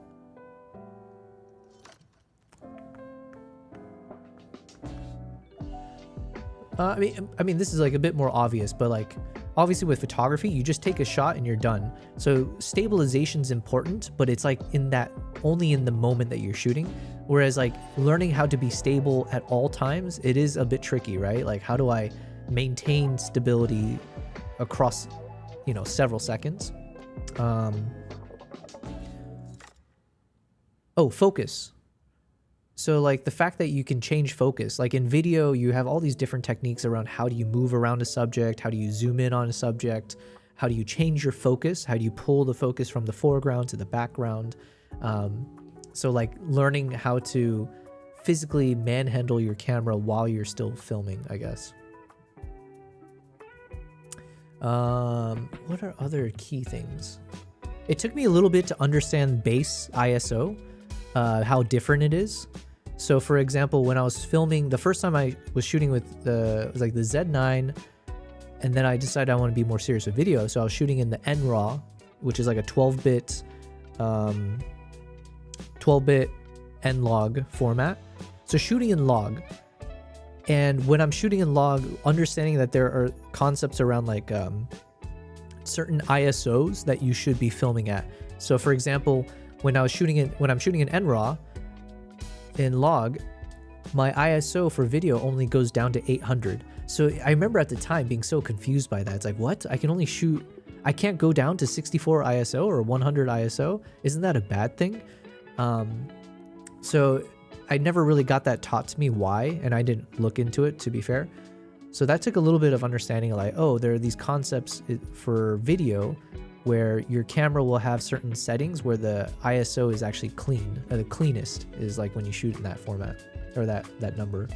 I mean, this is like a bit more obvious, but like obviously with photography, you just take a shot and you're done. So stabilization's important, but it's like only in the moment that you're shooting. Whereas like learning how to be stable at all times, it is a bit tricky, right? Like how do I maintain stability across, several seconds? Focus. So like the fact that you can change focus, like in video, you have all these different techniques around how do you move around a subject, how do you zoom in on a subject, how do you change your focus, how do you pull the focus from the foreground to the background. So like learning how to physically manhandle your camera while you're still filming, I guess. What are other key things? It took me a little bit to understand base ISO, how different it is. So for example, when I was filming, the first time I was shooting with it was like the Z9, and then I decided I want to be more serious with video. So I was shooting in the NRAW, which is like a 12-bit N-Log format. So shooting in log. And when I'm shooting in log, understanding that there are concepts around like certain ISOs that you should be filming at. So for example, when I'm shooting in NRAW, in log, my ISO for video only goes down to 800. So I remember at the time being so confused by that. It's like, what? I can't go down to 64 ISO or 100 ISO? Isn't that a bad thing? So I never really got that taught to me why, and I didn't look into it, to be fair. So that took a little bit of understanding, like, oh, there are these concepts for video where your camera will have certain settings where the ISO is actually clean. The cleanest is like when you shoot in that format, or that number.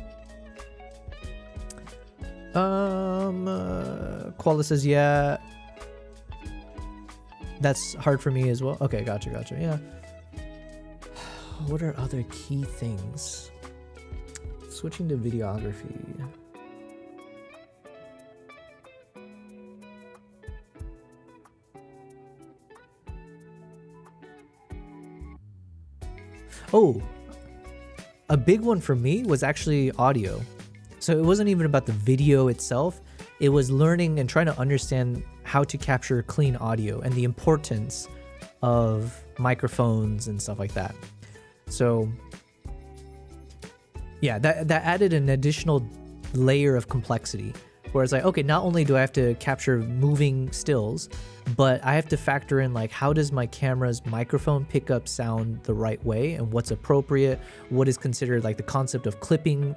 Koala says, yeah, that's hard for me as well. Okay, gotcha, yeah. What are other key things? Switching to videography. Oh, a big one for me was actually audio. So it wasn't even about the video itself. It was learning and trying to understand how to capture clean audio and the importance of microphones and stuff like that. So yeah, that added an additional layer of complexity where it's like, okay, not only do I have to capture moving stills, but I have to factor in like, how does my camera's microphone pick up sound the right way, and what's appropriate, what is considered like the concept of clipping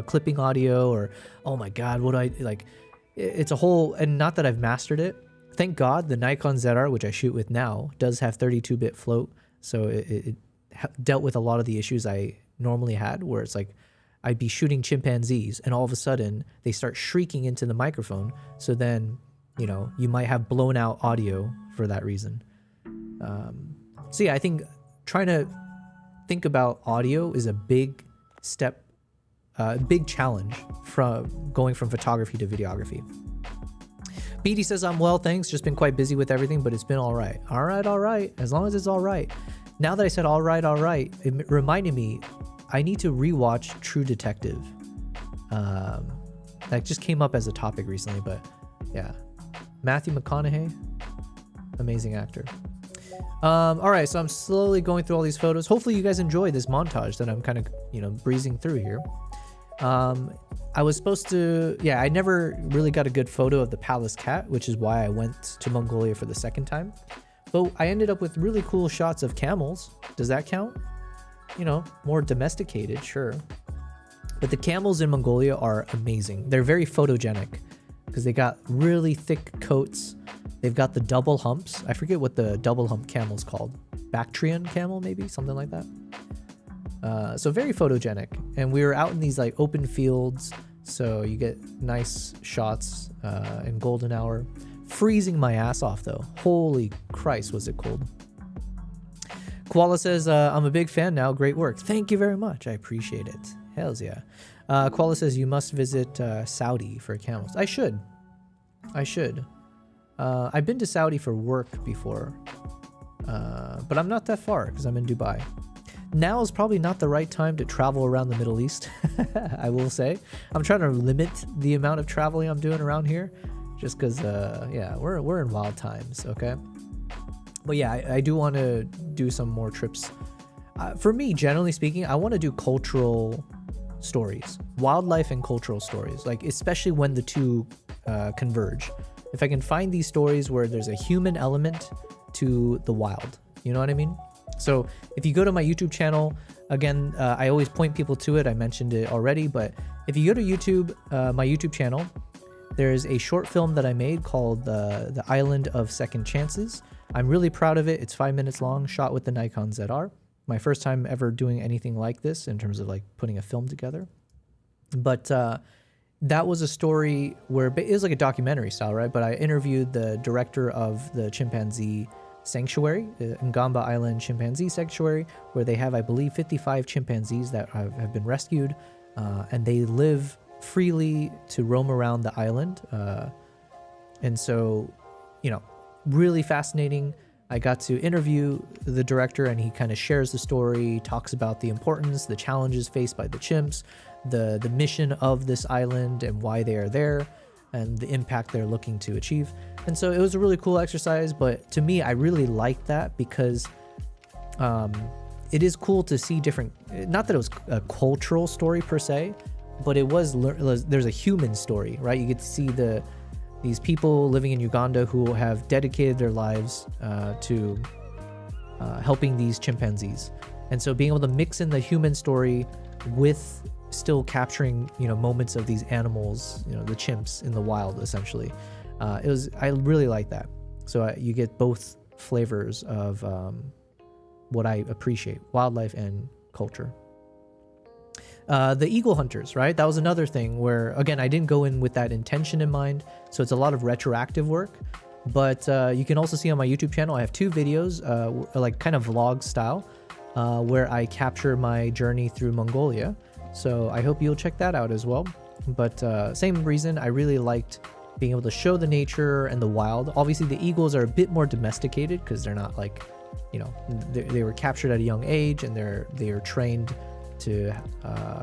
clipping audio, or oh my god, what do I like? It's a whole, and not that I've mastered it. Thank God the Nikon ZR, which I shoot with now, does have 32-bit float, so it dealt with a lot of the issues I normally had, where it's like I'd be shooting chimpanzees and all of a sudden they start shrieking into the microphone. So then, you know, you might have blown out audio for that reason. So yeah, I think trying to think about audio is a big step, big challenge from going from photography to videography. Beatty says, I'm well, thanks. Just been quite busy with everything, but it's been all right. All right, all right. As long as it's all right. Now that I said all right, it reminded me I need to rewatch True Detective. That just came up as a topic recently, but yeah. Matthew McConaughey, amazing actor. All right, so I'm slowly going through all these photos. Hopefully you guys enjoy this montage that I'm kind of, you know, breezing through here. I was supposed to, yeah, I never really got a good photo of the palace cat, which is why I went to Mongolia for the second time. But I ended up with really cool shots of camels. Does that count? You know, more domesticated, sure. But the camels in Mongolia are amazing. They're very photogenic because they got really thick coats. They've got the double humps. I forget what the double hump camel's called. Bactrian camel, maybe? Something like that. So very photogenic. And we were out in these like open fields, so you get nice shots in golden hour. Freezing my ass off though. Holy Christ, was it cold. Koala says, I'm a big fan now. Great work. Thank you very much. I appreciate it. Hells yeah. Koala says, you must visit Saudi for camels. I should. I've been to Saudi for work before, but I'm not that far because I'm in Dubai. Now is probably not the right time to travel around the Middle East, I will say. I'm trying to limit the amount of traveling I'm doing around here just because, yeah, we're in wild times, okay? But yeah, I do want to do some more trips. For me, generally speaking, I want to do cultural stories, wildlife and cultural stories, like especially when the two converge. If I can find these stories where there's a human element to the wild, you know what I mean? So if you go to my YouTube channel, again, I always point people to it. I mentioned it already, but if you go to YouTube, my YouTube channel, there's a short film that I made called The Island of Second Chances. I'm really proud of it. It's 5 minutes long, shot with the Nikon ZR. My first time ever doing anything like this in terms of like putting a film together. But that was a story where it was like a documentary style, right? But I interviewed the director of the chimpanzee sanctuary, the Ngamba Island Chimpanzee Sanctuary, where they have, I believe, 55 chimpanzees that have been rescued, and they live freely to roam around the island. And so, you know, really fascinating. I got to interview the director and he kind of shares the story, talks about the importance, the challenges faced by the chimps, the mission of this island and why they are there, and the impact they're looking to achieve. And so it was a really cool exercise, but to me, I really liked that because it is cool to see different, not that it was a cultural story per se, but it was, there's a human story, right? You get to see these people living in Uganda who have dedicated their lives to helping these chimpanzees. And so being able to mix in the human story with still capturing, you know, moments of these animals, you know, the chimps in the wild, essentially. I really like that. So you get both flavors of what I appreciate, wildlife and culture. The eagle hunters, right? That was another thing where, again, I didn't go in with that intention in mind. So it's a lot of retroactive work, but you can also see on my YouTube channel, I have 2 videos, like kind of vlog style, where I capture my journey through Mongolia. So I hope you'll check that out as well. But same reason, I really liked being able to show the nature and the wild. Obviously the eagles are a bit more domesticated because they're not like, you know, they were captured at a young age and they are trained to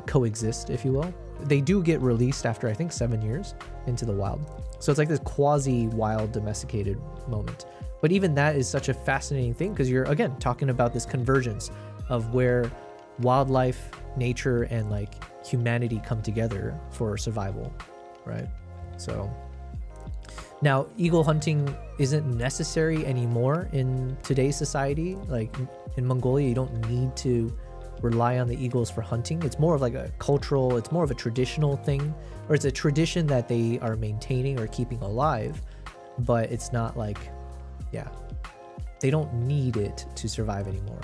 coexist, if you will. They do get released after, I think, 7 years into the wild. So it's like this quasi-wild domesticated moment. But even that is such a fascinating thing because you're, again, talking about this convergence of where wildlife, nature, and like humanity come together for survival, right? So now eagle hunting isn't necessary anymore in today's society. Like in Mongolia, you don't need to rely on the eagles for hunting. It's more of like a cultural, it's more of a traditional thing, or it's a tradition that they are maintaining or keeping alive, but it's not like, yeah, they don't need it to survive anymore.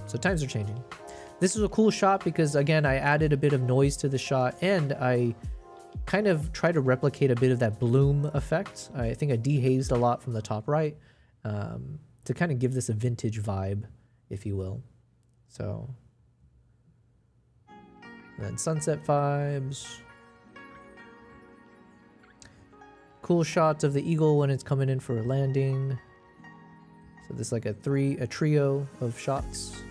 So times are changing. This is a cool shot because, again, I added a bit of noise to the shot, and I kind of try to replicate a bit of that bloom effect. I think I dehazed a lot from the top right to kind of give this a vintage vibe, if you will. So, and then sunset vibes. Cool shots of the eagle when it's coming in for a landing. So this is like a trio of shots.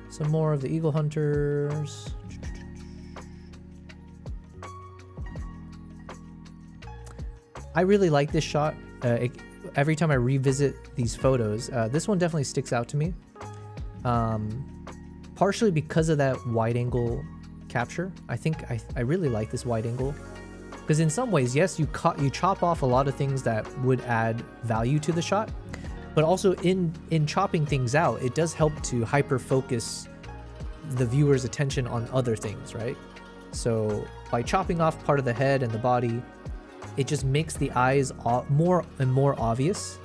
Some more of the eagle hunters. I really like this shot. Every time I revisit these photos, this one definitely sticks out to me. Partially because of that wide angle capture. I think I really like this wide angle. Because in some ways, yes, you chop off a lot of things that would add value to the shot. But also in chopping things out, it does help to hyper focus the viewer's attention on other things, right? So by chopping off part of the head and the body, it just makes the eyes more and more obvious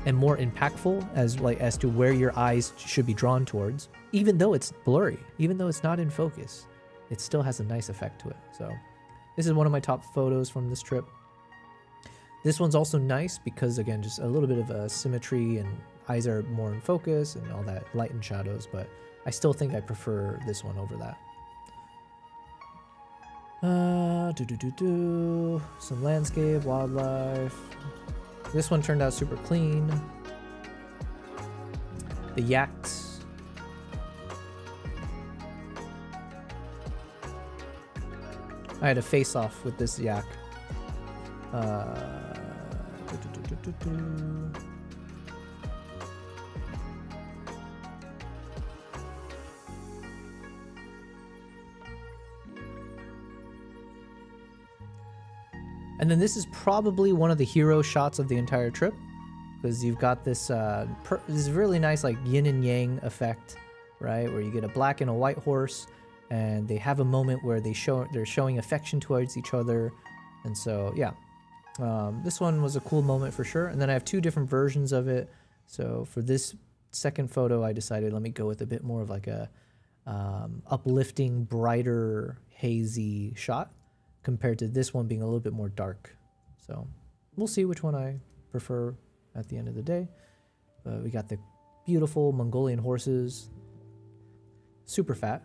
and more impactful as to where your eyes should be drawn towards. Even though it's blurry, even though it's not in focus, it still has a nice effect to it. So this is one of my top photos from this trip. This one's also nice because, again, just a little bit of symmetry and eyes are more in focus and all that light and shadows, but I still think I prefer this one over that. Some landscape, wildlife. This one turned out super clean. The yaks. I had a face off with this yak. And then this is probably one of the hero shots of the entire trip, because you've got this this really nice like yin and yang effect, right? Where you get a black and a white horse, and they have a moment where they're showing affection towards each other, and so yeah, this one was a cool moment for sure. And then I have two different versions of it. So for this second photo, I decided let me go with a bit more of like a uplifting, brighter, hazy shot, compared to this one being a little bit more dark. So we'll see which one I prefer at the end of the day. We got the beautiful Mongolian horses, super fat,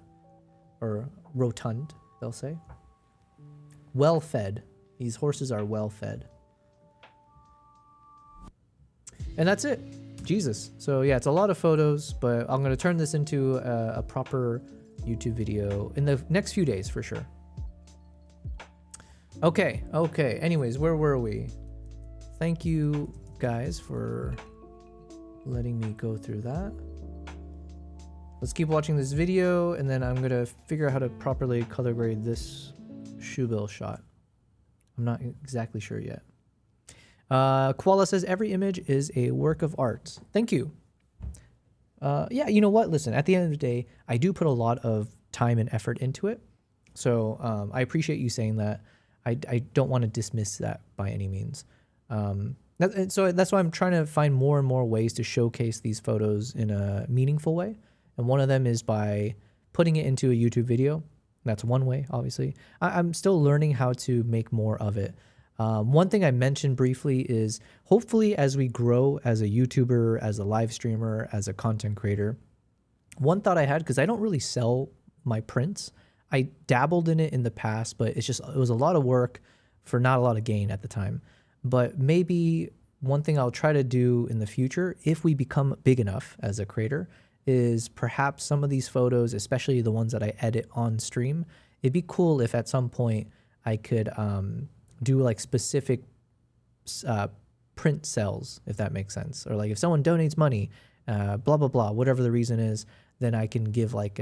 or rotund, they'll say. Well fed. These horses are well fed. And that's it. Jesus. So yeah, it's a lot of photos, but I'm going to turn this into a proper YouTube video in the next few days for sure. Okay. Anyways, where were we? Thank you guys for letting me go through that. Let's keep watching this video, and then I'm going to figure out how to properly color grade this shoe bill shot. I'm not exactly sure yet. Koala says, every image is a work of art. Thank you. Yeah, you know what? Listen, at the end of the day, I do put a lot of time and effort into it. So I appreciate you saying that. I don't want to dismiss that by any means. So that's why I'm trying to find more and more ways to showcase these photos in a meaningful way. And one of them is by putting it into a YouTube video. That's one way, obviously. I'm still learning how to make more of it. One thing I mentioned briefly is hopefully as we grow as a YouTuber, as a live streamer, as a content creator, one thought I had, because I don't really sell my prints. I dabbled in it in the past, but it was a lot of work for not a lot of gain at the time. But maybe one thing I'll try to do in the future, if we become big enough as a creator, is perhaps some of these photos, especially the ones that I edit on stream, it'd be cool if at some point I could do like specific print sales, if that makes sense. Or like if someone donates money, blah, blah, blah, whatever the reason is, then I can give like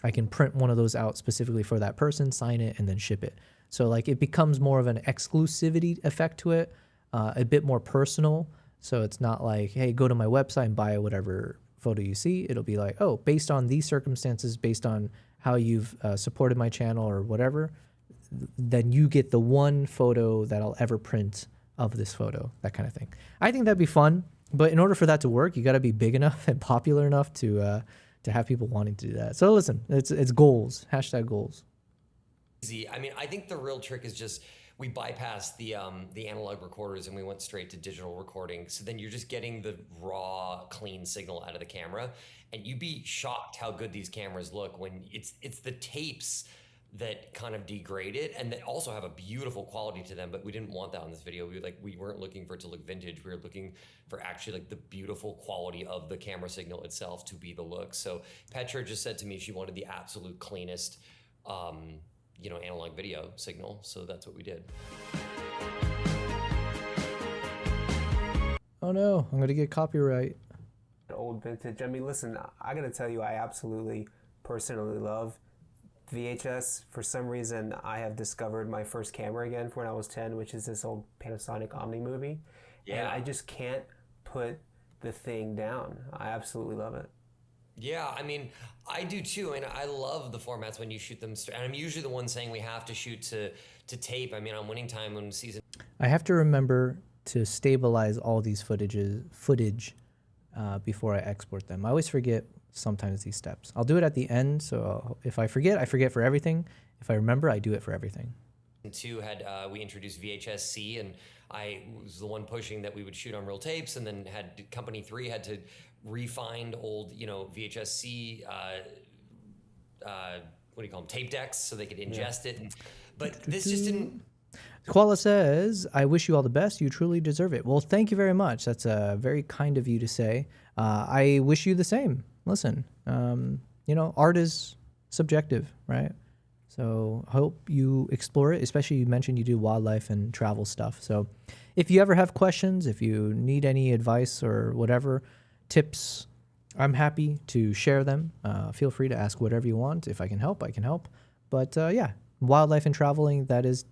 I can print one of those out specifically for that person, sign it, and then ship it. So like it becomes more of an exclusivity effect to it, a bit more personal. So it's not like, hey, go to my website and buy whatever photo you see. It'll be like, oh, based on these circumstances, based on how you've supported my channel or whatever, then you get the one photo that I'll ever print of this photo, that kind of thing. I think that'd be fun, but in order for that to work, you got to be big enough and popular enough to have people wanting to do that. So listen, it's goals, hashtag goals. Easy. I mean, I think the real trick is just we bypassed the analog recorders and we went straight to digital recording. So then you're just getting the raw, clean signal out of the camera, and you'd be shocked how good these cameras look when it's the tapes that kind of degrade it and that also have a beautiful quality to them, but we didn't want that on this video. We weren't looking for it to look vintage. We were looking for actually like the beautiful quality of the camera signal itself to be the look. So Petra just said to me she wanted the absolute cleanest analog video signal, so that's what we did. Oh no, I'm gonna get copyright. Old vintage. I mean, listen, I gotta tell you, I absolutely personally love VHS. For some reason, I have discovered my first camera again from when I was 10, which is this old Panasonic Omni movie. Yeah. And I just can't put the thing down. I absolutely love it. Yeah, I mean, I do too, and I love the formats when you shoot them. And I'm usually the one saying we have to shoot to tape. I mean, on Winning Time when season. I have to remember to stabilize all these footage before I export them. I always forget sometimes these steps. I'll do it at the end, so if I forget for everything. If I remember, I do it for everything. Two had we introduced VHS-C, and I was the one pushing that we would shoot on real tapes, and then had Company 3 had to refind old, VHS-C, what do you call them, tape decks, so they could ingest it. But this just didn't. Koala says, I wish you all the best. You truly deserve it. Well, thank you very much. That's very kind of you to say. I wish you the same. Listen, art is subjective, right? So I hope you explore it, especially you mentioned you do wildlife and travel stuff. So if you ever have questions, if you need any advice or whatever, tips, I'm happy to share them. Feel free to ask whatever you want. If I can help, I can help. But yeah, wildlife and traveling, that is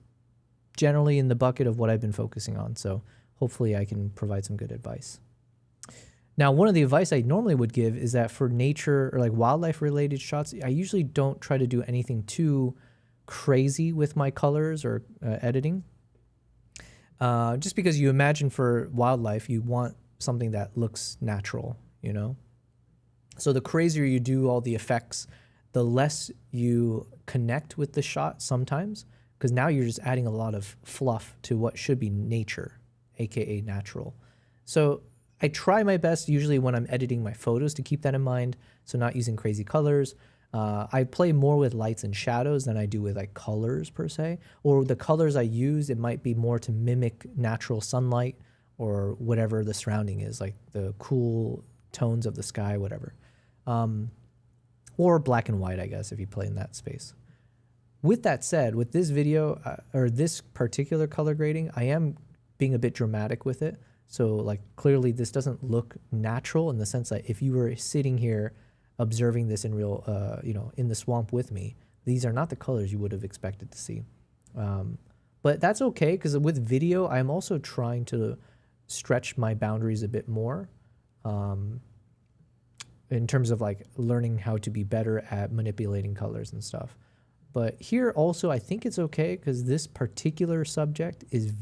generally in the bucket of what I've been focusing on. So hopefully I can provide some good advice. Now, one of the advice I normally would give is that for nature or like wildlife related shots, I usually don't try to do anything too crazy with my colors or editing. Just because you imagine for wildlife, you want something that looks natural, So the crazier you do all the effects, the less you connect with the shot sometimes, because now you're just adding a lot of fluff to what should be nature, aka natural. So I try my best usually when I'm editing my photos to keep that in mind, so not using crazy colors. I play more with lights and shadows than I do with like colors per se, or the colors I use, it might be more to mimic natural sunlight or whatever the surrounding is, like the cool tones of the sky, whatever. Or black and white, I guess, if you play in that space. With that said, with this video or this particular color grading, I am being a bit dramatic with it. So like clearly this doesn't look natural in the sense that if you were sitting here observing this in real, in the swamp with me, these are not the colors you would have expected to see. But that's okay, because with video, I'm also trying to stretch my boundaries a bit more in terms of like learning how to be better at manipulating colors and stuff. But here also, I think it's okay because this particular subject is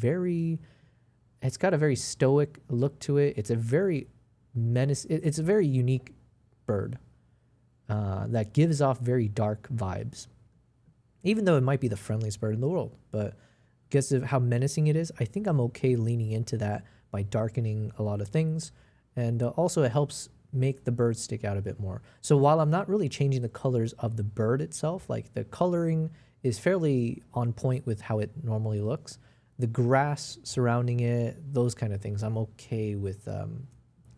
it's got a very stoic look to it. It's a very it's a very unique bird that gives off very dark vibes. Even though it might be the friendliest bird in the world, but because of how menacing it is, I think I'm okay leaning into that by darkening a lot of things. And also it helps make the bird stick out a bit more. So while I'm not really changing the colors of the bird itself, like the coloring is fairly on point with how it normally looks, the grass surrounding it, those kind of things, I'm okay with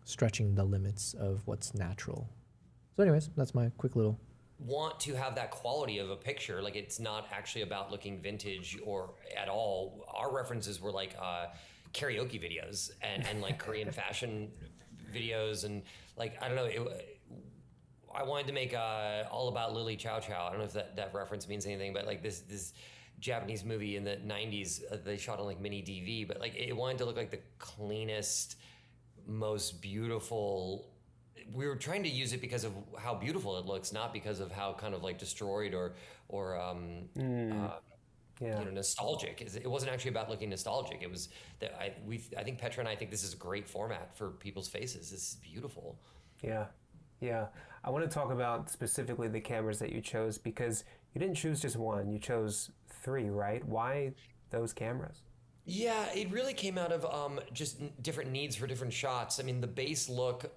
stretching the limits of what's natural. So anyways, that's my quick little... Want to have that quality of a picture. Like, it's not actually about looking vintage or at all. Our references were like karaoke videos and like Korean fashion videos, and like, I don't know, I wanted to make all about Lily Chow Chow. I don't know if that reference means anything, but like this Japanese movie in the 90s, they shot on like mini DV, but like it wanted to look like the cleanest, most beautiful. We were trying to use it because of how beautiful it looks, not because of how kind of like destroyed or nostalgic. It wasn't actually about looking nostalgic. It was that I think Petra and I think this is a great format for people's faces. This is beautiful. Yeah, yeah. I want to talk about specifically the cameras that you chose, because you didn't choose just one. You chose 3, right? Why those cameras? Yeah, it really came out of just different needs for different shots. I mean, the base look,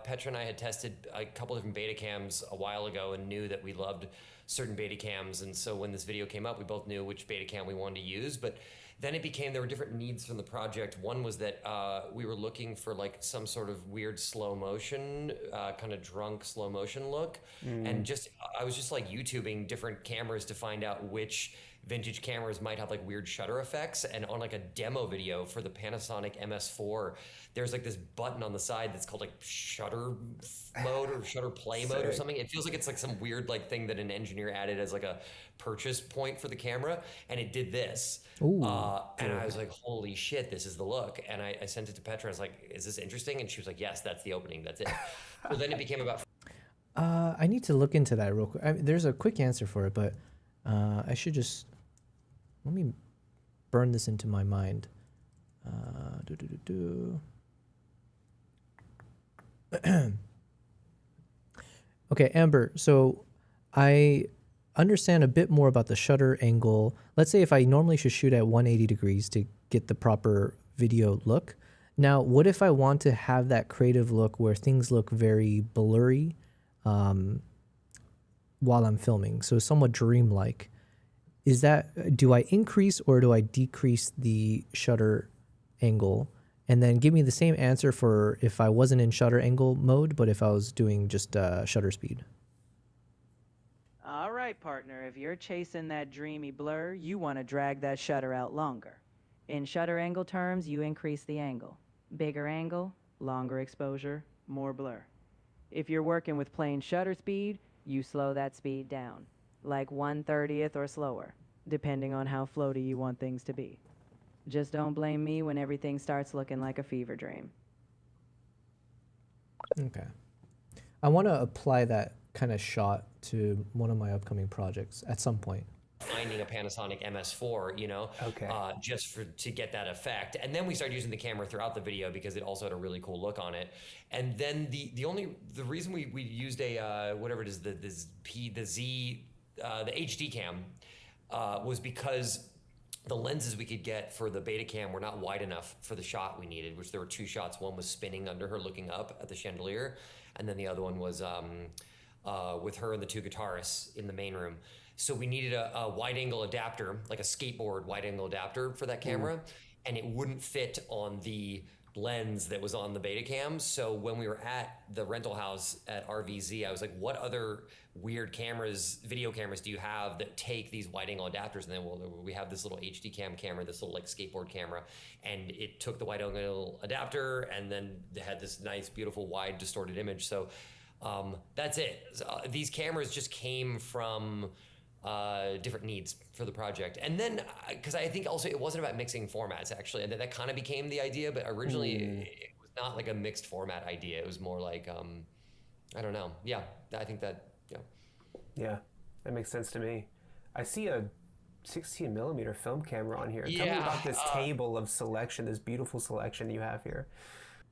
Petra and I had tested a couple different beta cams a while ago and knew that we loved certain beta cams. And so when this video came up, we both knew which beta cam we wanted to use. But then it became, there were different needs from the project. One was that we were looking for like some sort of weird slow motion, kind of drunk slow motion look. And I was just like YouTubing different cameras to find out which vintage cameras might have like weird shutter effects. And on like a demo video for the Panasonic MS4, there's like this button on the side that's called like shutter mode or shutter play mode or something. It feels like it's like some weird like thing that an engineer added as like a purchase point for the camera, and it did this. And I was like, holy shit, this is the look. And I sent it to Petra. I was like, is this interesting? And she was like, yes, that's the opening. That's it. So then it became about. I need to look into that real quick. There's a quick answer for it, but I should just let me burn this into my mind. Okay, Amber. So I understand a bit more about the shutter angle. Let's say if I normally should shoot at 180 degrees to get the proper video look. Now, what if I want to have that creative look where things look very blurry while I'm filming? So somewhat dreamlike. Do I increase or do I decrease the shutter angle? And then give me the same answer for if I wasn't in shutter angle mode, but if I was doing just shutter speed. All right, partner, if you're chasing that dreamy blur, you want to drag that shutter out longer. In shutter angle terms, you increase the angle. Bigger angle, longer exposure, more blur. If you're working with plain shutter speed, you slow that speed down, like 1/30th or slower, depending on how floaty you want things to be. Just don't blame me when everything starts looking like a fever dream. Okay. I want to apply that kind of shot to one of my upcoming projects at some point. Finding a Panasonic MS4, just to get that effect. And then we started using the camera throughout the video because it also had a really cool look on it. And then the reason we used a whatever it is, the HD cam was because the lenses we could get for the beta cam were not wide enough for the shot we needed, which there were 2 shots. One was spinning under her looking up at the chandelier, and then the other one was with her and the 2 guitarists in the main room. So we needed a wide angle adapter, like a skateboard wide angle adapter for that camera, and it wouldn't fit on the lens that was on the beta cam. So when we were at the rental house at RVZ, I was like, what other weird cameras, video cameras do you have that take these wide angle adapters? And then we have this little HD cam camera, this little like skateboard camera, and it took the wide angle adapter and then they had this nice, beautiful, wide distorted image. So that's it. These cameras just came from different needs for the project. And then, because I think also it wasn't about mixing formats actually, and that kind of became the idea, but originally it was not like a mixed format idea. It was more like, I don't know. Yeah, I think that, Yeah, that makes sense to me. I see a 16 millimeter film camera on here. Yeah, Tell me about this table of selection, this beautiful selection you have here.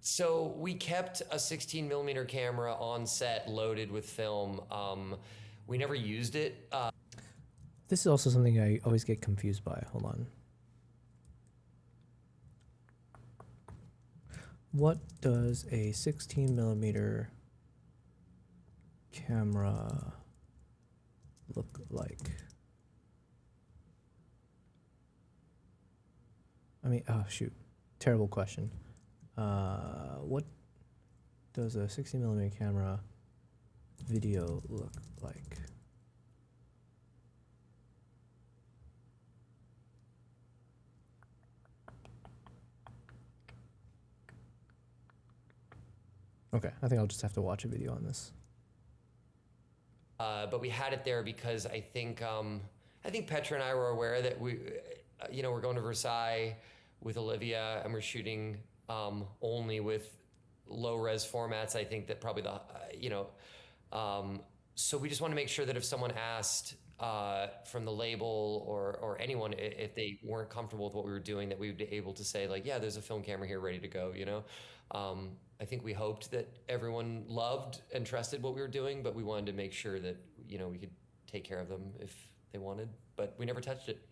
So we kept a 16 millimeter camera on set loaded with film. We never used it. This is also something I always get confused by. Hold on. What does a 16 millimeter camera look like? I mean, oh shoot, terrible question. What does a 16 millimeter camera video look like? Okay, I think I'll just have to watch a video on this. But we had it there because I think Petra and I were aware that we're going to Versailles with Olivia, and we're shooting only with low res formats. I think that probably so we just want to make sure that if someone asked from the label or anyone, if they weren't comfortable with what we were doing, that we would be able to say like, yeah, there's a film camera here ready to go, I think we hoped that everyone loved and trusted what we were doing, but we wanted to make sure that, we could take care of them if they wanted, but we never touched it.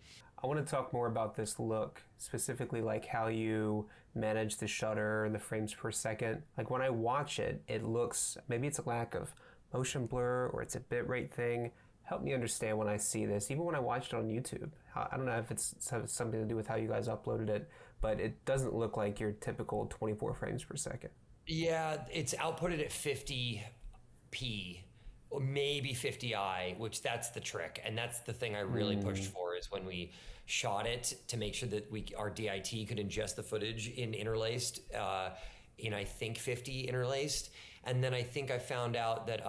I want to talk more about this look, specifically like how you manage the shutter and the frames per second. Like when I watch it, it looks, maybe it's a lack of motion blur or it's a bitrate thing. Help me understand when I see this, even when I watched it on YouTube. I don't know if it's something to do with how you guys uploaded it, but it doesn't look like your typical 24 frames per second. Yeah, it's outputted at 50p or maybe 50i, which that's the trick. And that's the thing I really pushed for, is when we shot it to make sure that our DIT could ingest the footage in interlaced, in I think 50 interlaced. And then I think I found out that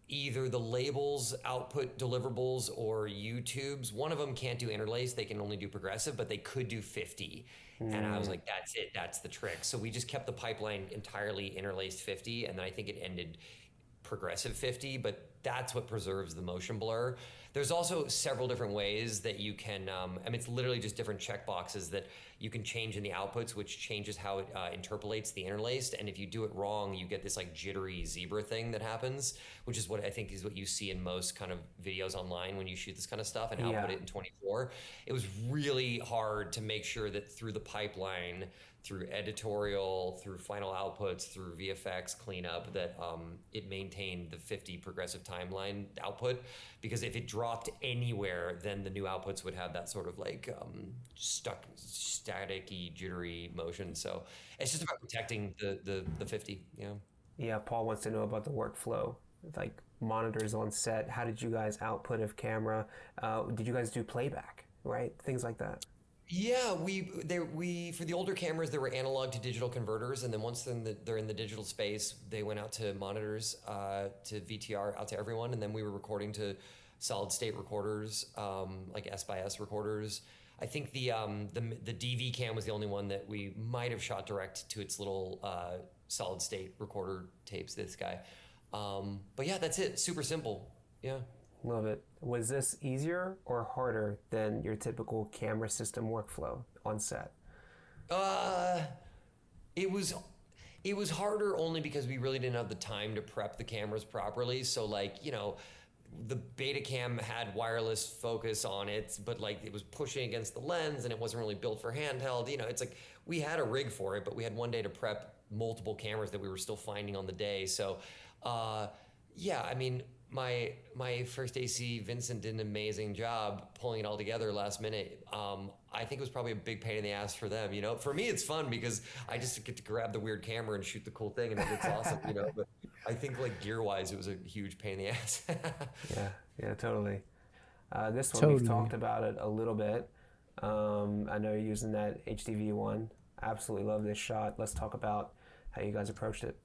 either the labels output deliverables or YouTube's, one of them can't do interlace, they can only do progressive, but they could do 50. And I was like, that's it, that's the trick. So we just kept the pipeline entirely interlaced 50, and then I think it ended progressive 50, but that's what preserves the motion blur. There's also several different ways that you can, it's literally just different check boxes that you can change in the outputs, which changes how it interpolates the interlaced. And if you do it wrong, you get this like jittery zebra thing that happens, which is what I think is what you see in most kind of videos online when you shoot this kind of stuff and output it in 24. It was really hard to make sure that through the pipeline, through editorial, through final outputs, through VFX cleanup, that it maintained the 50 progressive timeline output. Because if it dropped anywhere, then the new outputs would have that sort of like staticky, jittery motion. So it's just about protecting the 50. Yeah, Paul wants to know about the workflow, like monitors on set. How did you guys output of camera? Did you guys do playback, right? Things like that. Yeah, we for the older cameras, there were analog to digital converters, and then once they're in the digital space, they went out to monitors, to VTR, out to everyone, and then we were recording to solid state recorders, like S/S recorders. I think the DV cam was the only one that we might have shot direct to its little solid state recorder tapes. This guy, but yeah, that's it. Super simple. Yeah. Love it. Was this easier or harder than your typical camera system workflow on set? It was harder only because we really didn't have the time to prep the cameras properly. So like, the Betacam had wireless focus on it, but like it was pushing against the lens and it wasn't really built for handheld. It's like we had a rig for it, but we had one day to prep multiple cameras that we were still finding on the day. So, yeah, I mean, my first AC, Vincent, did an amazing job pulling it all together last minute. I think it was probably a big pain in the ass for them. For me, it's fun because I just get to grab the weird camera and shoot the cool thing, and it looks awesome. But I think like gear-wise, it was a huge pain in the ass. Yeah, totally. This one, we've talked about it a little bit. I know you're using that HDV one. Absolutely love this shot. Let's talk about how you guys approached it.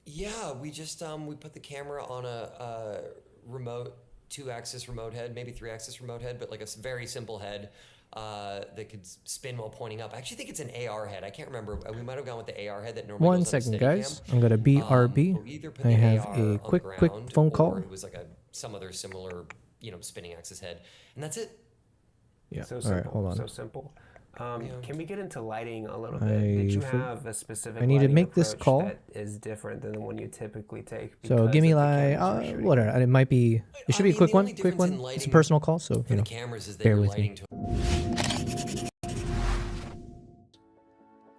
Yeah, we just we put the camera on a remote 2-axis remote head, maybe 3-axis remote head, but like a very simple head that could spin while pointing up. I actually think it's an AR head. I can't remember. We might have gone with the AR head that normally One goes on a second, Steadicam. guys. I'm gonna BRB. I have a quick phone call. It was like some other similar, spinning axis head, and that's it. Yeah. So simple. All right, hold on. So simple. Can we get into lighting a little bit? Did you have a specific I need to lighting make this approach call. that is different than the one you typically take? So give me like whatever. It might be. It should be a quick one. Quick one. It's a personal call, so for the cameras is that bear you're with lighting me. to.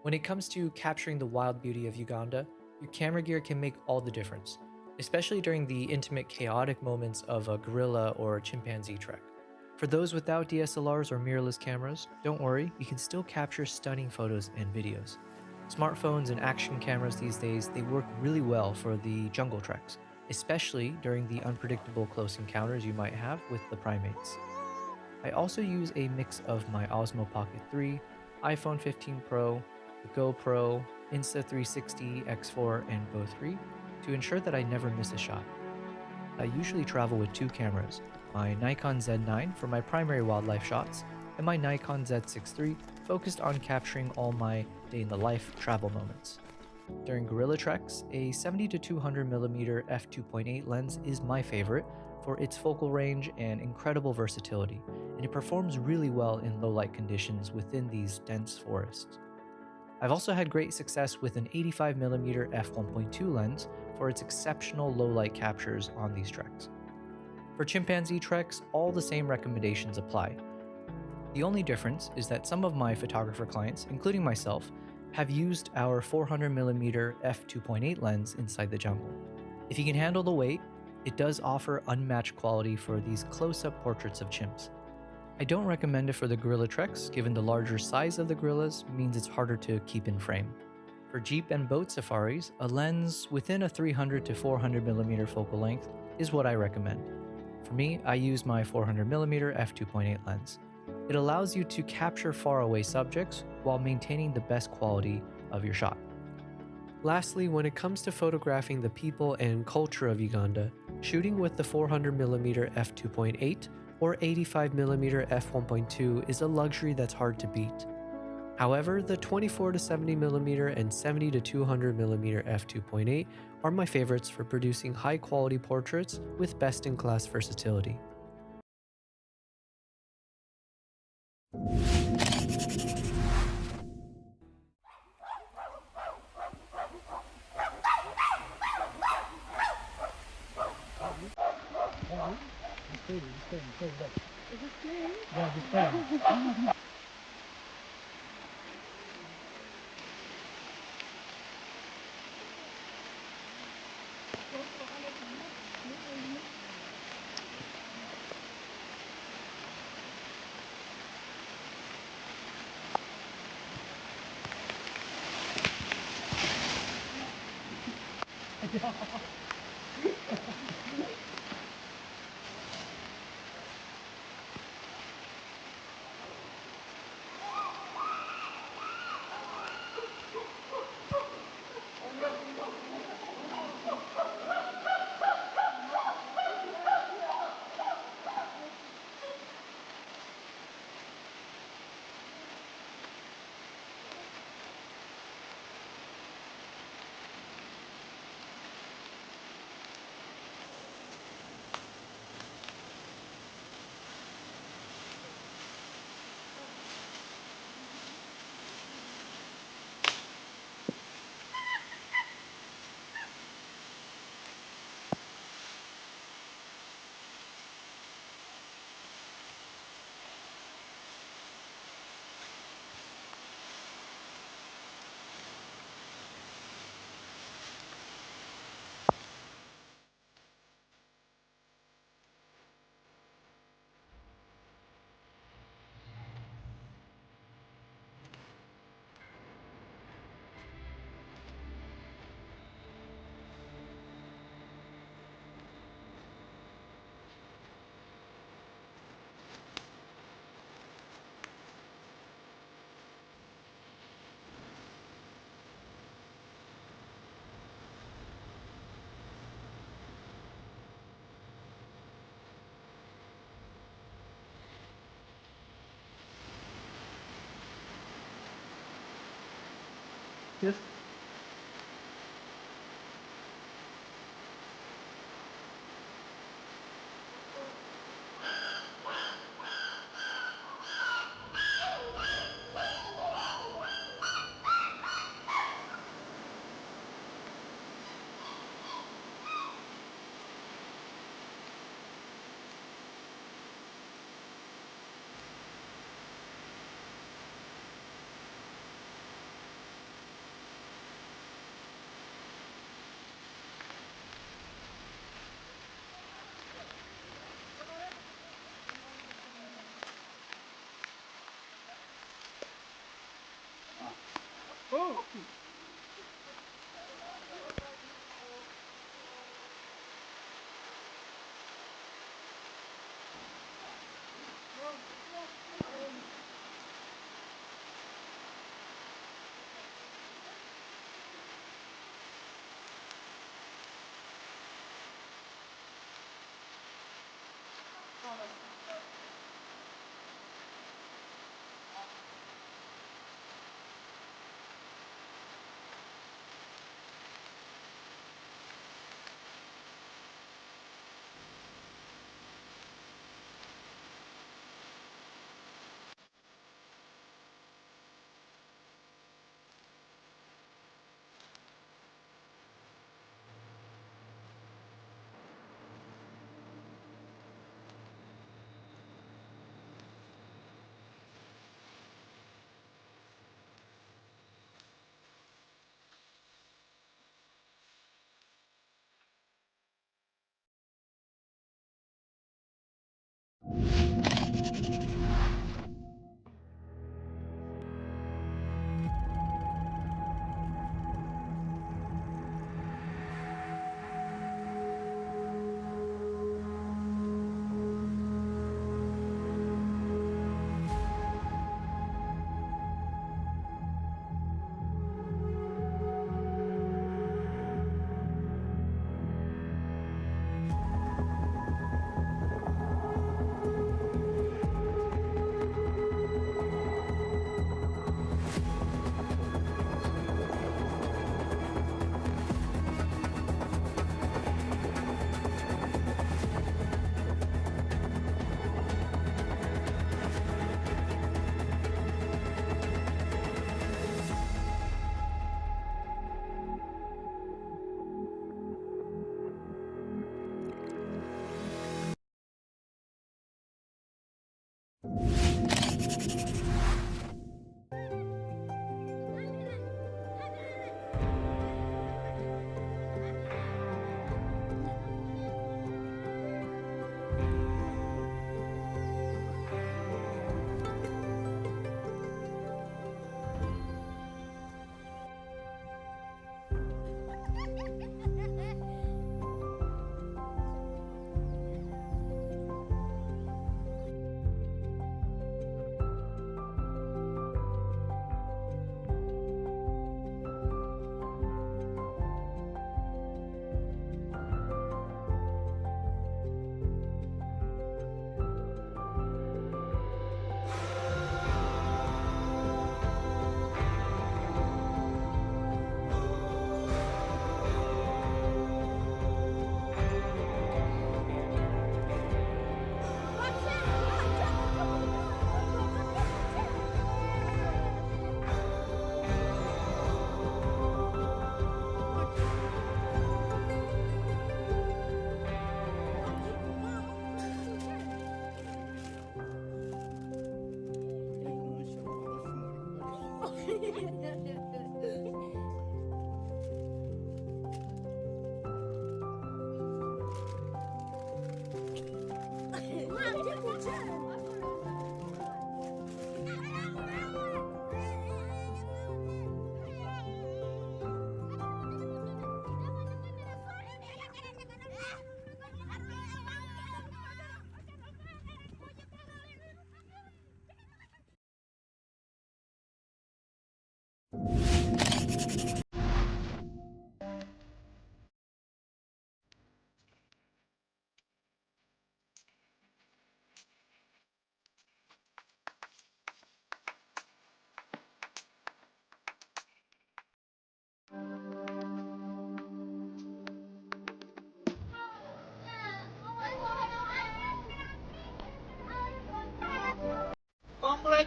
When it comes to capturing the wild beauty of Uganda, your camera gear can make all the difference, especially during the intimate, chaotic moments of a gorilla or a chimpanzee trek. For those without DSLRs or mirrorless cameras, don't worry, you can still capture stunning photos and videos. Smartphones and action cameras these days, they work really well for the jungle treks, especially during the unpredictable close encounters you might have with the primates. I also use a mix of my Osmo Pocket 3, iPhone 15 Pro, the GoPro, Insta360 X4, and Go 3 to ensure that I never miss a shot. I usually travel with two cameras, my Nikon Z9 for my primary wildlife shots, and my Nikon Z6 III focused on capturing all my day-in-the-life travel moments. During guerrilla treks, a 70-200mm f2.8 lens is my favorite for its focal range and incredible versatility, and it performs really well in low-light conditions within these dense forests. I've also had great success with an 85mm f1.2 lens for its exceptional low-light captures on these treks. For chimpanzee treks, all the same recommendations apply. The only difference is that some of my photographer clients, including myself, have used our 400mm f2.8 lens inside the jungle. If you can handle the weight, it does offer unmatched quality for these close-up portraits of chimps. I don't recommend it for the gorilla treks, given the larger size of the gorillas means it's harder to keep in frame. For jeep and boat safaris, a lens within a 300 to 400mm focal length is what I recommend. For me, I use my 400mm f2.8 lens. It allows you to capture faraway subjects while maintaining the best quality of your shot. Lastly, when it comes to photographing the people and culture of Uganda, shooting with the 400mm f2.8 or 85mm f1.2 is a luxury that's hard to beat. However, the 24-70mm and 70-200mm f2.8 are my favorites for producing high-quality portraits with best-in-class versatility. Yes.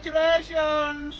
Congratulations!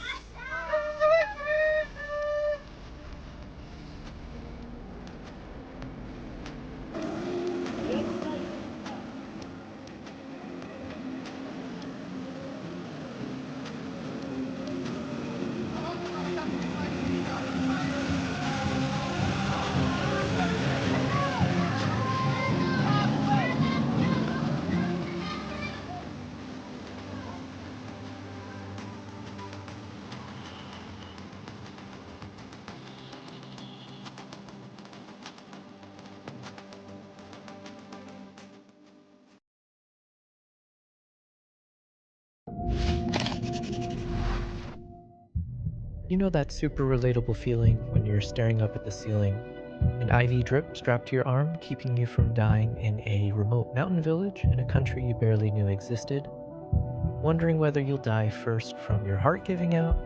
You know that super relatable feeling when you're staring up at the ceiling, an IV drip strapped to your arm, keeping you from dying in a remote mountain village in a country you barely knew existed, wondering whether you'll die first from your heart giving out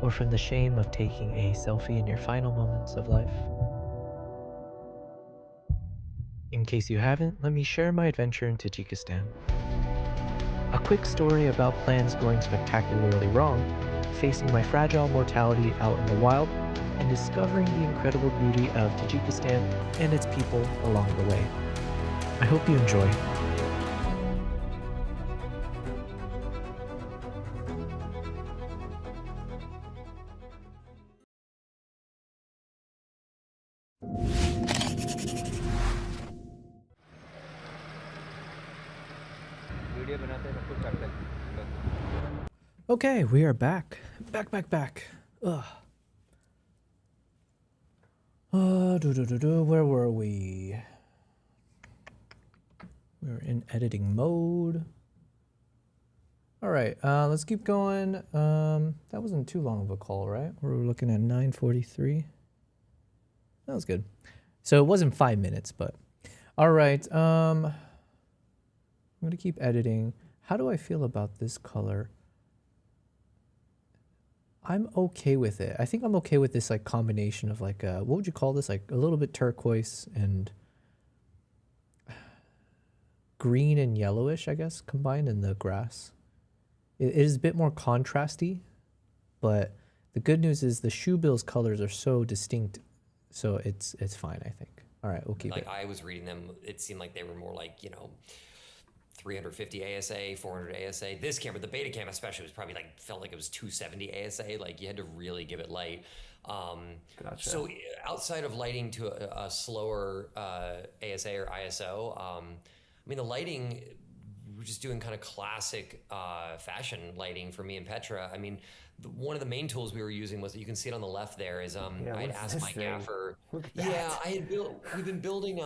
or from the shame of taking a selfie in your final moments of life? In case you haven't, let me share my adventure in Tajikistan. A quick story about plans going spectacularly wrong, facing my fragile mortality out in the wild, and discovering the incredible beauty of Tajikistan and its people along the way. I hope you enjoy. Okay, we are back. Back. Ugh. Where were we? We were in editing mode. All right, let's keep going. That wasn't too long of a call, right? We were looking at 9:43. That was good. So it wasn't 5 minutes, but all right. I'm gonna keep editing. How do I feel about this color? I'm okay with it. I think I'm okay with this like combination of like what would you call this? Like a little bit turquoise and green and yellowish, I guess, combined in the grass. It is a bit more contrasty, but the good news is the shoe bill's colors are so distinct, so it's fine, I think. All right, we'll keep it. I was reading them, it seemed like they were more like, 350 ASA, 400 ASA. This camera, the beta cam especially, was probably felt like it was 270 ASA. Like you had to really give it light. Gotcha. So outside of lighting to a slower ASA or ISO, the lighting, we're just doing kind of classic fashion lighting for me and Petra. One of the main tools we were using was, you can see it on the left there, is I'd asked my gaffer. Yeah, we've been building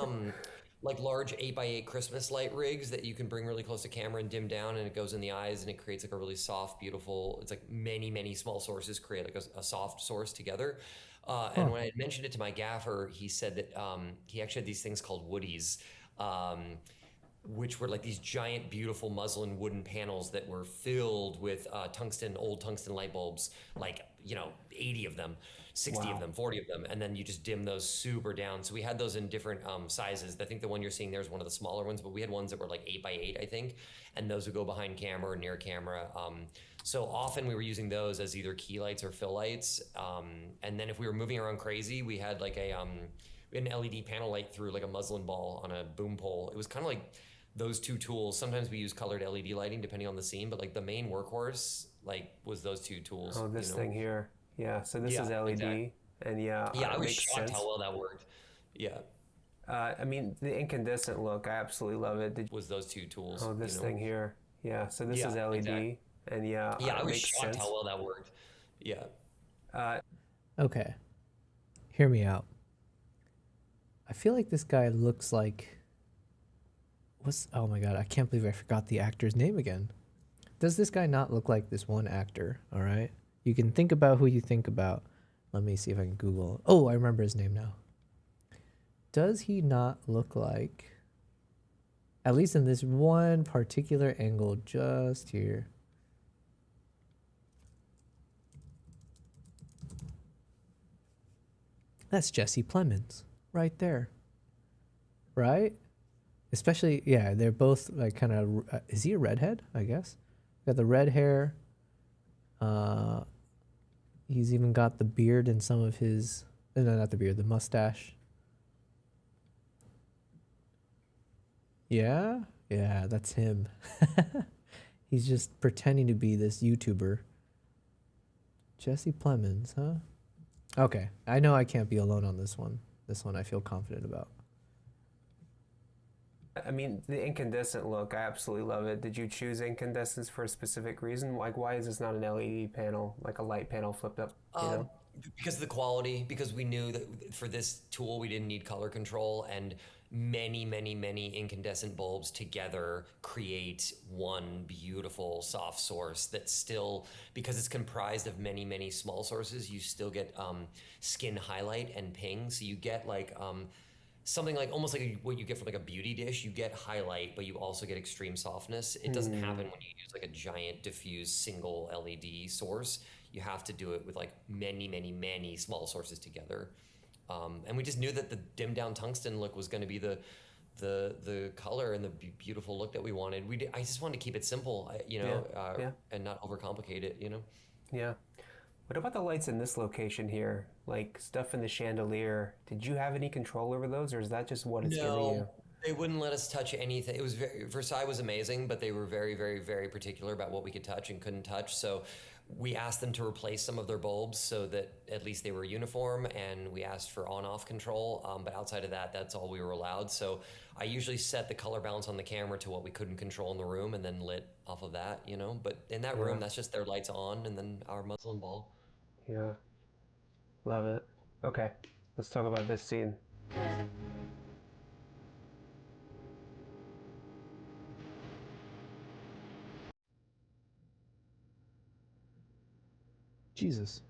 large 8x8 Christmas light rigs that you can bring really close to camera and dim down, and it goes in the eyes and it creates a really soft, beautiful, it's like many small sources create a soft source together. And when I had mentioned it to my gaffer, he said that he actually had these things called woodies, which were like these giant, beautiful muslin wooden panels that were filled with old tungsten light bulbs, 80 of them, 60 of them, 40 of them, and then you just dim those super down. So we had those in different sizes. I think the one you're seeing there is one of the smaller ones, but we had ones that were like 8x8, I think, and those would go behind camera or near camera. So often we were using those as either key lights or fill lights. And then if we were moving around crazy, we had we had an LED panel light through like a muslin ball on a boom pole. It was kind of like those two tools. Sometimes we use colored LED lighting depending on the scene, but the main workhorse was those two tools. Oh, this thing here. Yeah, so this is LED, exactly. And yeah, I was shocked how well that worked. Yeah. The incandescent look, I absolutely love it. Was those two tools. Oh, this thing here. Yeah, so this is LED, exactly. And yeah, I was shocked how well that worked. Yeah. Okay, hear me out. I feel like this guy looks like, oh my god, I can't believe I forgot the actor's name again. Does this guy not look like this one actor? All right, you can think about who you think about. Let me see if I can Google. Oh, I remember his name now. Does he not look like, at least in this one particular angle just here? That's Jesse Plemons right there. Right? Especially, yeah, they're both like kind of, is he a redhead, I guess? Got the red hair. He's even got the beard and some of his, no, not the beard, the mustache. Yeah, yeah, that's him. He's just pretending to be this YouTuber. Jesse Plemons, huh? Okay, I know I can't be alone on this one. This one I feel confident about. I mean, the incandescent look, I absolutely love it. Did you choose incandescence for a specific reason? Like, why is this not an LED panel, like a light panel flipped up, you know? Because of the quality, because we knew that for this tool we didn't need color control, and many, many, many incandescent bulbs together create one beautiful soft source that still, because it's comprised of many, many small sources, you still get skin highlight and ping. So you get like something like almost like what you get from like a beauty dish. You get highlight, but you also get extreme softness. It doesn't happen when you use like a giant diffuse single LED source. You have to do it with like many, many, many small sources together. And we just knew that the dimmed down tungsten look was going to be the color and the beautiful look that we wanted. I just wanted to keep it simple, you know, and not overcomplicate it, you know? Yeah. What about the lights in this location here? Like stuff in the chandelier. Did you have any control over those, or is that just what it's giving you? They wouldn't let us touch anything. It was Versailles was amazing, but they were very, very, very particular about what we could touch and couldn't touch. So we asked them to replace some of their bulbs so that at least they were uniform, and we asked for on-off control. But outside of that, that's all we were allowed. So I usually set the color balance on the camera to what we couldn't control in the room, and then lit off of that, you know. But in that room, that's just their lights on, and then our muslin ball. Yeah. Love it. Okay, let's talk about this scene. Jesus.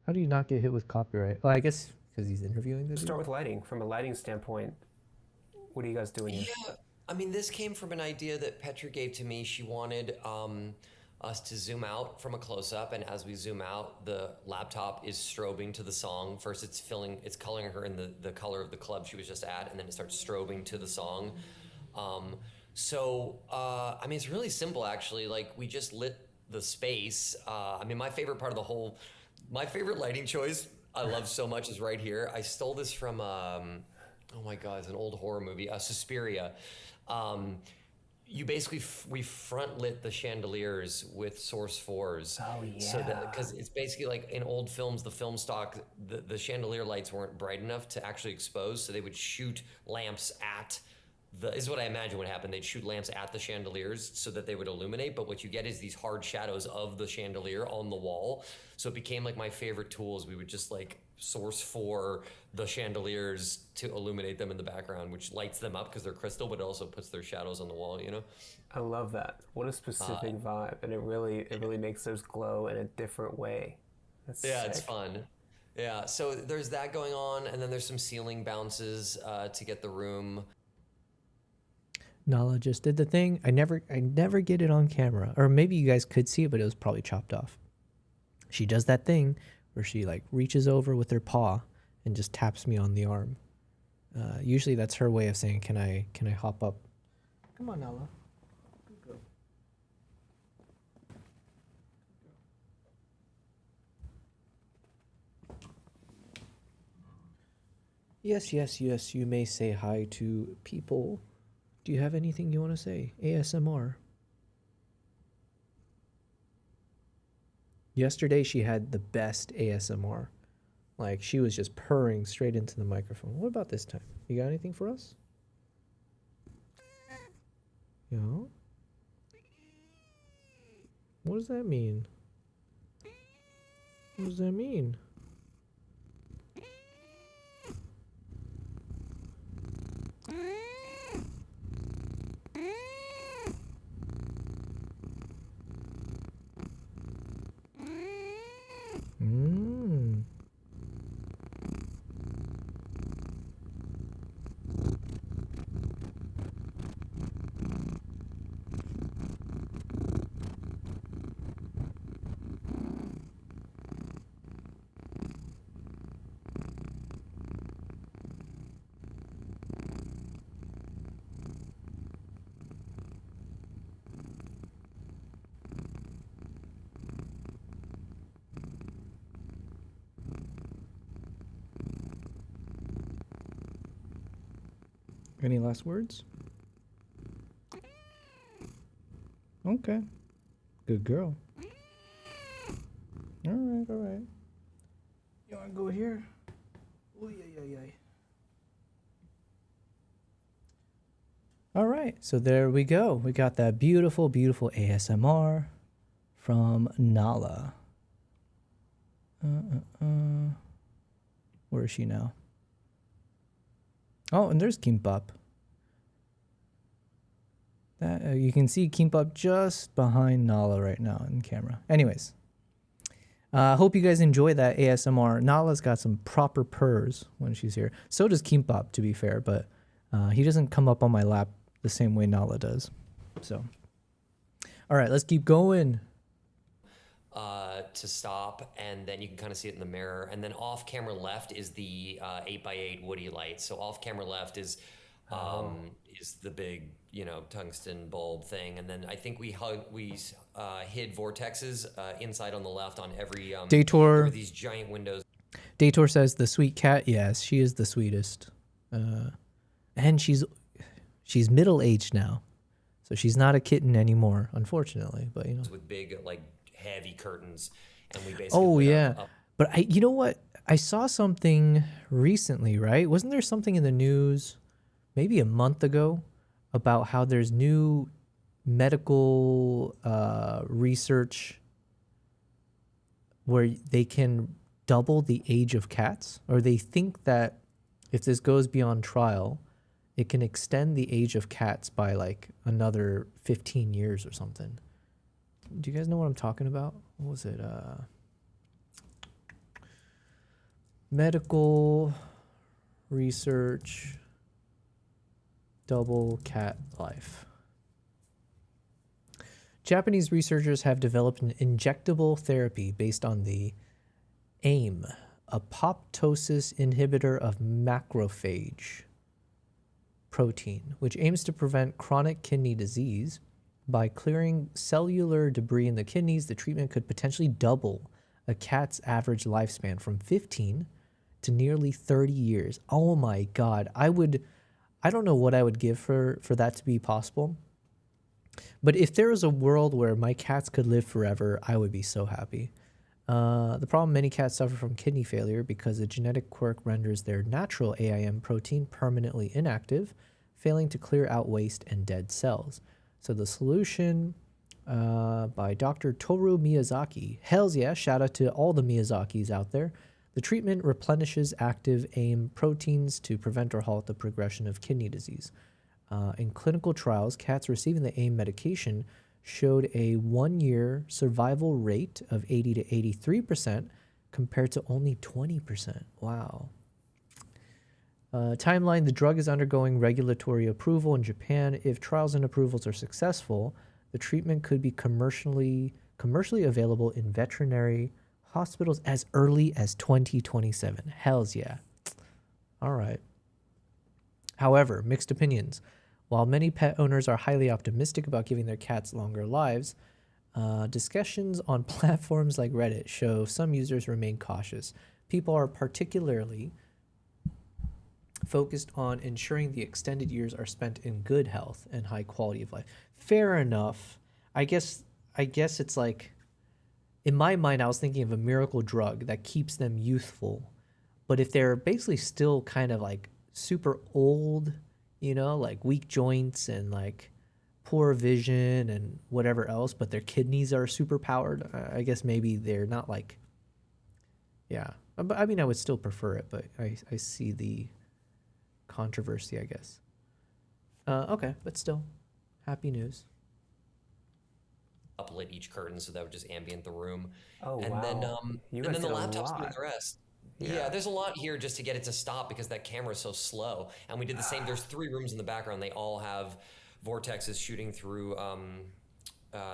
How do you not get hit with copyright? Well, I guess because he's interviewing the dude. Start with lighting. From a lighting standpoint, what are you guys doing here? Yeah, I mean, this came from an idea that Petra gave to me. She wanted us to zoom out from a close-up, and as we zoom out, the laptop is strobing to the song. First, it's coloring her in the color of the club she was just at, and then it starts strobing to the song. I mean, it's really simple, actually. Like, we just lit the space. I mean, my favorite lighting choice I love so much is right here. I stole this from, oh my God, it's an old horror movie, Suspiria. You basically, we front lit the chandeliers with Source 4s. Oh, yeah. So that, because it's basically like in old films, the film stock, the chandelier lights weren't bright enough to actually expose, so they would shoot lamps at this is what I imagine would happen. They'd shoot lamps at the chandeliers so that they would illuminate, but what you get is these hard shadows of the chandelier on the wall. So it became like my favorite tools. We would just like Source 4 the chandeliers to illuminate them in the background, which lights them up because they're crystal, but it also puts their shadows on the wall, you know? I love that. What a specific vibe, and it really makes those glow in a different way. That's sick. It's fun. Yeah, so there's that going on, and then there's some ceiling bounces to get the room. Nala just did the thing. I never get it on camera, or maybe you guys could see it, but it was probably chopped off. She does that thing where she like reaches over with her paw and just taps me on the arm. Usually that's her way of saying, "Can I hop up?" Come on, Nala. Good girl. Yes, yes, yes. You may say hi to people. Do you have anything you want to say? ASMR. Yesterday she had the best ASMR. Like she was just purring straight into the microphone. What about this time? You got anything for us? Yeah? What does that mean? What does that mean? Any last words? Okay. Good girl. All right, all right. You want to go here? Oh, yeah. All right, so there we go. We got that beautiful, beautiful ASMR from Nala. Where is she now? Oh, and there's Kimbap. That you can see Kimbap just behind Nala right now in camera. Anyways, hope you guys enjoy that ASMR. Nala's got some proper purrs when she's here. So does Kimbap, to be fair, but he doesn't come up on my lap the same way Nala does. So, all right, let's keep going. To stop, and then you can kind of see it in the mirror. And then off camera left is the 8x8 Woody light. So off camera left is the big, tungsten bulb thing. And then I think we hid vortexes inside on the left on every Dator, these giant windows. Dator says the sweet cat. Yes, she is the sweetest, and she's middle-aged now, so she's not a kitten anymore, unfortunately. But with big heavy curtains, and we basically But you know what? I saw something recently, right? Wasn't there something in the news maybe a month ago about how there's new medical research where they can double the age of cats, or they think that if this goes beyond trial, it can extend the age of cats by another 15 years or something. Do you guys know what I'm talking about? What was it? Medical research, double cat life. Japanese researchers have developed an injectable therapy based on the AIM, apoptosis inhibitor of macrophage protein, which aims to prevent chronic kidney disease. By clearing cellular debris in the kidneys, the treatment could potentially double a cat's average lifespan from 15 to nearly 30 years. Oh my God. I don't know what I would give for that to be possible. But if there was a world where my cats could live forever, I would be so happy. The problem, many cats suffer from kidney failure because a genetic quirk renders their natural AIM protein permanently inactive, failing to clear out waste and dead cells. So the solution by Dr. Toru Miyazaki. Hells yeah, shout out to all the Miyazakis out there. The treatment replenishes active AIM proteins to prevent or halt the progression of kidney disease. In clinical trials, cats receiving the AIM medication showed a 1-year survival rate of 80 to 83% compared to only 20%. Wow. Timeline, the drug is undergoing regulatory approval in Japan. If trials and approvals are successful, the treatment could be commercially available in veterinary hospitals as early as 2027. Hells yeah. All right. However, mixed opinions. While many pet owners are highly optimistic about giving their cats longer lives, discussions on platforms like Reddit show some users remain cautious. People are particularly focused on ensuring the extended years are spent in good health and high quality of life. Fair enough. I guess it's in my mind, I was thinking of a miracle drug that keeps them youthful. But if they're basically still kind of super old, weak joints and poor vision and whatever else, but their kidneys are super powered, I guess maybe they're not yeah. But I mean, I would still prefer it, but I see the controversy, I guess. Okay, but still, happy news. Uplit each curtain so that would just ambient the room. Oh, and wow. then the laptop's doing the rest. Yeah, there's a lot here just to get it to stop because that camera is so slow. And we did the same. There's 3 rooms in the background. They all have vortexes shooting through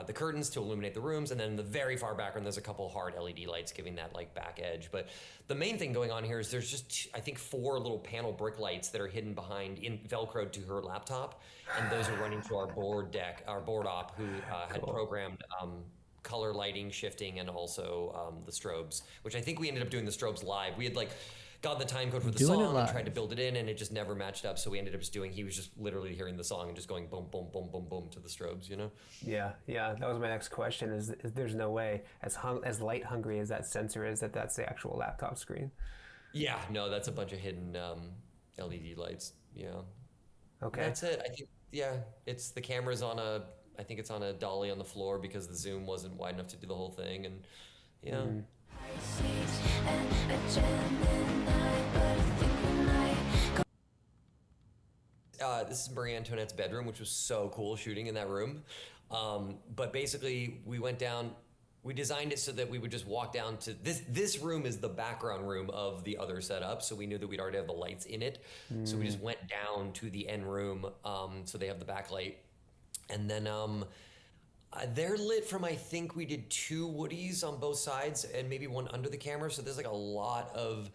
the curtains to illuminate the rooms. And then in the very far background, there's a couple hard LED lights giving that back edge. But the main thing going on here is there's just, I think, 4 little panel brick lights that are hidden behind, Velcroed to her laptop. And those are running to our board op who had programmed color lighting, shifting, and also the strobes, which I think we ended up doing the strobes live. We had got the time code for the Doing it song and tried live. to build it in, and it just never matched up. So we ended up just he was just literally hearing the song and just going boom, boom, boom, boom, boom to the strobes, you know? Yeah, yeah. That was my next question. Is there's no way, as light hungry as that sensor is, that's the actual laptop screen? Yeah, no, that's a bunch of hidden LED lights. Yeah. Okay. That's it. I think, yeah, it's the camera's on I think it's on a dolly on the floor because the zoom wasn't wide enough to do the whole thing, and yeah. This is Marie Antoinette's bedroom, which was so cool shooting in that room. But basically, we went down. We designed it so that we would just walk down to this room is the background room of the other setup, so we knew that we'd already have the lights in it. So we just went down to the end room, so they have the backlight, and then they're lit from, I think we did 2 Woodies on both sides and maybe one under the camera. So there's like a lot of.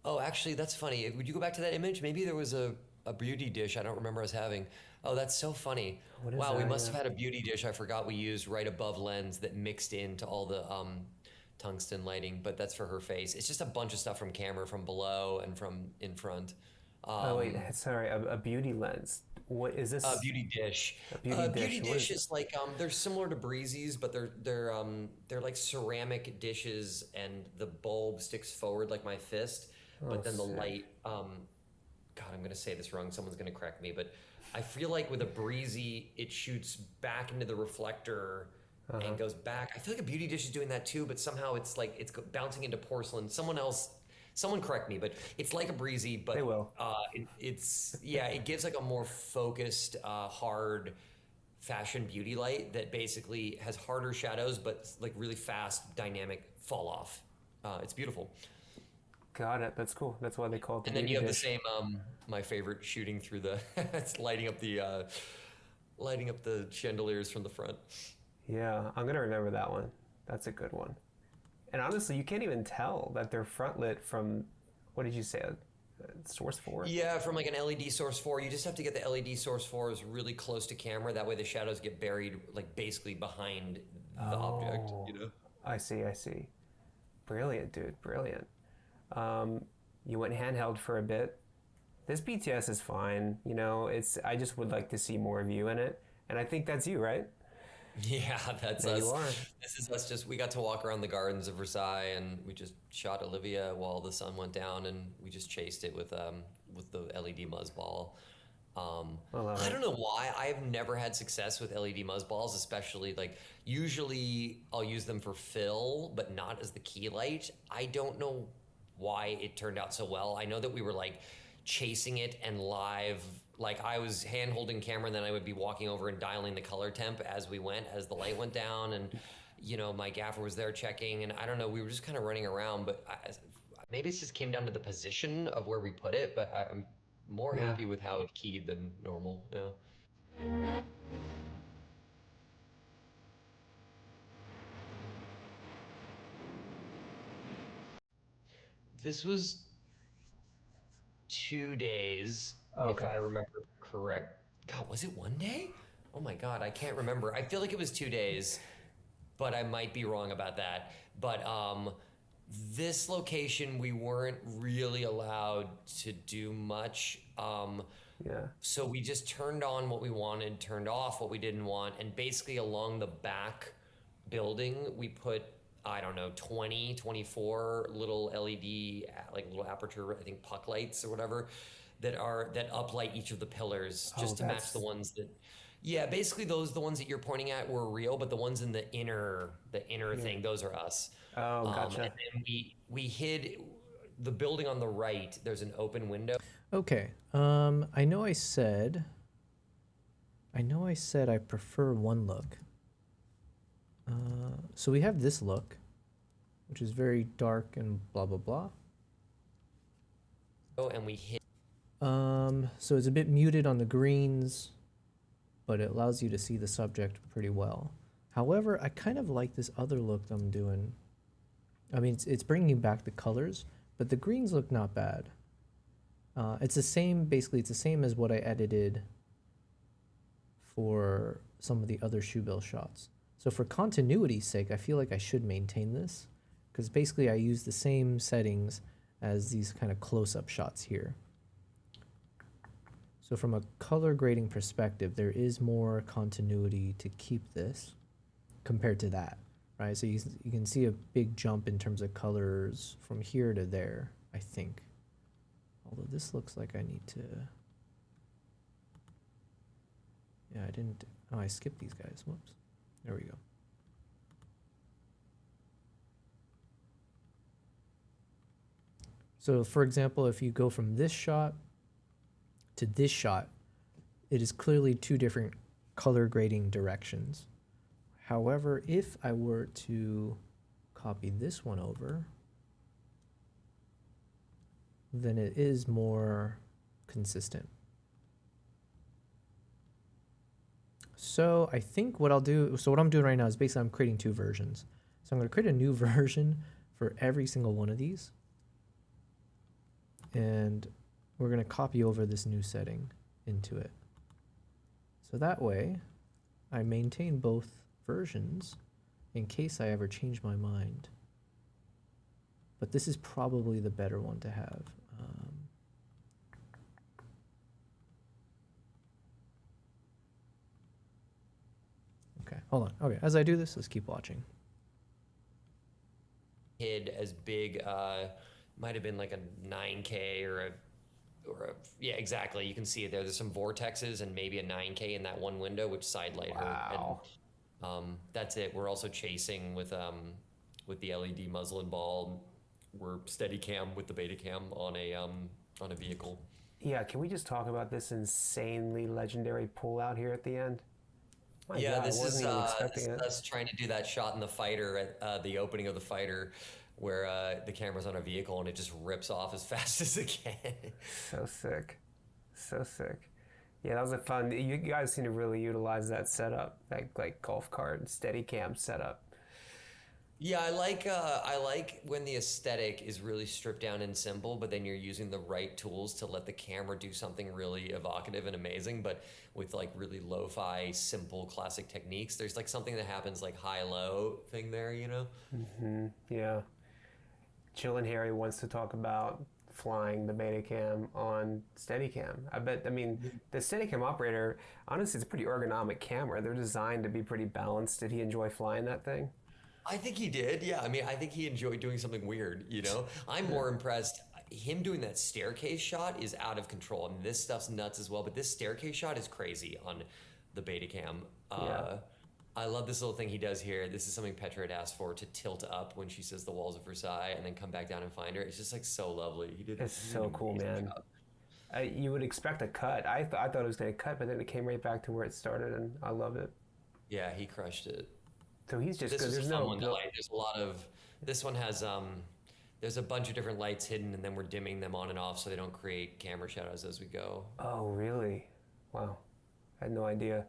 Oh, actually, that's funny. Would you go back to that image? Maybe there was a beauty dish I don't remember us having. Oh, that's so funny. Wow, we must have had a beauty dish I forgot we used right above lens that mixed into all the tungsten lighting, but that's for her face. It's just a bunch of stuff from camera, from below and from in front. Oh wait, sorry, a beauty lens. What is this? A beauty dish. A beauty dish. Beauty dish is like they're similar to Breezy's, but they're like ceramic dishes, and the bulb sticks forward like my fist, but then the light. God, I'm gonna say this wrong. Someone's gonna correct me, but I feel like with a Breezy, it shoots back into the reflector and goes back. I feel like a beauty dish is doing that too, but somehow it's like it's bouncing into porcelain. Someone correct me, but it's like a Breezy, but They will. It gives like a more focused, hard fashion beauty light that basically has harder shadows, but like really fast, dynamic fall off. It's beautiful. Got it. That's cool. That's why they call it the And then beauty you have dish. the same, my favorite, shooting through the, it's lighting up the chandeliers from the front. Yeah, I'm gonna remember that one. That's a good one. And honestly, you can't even tell that they're front lit from, what did you say, a source 4? Yeah, from like an LED source 4. You just have to get the LED source 4s really close to camera. That way the shadows get buried like basically behind the object, you know? I see. Brilliant, dude. Brilliant. You went handheld for a bit. This BTS is fine. You know, I just would like to see more of you in it. And I think that's you, right? Yeah, that's There us. you are. This is us. We got to walk around the gardens of Versailles, and we just shot Olivia while the sun went down, and we just chased it with the LED muzzball. I don't know why. I've never had success with LED muzzballs, especially like usually I'll use them for fill, but not as the key light. I don't know why it turned out so well. I know that we were like chasing it and live. Like I was hand holding camera, and then I would be walking over and dialing the color temp as we went, as the light went down, and you know my gaffer was there checking, and I don't know, we were just kind of running around. But maybe it just came down to the position of where we put it. But I'm more happy with how it keyed than normal. Yeah. This was 2 days, if I remember correct. God, was it 1 day? Oh my God, I can't remember. I feel like it was 2 days, but I might be wrong about that. But this location, we weren't really allowed to do much. So we just turned on what we wanted, turned off what we didn't want, and basically along the back building, we put, I don't know, 20, 24 little LED, like little aperture, I think puck lights or whatever, that uplight each of the pillars just to match the ones that, yeah, basically the ones that you're pointing at were real, but the ones in the inner thing, those are us. Oh, gotcha. And then we hid the building on the right. There's an open window. Okay. I know I said I prefer one look. So we have this look, which is very dark and blah blah blah. Oh, and we hid. So it's a bit muted on the greens, but it allows you to see the subject pretty well. However, I kind of like this other look I'm doing. I mean, it's bringing back the colors, but the greens look not bad. It's the same, basically, it's the same as what I edited for some of the other shoebill shots. So for continuity's sake, I feel like I should maintain this, because basically I use the same settings as these kind of close-up shots here. So from a color grading perspective, there is more continuity to keep this compared to that, right? So you can see a big jump in terms of colors from here to there, I think. Although this looks like I need to... Yeah, I didn't... Oh, I skipped these guys. Whoops. There we go. So for example, if you go from this shot to this shot, it is clearly two different color grading directions. However, if I were to copy this one over, then it is more consistent. So I think what I'll do, so what I'm doing right now is basically I'm creating two versions. So I'm going to create a new version for every single one of these. And we're going to copy over this new setting into it. So that way I maintain both versions in case I ever change my mind. But this is probably the better one to have. Okay, hold on. Okay, as I do this, let's keep watching. As big, might have been like a 9K or a yeah, exactly. You can see it there. There's some vortexes and maybe a 9K in that one window, which side light wow. her. And that's it. We're also chasing with the LED muslin ball. We're steady cam with the beta cam on a vehicle. Yeah, can we just talk about this insanely legendary pull out here at the end? My yeah, God, this is expecting it. us trying to do that shot in the fighter at the opening of the fighter, where the camera's on a vehicle and it just rips off as fast as it can. So sick, so sick. Yeah, that was a fun. You guys seem to really utilize that setup, that like golf cart steady cam setup. Yeah, I like when the aesthetic is really stripped down and simple, but then you're using the right tools to let the camera do something really evocative and amazing, but with like really lo-fi, simple, classic techniques. There's like something that happens like high-low thing there, you know? Mm-hmm. Yeah. Chillin' Harry wants to talk about flying the Betacam on Steadicam. I mean, the Steadicam operator, honestly, it's a pretty ergonomic camera. They're designed to be pretty balanced. Did he enjoy flying that thing? I think he did, yeah. I mean, I think he enjoyed doing something weird, you know? I'm more impressed. Him doing that staircase shot is out of control. I mean, this stuff's nuts as well, but this staircase shot is crazy on the Betacam. Yeah. I love this little thing he does here. This is something Petra had asked for, to tilt up when she says the walls of Versailles and then come back down and find her. It's just like so lovely. He did. It's so cool, man. You would expect a cut. I thought it was going to cut, but then it came right back to where it started, and I love it. Yeah, he crushed it. So he's just good. There's no one to light. There's a lot of. This one has there's a bunch of different lights hidden, and then we're dimming them on and off so they don't create camera shadows as we go. Oh, really? Wow, I had no idea.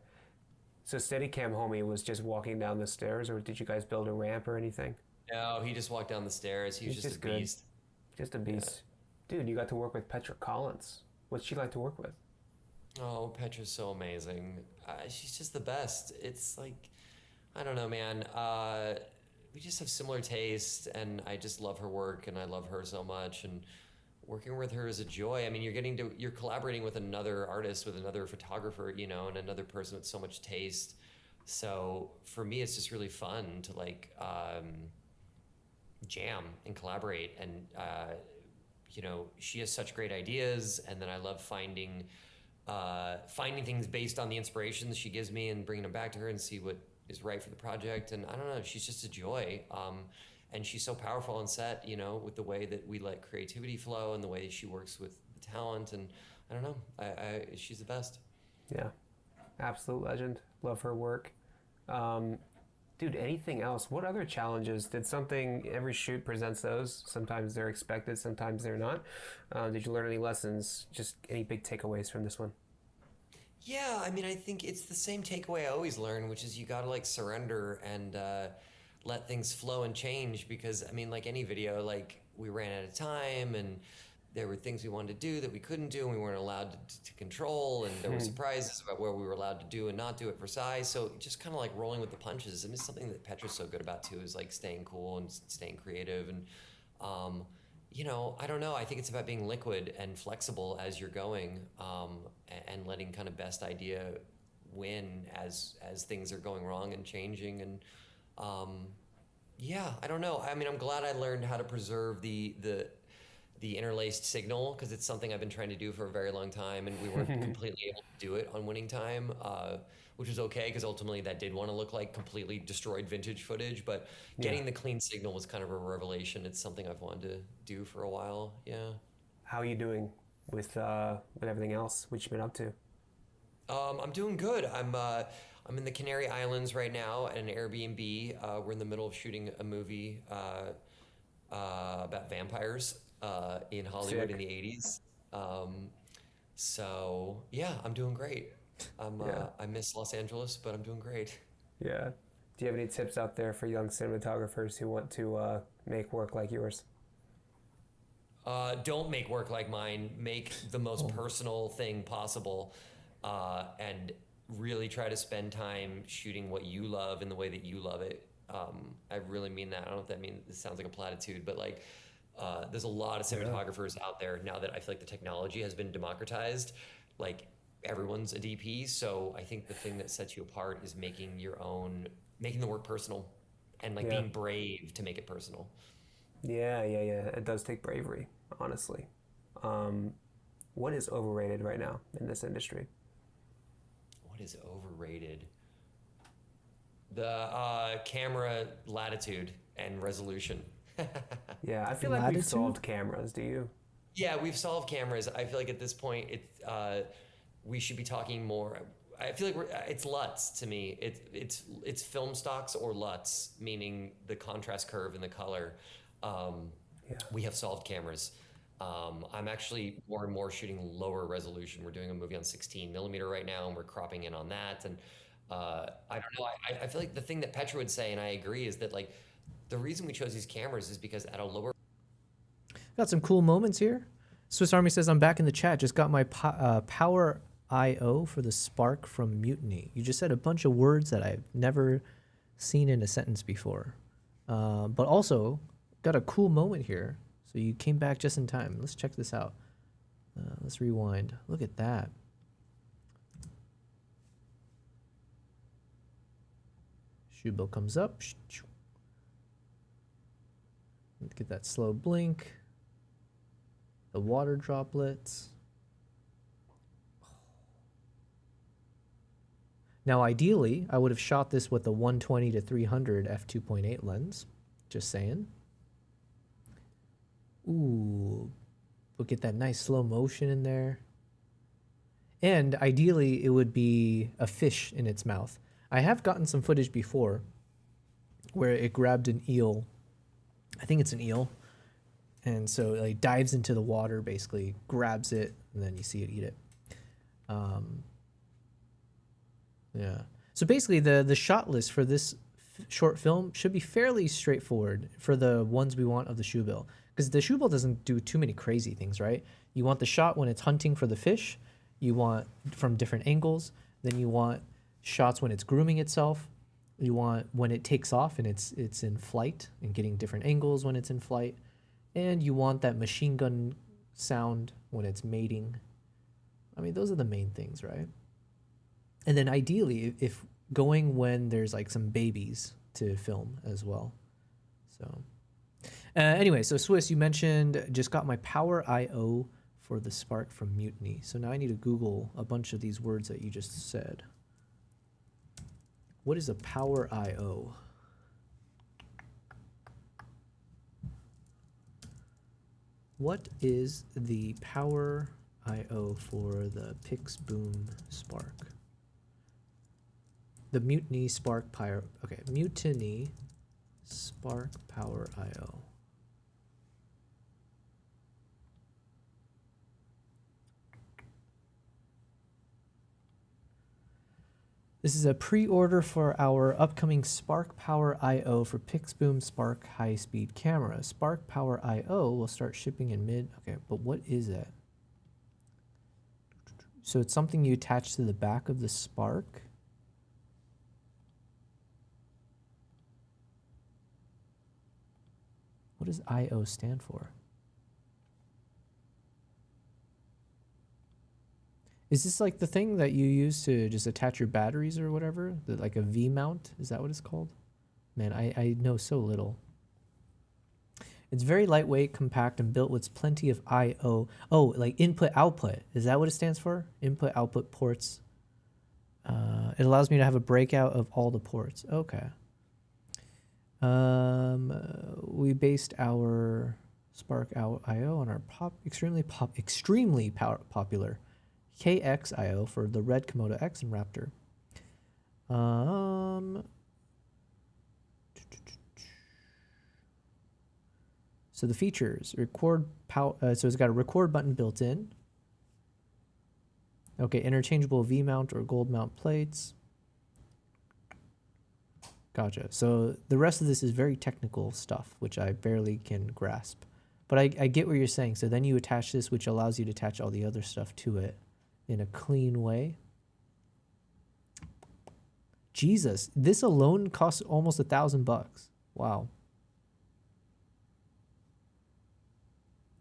So Steadicam homie was just walking down the stairs, or did you guys build a ramp or anything? No, he just walked down the stairs. He's just a beast. Just a beast. Yeah. Dude, you got to work with Petra Collins. What's she like to work with? Oh, Petra's so amazing. She's just the best. It's like, I don't know, man. We just have similar taste, and I just love her work, and I love her so much. And working with her is a joy. I mean, you're collaborating with another artist, with another photographer, you know, and another person with so much taste. So for me, it's just really fun to like jam and collaborate. And you know, she has such great ideas, and then I love finding things based on the inspirations she gives me and bringing them back to her and see what is right for the project. And I don't know, she's just a joy. And she's so powerful on set, you know, with the way that we let creativity flow and the way she works with the talent. And I don't know, she's the best. Yeah, absolute legend. Love her work. Dude, anything else? What other challenges? Every shoot presents those. Sometimes they're expected, sometimes they're not. Did you learn any lessons? Just any big takeaways from this one? Yeah, I mean, I think it's the same takeaway I always learn, which is you gotta like surrender and let things flow and change, because I mean, like any video, like we ran out of time and there were things we wanted to do that we couldn't do and we weren't allowed to control, and there were surprises about where we were allowed to do and not do at Versailles. So just kind of like rolling with the punches. And it's something that Petra's so good about too, is like staying cool and staying creative. And you know, I don't know. I think it's about being liquid and flexible as you're going, and letting kind of best idea win as things are going wrong and changing. And yeah, I don't know. I mean, I'm glad I learned how to preserve the interlaced signal, because it's something I've been trying to do for a very long time, and we weren't completely able to do it on Winning Time, which was okay, because ultimately that did want to look like completely destroyed vintage footage, but getting the clean signal was kind of a revelation. It's something I've wanted to do for a while. Yeah. How are you doing with everything else? What you been up to? I'm doing good. I'm in the Canary Islands right now at an Airbnb. We're in the middle of shooting a movie about vampires in Hollywood in the 80s. So yeah, I'm doing great. I miss Los Angeles, but I'm doing great. Yeah. Do you have any tips out there for young cinematographers who want to make work like yours? Don't make work like mine. Make the most personal thing possible, and really try to spend time shooting what you love in the way that you love it. I really mean that. I don't know if that means, it sounds like a platitude, but like, there's a lot of cinematographers out there now that I feel like the technology has been democratized. Like, everyone's a DP, so I think the thing that sets you apart is making the work personal, and like being brave to make it personal. Yeah. It does take bravery, honestly. What is overrated right now in this industry? What is overrated? The camera latitude and resolution. Yeah, I feel like we've solved cameras. Do you? Yeah, we've solved cameras. I feel like at this point, we should be talking more. I feel like it's LUTs to me. It's film stocks or LUTs, meaning the contrast curve and the color. We have solved cameras. I'm actually more and more shooting lower resolution. We're doing a movie on 16 millimeter right now, and we're cropping in on that. And I don't know. I feel like the thing that Petra would say, and I agree, is that like the reason we chose these cameras is because at a lower. Got some cool moments here. Swiss Army says, I'm back in the chat. Just got my Power I/O for the Spark from Mutiny. You just said a bunch of words that I've never seen in a sentence before. But also got a cool moment here. So you came back just in time. Let's check this out. Let's rewind. Look at that. Shoe bill comes up. Get that slow blink. The water droplets. Now, ideally, I would have shot this with the 120 to 300 f2.8 lens. Just saying. Ooh, look at that nice slow motion in there. And ideally, it would be a fish in its mouth. I have gotten some footage before where it grabbed an eel. I think it's an eel. And so it like dives into the water, basically grabs it, and then you see it eat it. Yeah. So basically, the shot list for this short film should be fairly straightforward for the ones we want of the shoe bill. Because the shoe bill doesn't do too many crazy things, right? You want the shot when it's hunting for the fish. You want from different angles. Then you want shots when it's grooming itself. You want when it takes off and it's in flight and getting different angles when it's in flight. And you want that machine gun sound when it's mating. I mean, those are the main things, right? And then ideally, if going when there's like some babies to film as well. So anyway, so Swiss, you mentioned just got my Power I/O for the Spark from Mutiny. So now I need to Google a bunch of these words that you just said. What is a Power I/O? What is the Power I/O for the Pixboom Spark? The Mutiny Spark Power. Okay, Mutiny Spark Power I/O. This is a pre-order for our upcoming Spark Power I/O for Pixboom Spark high-speed camera. Spark Power I/O will start shipping in mid. Okay, but what is it? So it's something you attach to the back of the Spark. What does I/O stand for? Is this like the thing that you use to just attach your batteries or whatever? Like a V mount? Is that what it's called? Man, I know so little. It's very lightweight, compact, and built with plenty of I/O. Oh, like input-output. Is that what it stands for? Input-output ports. It allows me to have a breakout of all the ports. Okay. We based our Spark I/O on our extremely popular KX I/O for the Red Komodo X and Raptor. So the features, so it's got a record button built in. Okay, interchangeable V mount or gold mount plates. Gotcha. So the rest of this is very technical stuff, which I barely can grasp. But I get what you're saying. So then you attach this, which allows you to attach all the other stuff to it in a clean way. Jesus, this alone costs almost $1,000. Wow.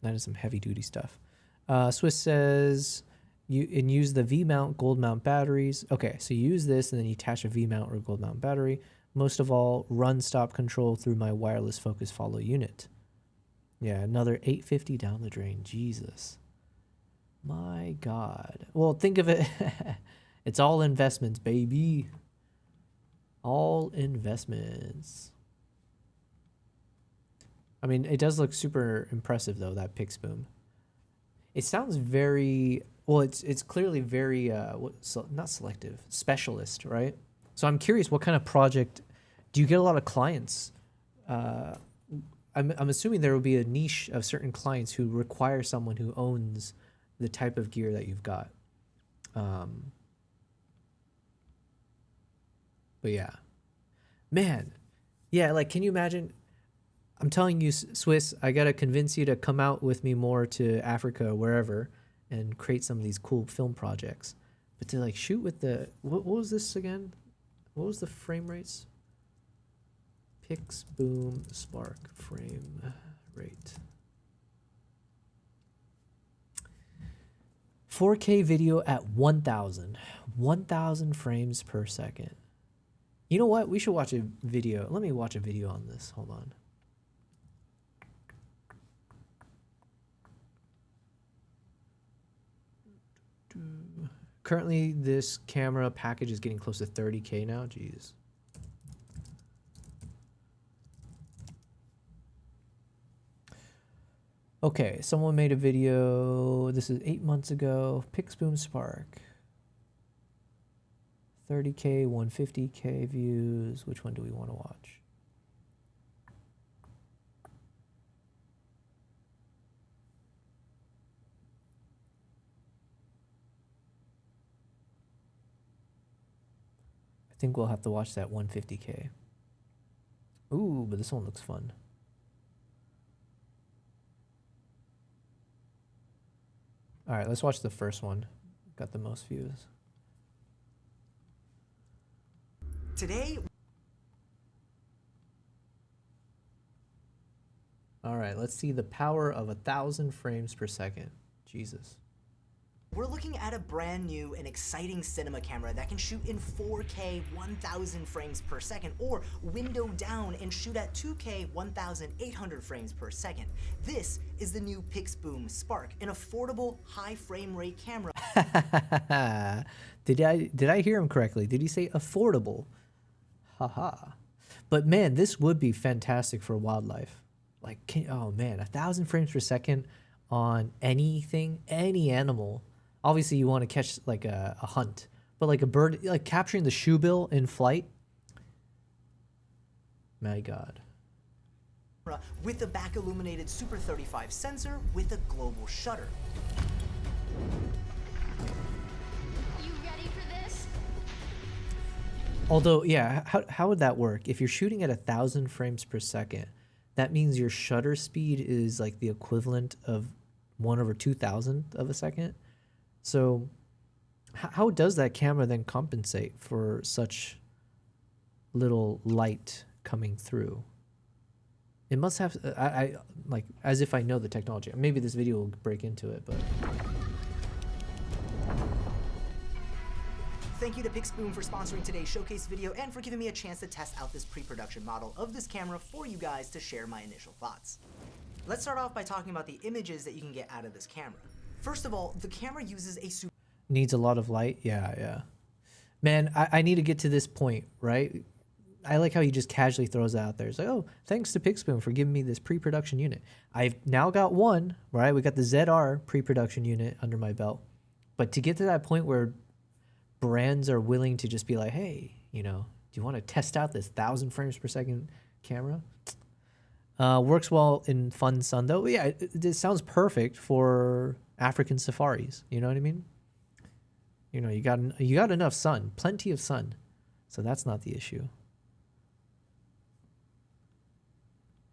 That is some heavy duty stuff. Swiss says use the V mount gold mount batteries. Okay, so you use this and then you attach a V mount or gold mount battery. Most of all, run stop control through my wireless focus follow unit. Yeah, another $850 down the drain. Jesus. My God. Well, think of it. It's all investments, baby. All investments. I mean, it does look super impressive, though, that Pixboom. It sounds very... Well, it's clearly very... not selective. Specialist, right? So I'm curious, what kind of project... Do you get a lot of clients? I'm assuming there will be a niche of certain clients who require someone who owns the type of gear that you've got. But yeah. Man. Yeah, like, can you imagine... I'm telling you, Swiss, I got to convince you to come out with me more to Africa or wherever and create some of these cool film projects. But to like shoot with the... What was this again? What was the frame rates? Pixboom Spark frame rate. 4K video at 1,000 frames per second. You know what? We should watch a video. Let me watch a video on this. Hold on. Currently, this camera package is getting close to 30K now. Jeez. Okay, someone made a video. This is 8 months ago. Pixboom Spark. 30K, 150K views. Which one do we want to watch? I think we'll have to watch that 150K. Ooh, but this one looks fun. All right, let's watch the first one. Got the most views. Today. All right, let's see the power of 1,000 frames per second. Jesus. We're looking at a brand new and exciting cinema camera that can shoot in 4K 1,000 frames per second or window down and shoot at 2K 1,800 frames per second. This is the new Pixboom Spark, an affordable high frame rate camera. Did I hear him correctly? Did he say affordable? Haha. But man, this would be fantastic for wildlife. Like, oh man, 1,000 frames per second on anything, any animal. Obviously, you want to catch like a hunt, but like a bird, like capturing the shoebill in flight. My God. With a back illuminated Super 35 sensor with a global shutter. You ready for this? Although, yeah, how would that work? If you're shooting at 1,000 frames per second, that means your shutter speed is like the equivalent of 1/2000 of a second. So how does that camera then compensate for such little light coming through? It must have, I like, as if I know the technology. Maybe this video will break into it, but. thank you to Pixboom for sponsoring today's showcase video and for giving me a chance to test out this pre-production model of this camera for you guys to share my initial thoughts. Let's start off by talking about the images that you can get out of this camera. First of all, the camera uses a super... Needs a lot of light? Yeah. Man, I need to get to this point, right? I like how he just casually throws it out there. It's like, oh, thanks to Pixboom for giving me this pre-production unit. I've now got one, right? We got the ZR pre-production unit under my belt. But to get to that point where brands are willing to just be like, hey, you know, do you want to test out this 1,000 frames per second camera? Works well in fun sun, though. Yeah, it sounds perfect for African safaris. You know what I mean? You know, you got enough sun, plenty of sun. So that's not the issue.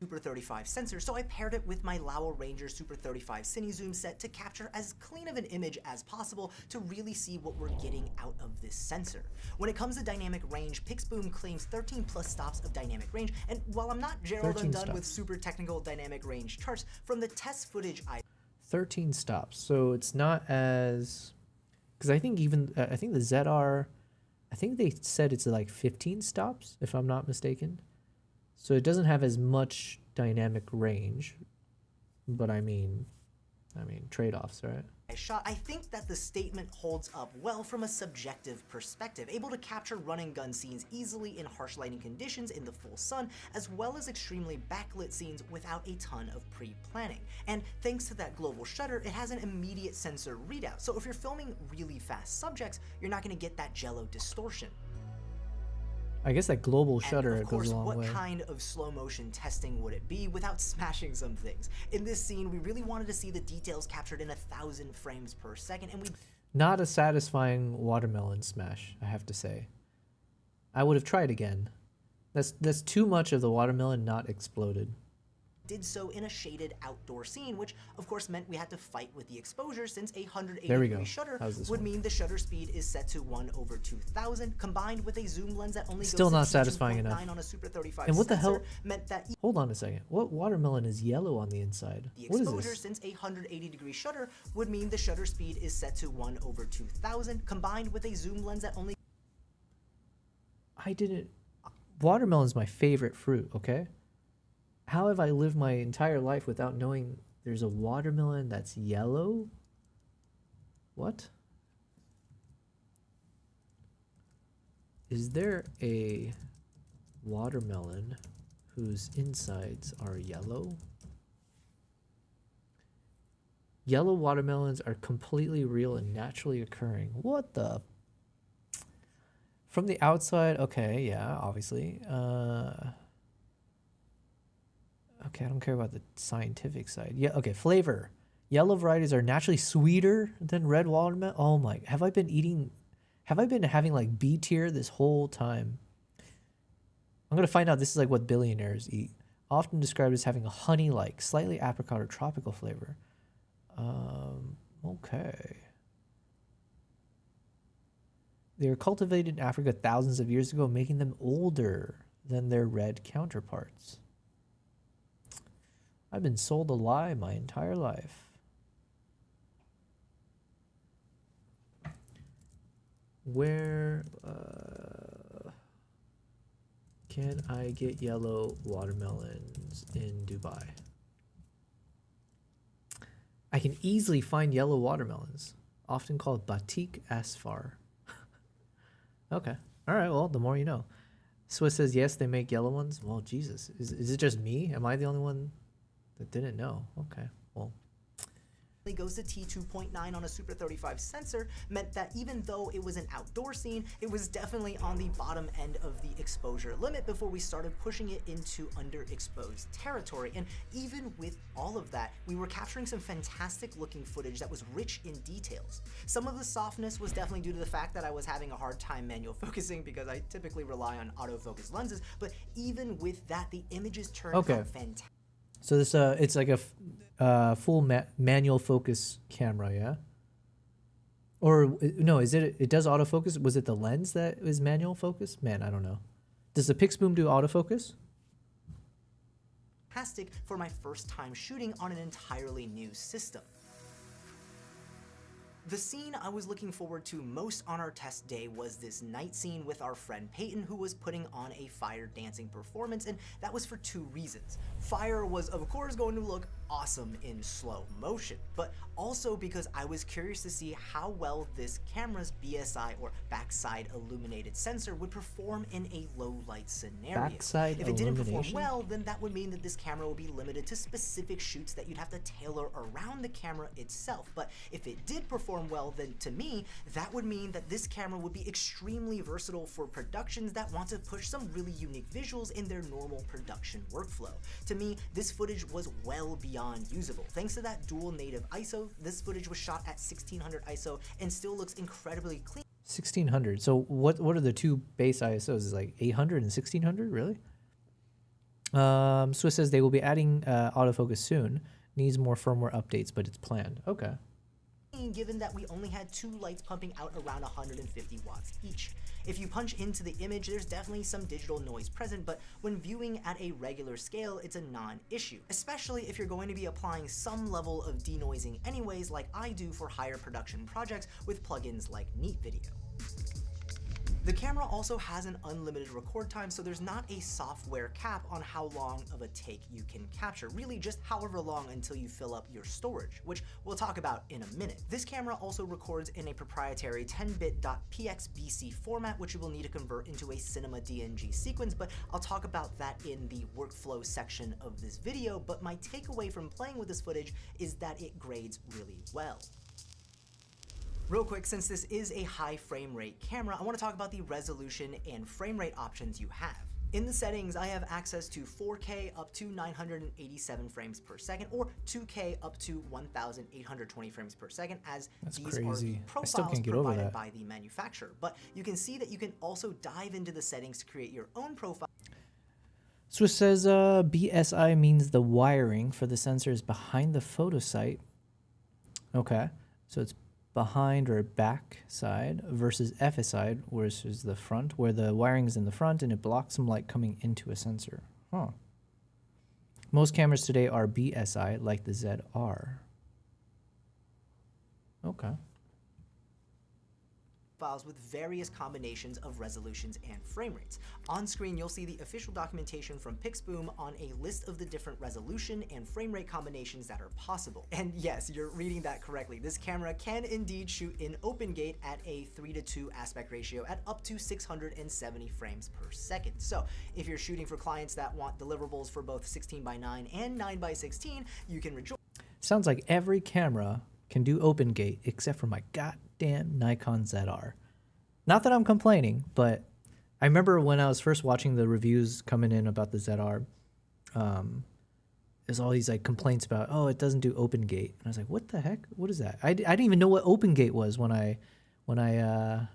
Super 35 sensor, so I paired it with my Laowa Ranger Super 35 Cine Zoom set to capture as clean of an image as possible to really see what we're getting out of this sensor. When it comes to dynamic range, Pixboom claims 13 plus stops of dynamic range, and while I'm not Gerald undone with super technical dynamic range charts, from the test footage 13 stops, so it's not as... Because I think even, I think the ZR, I think they said it's like 15 stops, if I'm not mistaken. So it doesn't have as much dynamic range, but I mean trade-offs, right? I think that the statement holds up well from a subjective perspective, able to capture run and gun scenes easily in harsh lighting conditions in the full sun, as well as extremely backlit scenes without a ton of pre-planning. And thanks to that global shutter, it has an immediate sensor readout, so if you're filming really fast subjects, you're not going to get that jello distortion. I guess that global shutter and of course, goes a long way. what kind of slow motion testing would it be without smashing some things? In this scene, we really wanted to see the details captured in 1,000 frames per second, and we... Not a satisfying watermelon smash, I have to say. I would have tried again. That's too much of the watermelon not exploded. Did so in a shaded outdoor scene, which of course meant we had to fight with the exposure since a 180-degree shutter would mean the shutter speed is set to 1/2000, combined with a zoom lens that only Still goes not to satisfying enough. on a Super 35 and what the hell? Meant that Hold on a second. What watermelon is yellow on the inside? the What is exposure this? since a 180-degree shutter would mean the shutter speed is set to 1/2000, combined with a zoom lens that only... Watermelon's my favorite fruit, okay? How have I lived my entire life without knowing there's a watermelon that's yellow? What? Is there a watermelon whose insides are yellow? Yellow watermelons are completely real and naturally occurring. What the? From the outside, okay, yeah, obviously. Okay, I don't care about the scientific side. Yeah, okay, flavor. Yellow varieties are naturally sweeter than red watermelon. Oh my, have I been having like B tier this whole time? I'm gonna find out this is like what billionaires eat. Often described as having a honey-like, slightly apricot or tropical flavor. Okay. They were cultivated in Africa thousands of years ago, making them older than their red counterparts. I've been sold a lie my entire life. Where can I get yellow watermelons in Dubai? I can easily find yellow watermelons, often called batik asfar. Okay. All right. Well, the more you know. Swiss says, yes, they make yellow ones. Well, Jesus. Is it just me? Am I the only one that didn't know? Okay. Well. Goes to T2.9 on a Super 35 sensor meant that even though it was an outdoor scene, it was definitely on the bottom end of the exposure limit before we started pushing it into underexposed territory. And even with all of that, we were capturing some fantastic looking footage that was rich in details. Some of the softness was definitely due to the fact that I was having a hard time manual focusing because I typically rely on autofocus lenses, but even with that, the images turned out fantastic. So this it's like a full manual focus camera, yeah? Or no, is it? It does autofocus. Was it the lens that is manual focus? Man, I don't know. Does the Pixboom do autofocus? Fantastic for my first time shooting on an entirely new system. The scene I was looking forward to most on our test day was this night scene with our friend Peyton, who was putting on a fire dancing performance, and that was for 2 reasons. Fire was of course going to look awesome in slow motion, but also because I was curious to see how well this camera's BSI or backside illuminated sensor would perform in a low light scenario. Backside if it didn't perform illumination? well, then that would mean that this camera would be limited to specific shoots that you'd have to tailor around the camera itself. But if it did perform well, then to me, that would mean that this camera would be extremely versatile for productions that want to push some really unique visuals in their normal production workflow. To me, this footage was well beyond usable. Thanks to that dual native ISO, this footage was shot at 1600 ISO and still looks incredibly clean. 1600. So what are the 2 base ISOs? Is it like 800 and 1600, really? Swiss says they will be adding autofocus soon. Needs more firmware updates, but it's planned. Okay. Given that we only had 2 lights pumping out around 150 watts each. If you punch into the image, there's definitely some digital noise present, but when viewing at a regular scale, it's a non-issue, especially if you're going to be applying some level of denoising anyways, like I do for higher production projects with plugins like Neat Video. The camera also has an unlimited record time, so there's not a software cap on how long of a take you can capture, really just however long until you fill up your storage, which we'll talk about in a minute. This camera also records in a proprietary 10-bit.pxbc format, which you will need to convert into a cinema DNG sequence, but I'll talk about that in the workflow section of this video. But my takeaway from playing with this footage is that it grades really well. Real quick, since this is a high frame rate camera, I want to talk about the resolution and frame rate options you have. In the settings, I have access to 4K up to 987 frames per second, or 2K up to 1820 frames per second, as That's these are crazy. the I still profiles can't get over provided that. by the manufacturer. But you can see that you can also dive into the settings to create your own profile. Swiss says BSI means the wiring for the sensors behind the photo site. Okay, so it's behind or back side versus F side, which is the front, where the wiring is in the front and it blocks some light coming into a sensor. Huh. Most cameras today are BSI, like the ZR. Okay. Files with various combinations of resolutions and frame rates. On screen, you'll see the official documentation from Pixboom on a list of the different resolution and frame rate combinations that are possible. And yes, you're reading that correctly. This camera can indeed shoot in open gate at a 3:2 aspect ratio at up to 670 frames per second. So if you're shooting for clients that want deliverables for both 16:9 and 9:16, you can rejoice. Sounds like every camera can do open gate except for my goddamn Nikon ZR. Not that I'm complaining, but I remember when I was first watching the reviews coming in about the ZR, there's all these like complaints about, oh, it doesn't do open gate. And I was like, what the heck? What is that? I didn't even know what open gate was I didn't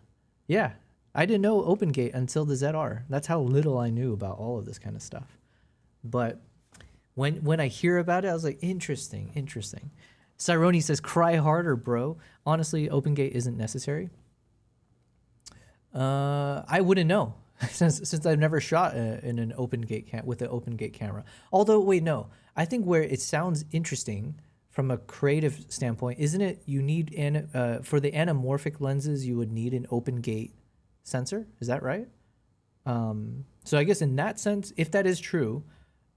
know open gate until the ZR. That's how little I knew about all of this kind of stuff. But when I hear about it, I was like, interesting. Cyrone says, cry harder, bro. Honestly, open gate isn't necessary. I wouldn't know since I've never shot in an open gate with an open gate camera. Although, wait, no. I think where it sounds interesting from a creative standpoint, isn't it? You need for the anamorphic lenses, you would need an open gate sensor. Is that right? So I guess in that sense, if that is true,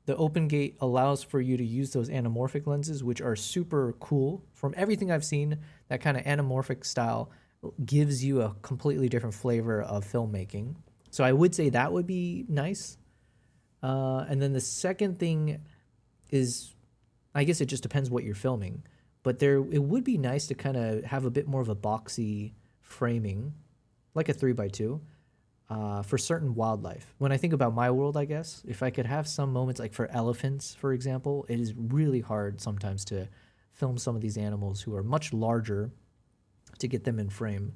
the open gate allows for you to use those anamorphic lenses, which are super cool. From everything I've seen, that kind of anamorphic style gives you a completely different flavor of filmmaking. So I would say that would be nice. And then the second thing is, I guess it just depends what you're filming, but it would be nice to kind of have a bit more of a boxy framing, like a 3x2. For certain wildlife. When I think about my world, I guess, if I could have some moments, like for elephants, for example, it is really hard sometimes to film some of these animals who are much larger to get them in frame.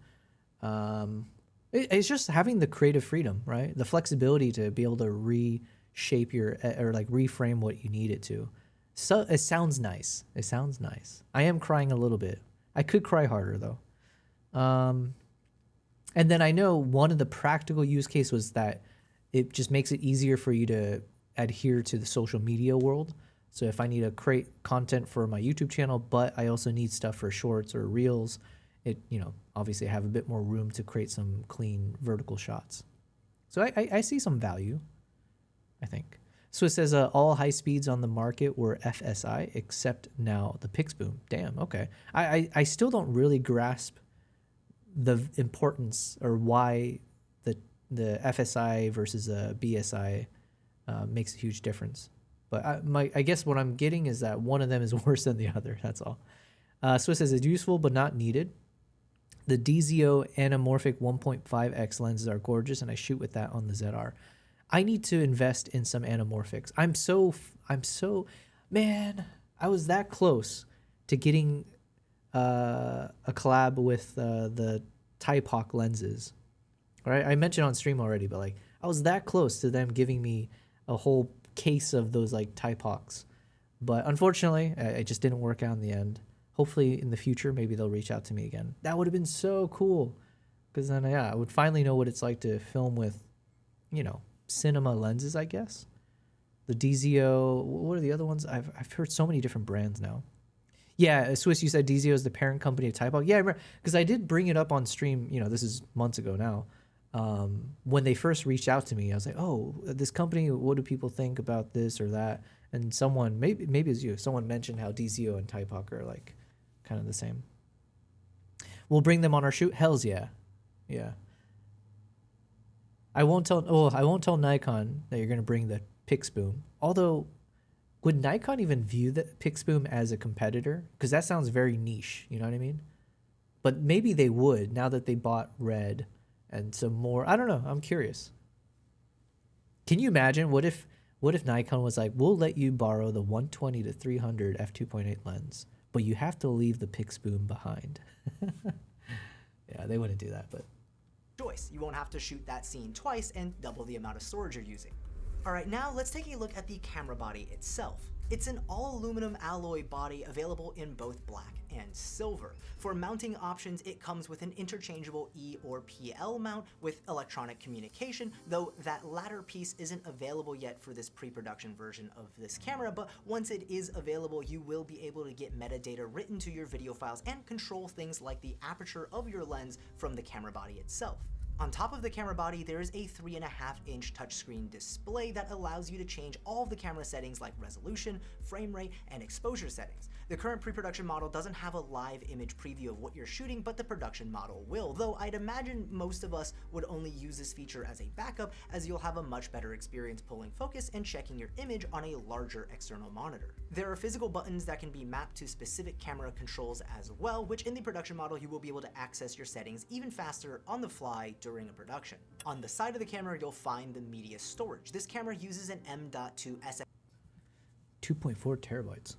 It's just having the creative freedom, right? The flexibility to be able to reshape or like reframe what you need it to. So it sounds nice. It sounds nice. I am crying a little bit. I could cry harder though. And then I know one of the practical use case was that it just makes it easier for you to adhere to the social media world. So if I need to create content for my YouTube channel, but I also need stuff for shorts or reels, it, you know, obviously have a bit more room to create some clean vertical shots. So I see some value, I think. So it says all high speeds on the market were FSI, except now the Pixboom. Damn, okay. I still don't really grasp the importance or why the FSI versus a BSI makes a huge difference. But I guess what I'm getting is that one of them is worse than the other. That's all. So it says it's useful but not needed. The DZO anamorphic 1.5x lenses are gorgeous, and I shoot with that on the ZR. I need to invest in some anamorphics. I'm so man. I was that close to getting a collab with the Typhawk lenses. Right, I mentioned on stream already, but like I was that close to them giving me a whole case of those like Typhawks, but unfortunately, it just didn't work out in the end. Hopefully, in the future, maybe they'll reach out to me again. That would have been so cool, because then yeah, I would finally know what it's like to film with, you know, cinema lenses. I guess the DZO. What are the other ones? I've heard so many different brands now. Yeah, Swiss, you said DZO is the parent company of Typhawk. Yeah, I remember, because I did bring it up on stream. You know, this is months ago now. When they first reached out to me, I was like, oh, this company, what do people think about this or that? And someone, maybe it was you, someone mentioned how DZO and Typhawk are like kind of the same. We'll bring them on our shoot. Hells yeah. Yeah. I won't tell Nikon that you're going to bring the Pixboom. Although, would Nikon even view the Pixboom as a competitor? Because that sounds very niche, you know what I mean? But maybe they would, now that they bought Red and some more. I don't know. I'm curious. Can you imagine what if Nikon was like, we'll let you borrow the 120 to 300 f2.8 lens, but you have to leave the Pixboom behind. Yeah, they wouldn't do that, but choice. You won't have to shoot that scene twice and double the amount of storage you're using. All right, now let's take a look at the camera body itself. It's an all aluminum alloy body available in both black and silver. For mounting options, it comes with an interchangeable E or PL mount with electronic communication, though that latter piece isn't available yet for this pre-production version of this camera, but once it is available, you will be able to get metadata written to your video files and control things like the aperture of your lens from the camera body itself. On top of the camera body, there is a 3.5-inch touchscreen display that allows you to change all of the camera settings like resolution, frame rate, and exposure settings. The current pre-production model doesn't have a live image preview of what you're shooting, but the production model will, though I'd imagine most of us would only use this feature as a backup, as you'll have a much better experience pulling focus and checking your image on a larger external monitor. There are physical buttons that can be mapped to specific camera controls as well, which in the production model you will be able to access your settings even faster on the fly during a production. On the side of the camera, you'll find the media storage. This camera uses an M.2 SF 2.4 terabytes.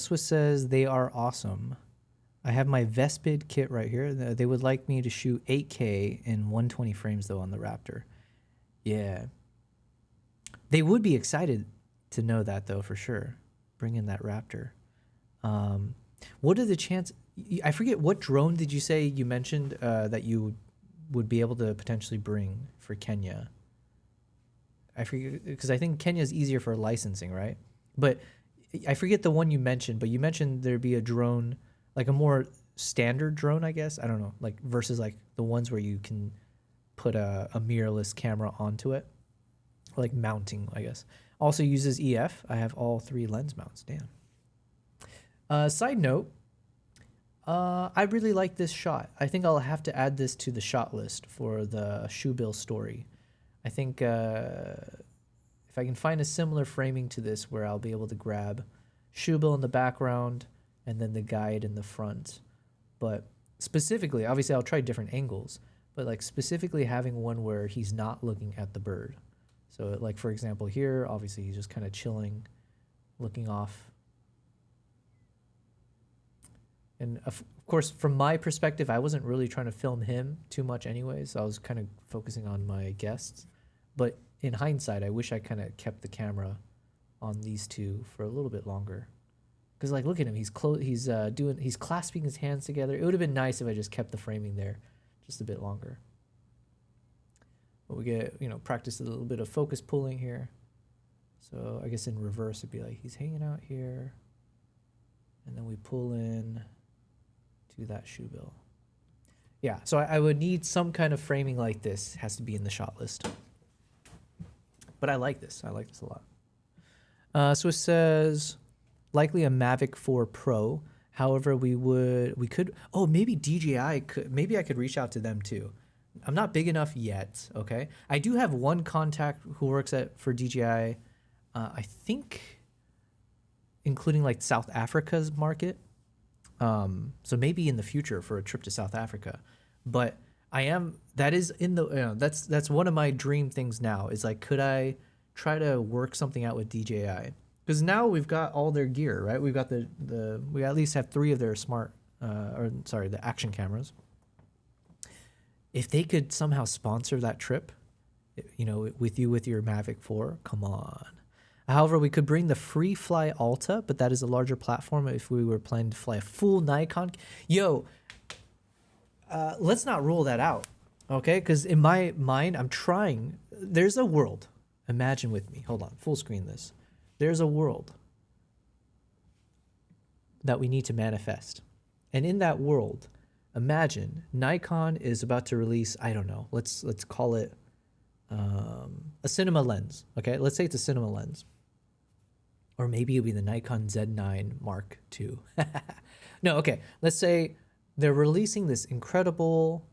Swiss says they are awesome. I have my Vespid kit right here. They would like me to shoot 8K in 120 frames though on the Raptor. Yeah. They would be excited to know that though, for sure. Bring in that Raptor. What are the chances? I forget, what drone did you say you mentioned that you would be able to potentially bring for Kenya? I forget, because I think Kenya is easier for licensing, right? But I forget the one you mentioned, but you mentioned there'd be a drone, like a more standard drone, I guess. I don't know, like versus like the ones where you can put a mirrorless camera onto it, or like mounting, I guess. Also uses EF. I have all 3 lens mounts. Damn. Side note, I really like this shot. I think I'll have to add this to the shot list for the Shoebill story. I think if I can find a similar framing to this where I'll be able to grab Shoebill in the background and then the guide in the front. But specifically, obviously I'll try different angles, but like specifically having one where he's not looking at the bird. So like for example here, obviously he's just kind of chilling, looking off. And of course, from my perspective, I wasn't really trying to film him too much anyways. So I was kind of focusing on my guests. But in hindsight, I wish I kind of kept the camera on these two for a little bit longer. Because like, look at him, he's clasping his hands together. It would have been nice if I just kept the framing there just a bit longer. But we get, practice a little bit of focus pulling here. So I guess in reverse, it'd be like, he's hanging out here. And then we pull in to that shoe bill. Yeah, so I would need some kind of framing like this. Has to be in the shot list. But I like this. I like this a lot. So it says likely a Mavic 4 Pro. However, we could. Oh, maybe DJI could. Maybe I could reach out to them too. I'm not big enough yet. Okay, I do have one contact who works for DJI. I think, including like South Africa's market. So maybe in the future for a trip to South Africa, but that is in the, that's one of my dream things now is like, could I try to work something out with DJI? Because now we've got all their gear, right? We've got we at least have 3 of their the action cameras. If they could somehow sponsor that trip, with your Mavic 4, come on. However, we could bring the FreeFly Alta, but that is a larger platform if we were planning to fly a full Nikon. Let's not rule that out, okay? Because in my mind, I'm trying. There's a world. Imagine with me. Hold on. Full screen this. There's a world that we need to manifest. And in that world, imagine Nikon is about to release, I don't know, let's call it a cinema lens, okay? Let's say it's a cinema lens. Or maybe it'll be the Nikon Z9 Mark II. No, okay. Let's say they're releasing this incredible...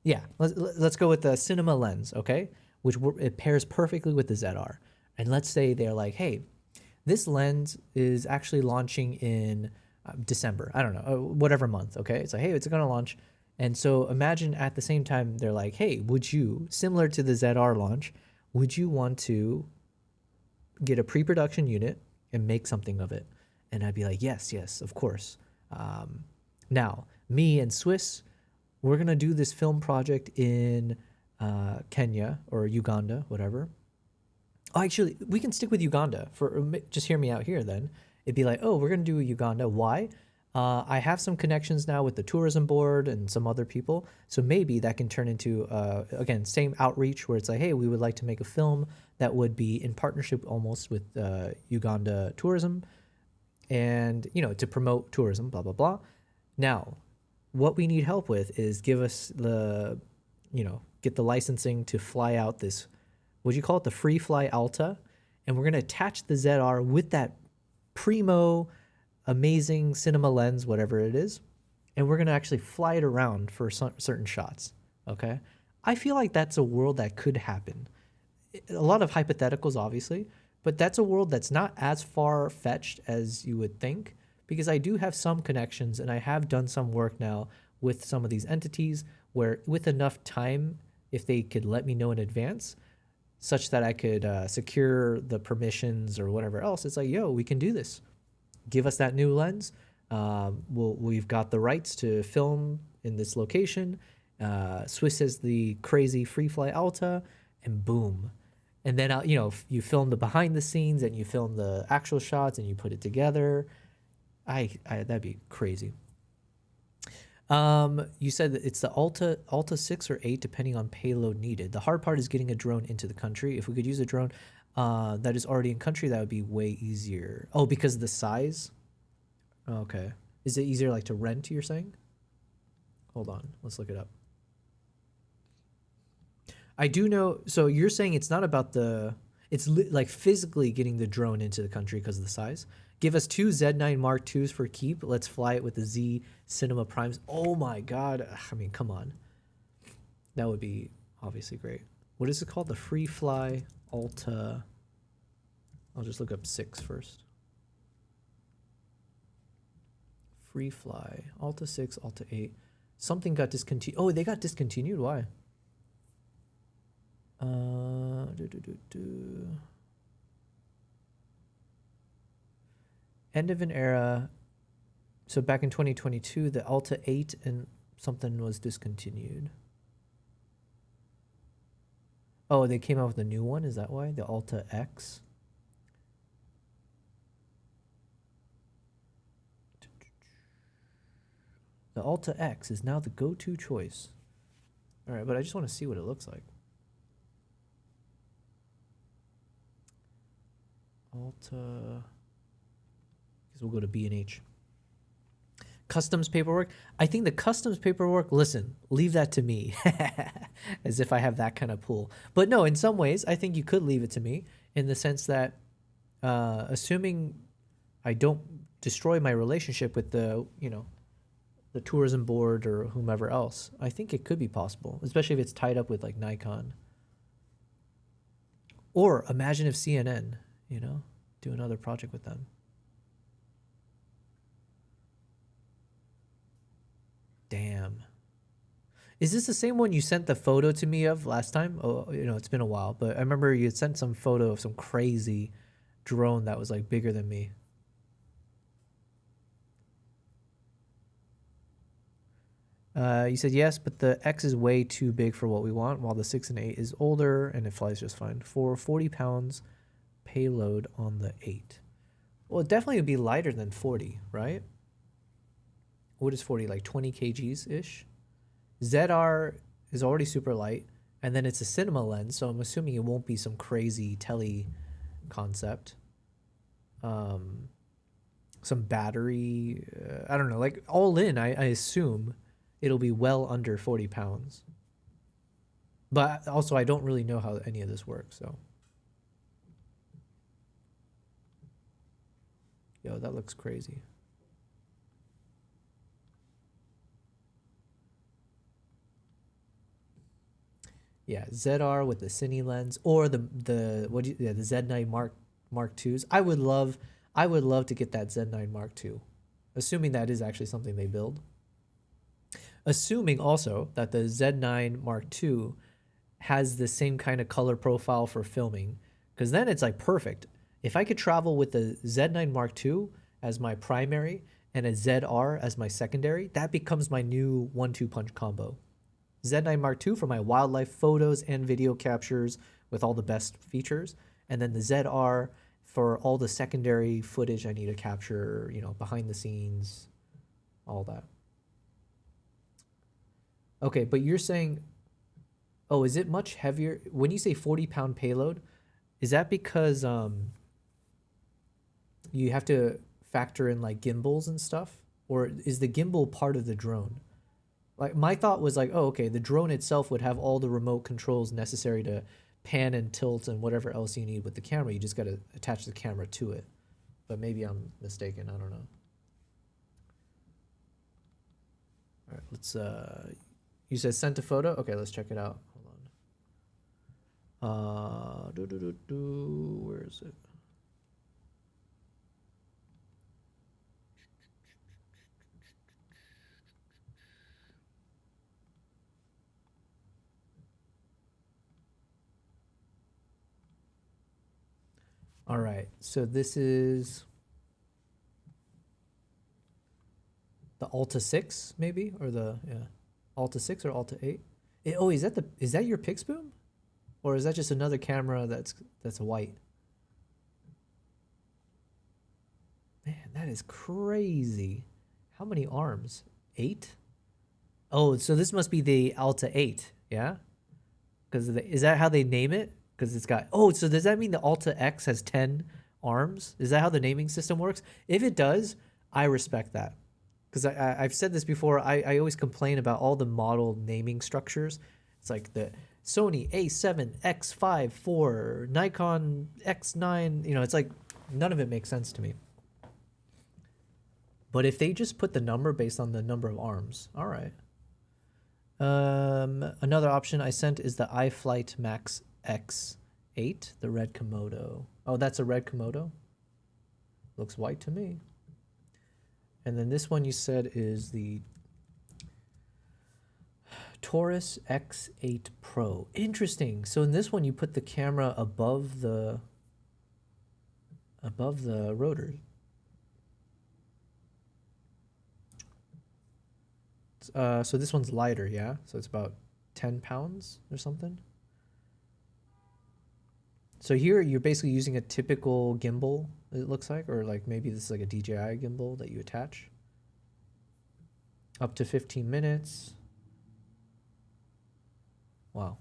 Yeah, let's go with the cinema lens, okay? It pairs perfectly with the ZR. And let's say they're like, hey, this lens is actually launching in December. I don't know, whatever month, okay? It's like, hey, it's going to launch. And so imagine at the same time, they're like, hey, would you, similar to the ZR launch, would you want to get a pre-production unit and make something of it? And I'd be like, yes, of course. Now, me and Swiss, we're going to do this film project in Kenya or Uganda, whatever. Oh, actually, we can stick with Uganda. Just hear me out here then. It'd be like, oh, we're going to do Uganda. Why? I have some connections now with the tourism board and some other people. So maybe that can turn into, again, same outreach where it's like, hey, we would like to make a film that would be in partnership almost with Uganda tourism and, to promote tourism, blah, blah, blah. Now, what we need help with is give us get the licensing to fly out this, would you call it the FreeFly Alta? And we're going to attach the ZR with that primo amazing cinema lens, whatever it is, and we're going to actually fly it around for certain shots, okay? I feel like that's a world that could happen. A lot of hypotheticals, obviously, but that's a world that's not as far-fetched as you would think, because I do have some connections, and I have done some work now with some of these entities where with enough time, if they could let me know in advance, such that I could secure the permissions or whatever else, it's like, yo, we can do this. Give us that new lens. We've got the rights to film in this location. Swiss has the crazy FreeFly Alta, and boom. And then, you film the behind the scenes and you film the actual shots and you put it together. That'd be crazy. You said that it's the Alta 6 or 8, depending on payload needed. The hard part is getting a drone into the country. If we could use a drone that is already in country, that would be way easier. Oh, because of the size? Okay. Is it easier like to rent, you're saying? Hold on. Let's look it up. I do know. So you're saying it's not about like physically getting the drone into the country because of the size. Give us 2 Z9 Mark IIs for keep. Let's fly it with the Z Cinema Primes. Oh my God. I mean, come on. That would be obviously great. What is it called? The FreeFly Alta. I'll just look up 6 first. FreeFly Alta 6, Alta 8. Something got discontinued. Oh, they got discontinued? Why? End of an era. So back in 2022, the Alta 8 and something was discontinued. Oh, they came out with a new one? Is that why? The Alta X? The Alta X is now the go-to choice. All right, but I just want to see what it looks like. Alta... because we'll go to B&H. Customs paperwork. I think the customs paperwork, listen, leave that to me. As if I have that kind of pull. But no, in some ways, I think you could leave it to me in the sense that assuming I don't destroy my relationship with the, you know, the tourism board or whomever else, I think it could be possible, especially if it's tied up with like Nikon. Or imagine if CNN, you know, do another project with them. Damn. Is this the same one you sent the photo to me of last time? Oh, you know, it's been a while, but I remember you had sent some photo of some crazy drone that was like bigger than me. You said yes, but the X is way too big for what we want, while the 6 and 8 is older and it flies just fine. For 40 pounds payload on the 8. Well, it definitely would be lighter than 40, right? What is 40, like 20 kgs-ish? ZR is already super light, and then it's a cinema lens, so I'm assuming it won't be some crazy tele concept. Some battery, I don't know, like all in, I assume it'll be well under 40 pounds. But also, I don't really know how any of this works, so. Yo, that looks crazy. Yeah, ZR with the Cine lens, or the Z9 Mark IIs. I would love to get that Z9 Mark II, assuming that is actually something they build. Assuming also that the Z9 Mark II has the same kind of color profile for filming, because then it's like perfect. If I could travel with the Z9 Mark II as my primary and a ZR as my secondary, that becomes my new 1-2 punch combo. Z9 Mark II for my wildlife photos and video captures with all the best features, and then the ZR for all the secondary footage I need to capture, you know, behind the scenes, all that. Okay, but you're saying, oh, is it much heavier? When you say 40-pound payload, is that because you have to factor in like gimbals and stuff? Or is the gimbal part of the drone? Like my thought was like, oh, okay, the drone itself would have all the remote controls necessary to pan and tilt and whatever else you need with the camera. You just got to attach the camera to it. But maybe I'm mistaken. I don't know. All right, let's, you said sent a photo? Okay, let's check it out. Hold on. Where is it? All right, so this is the Alta 6, maybe, or the Alta 6 or Alta 8. Oh, is that your Pixboom, or is that just another camera that's white? Man, that is crazy. How many arms? 8? Oh, so this must be the Alta 8, yeah? Because is that how they name it? Because it's got, oh, so does that mean the Alta X has 10 arms? Is that how the naming system works? If it does, I respect that. Because I've said this before, I always complain about all the model naming structures. It's like the Sony A7 X5 IV, Nikon X9, you know, it's like none of it makes sense to me. But if they just put the number based on the number of arms, all right. Another option I sent is the iFlight Max X8, the red Komodo. Oh, that's a red Komodo? Looks white to me. And then this one you said is the Taurus X8 Pro. Interesting. So in this one you put the camera above the rotor. So this one's lighter, yeah? So it's about 10 pounds or something? So here you're basically using a typical gimbal, it looks like, or like maybe this is like a DJI gimbal that you attach. Up to 15 minutes. Wow.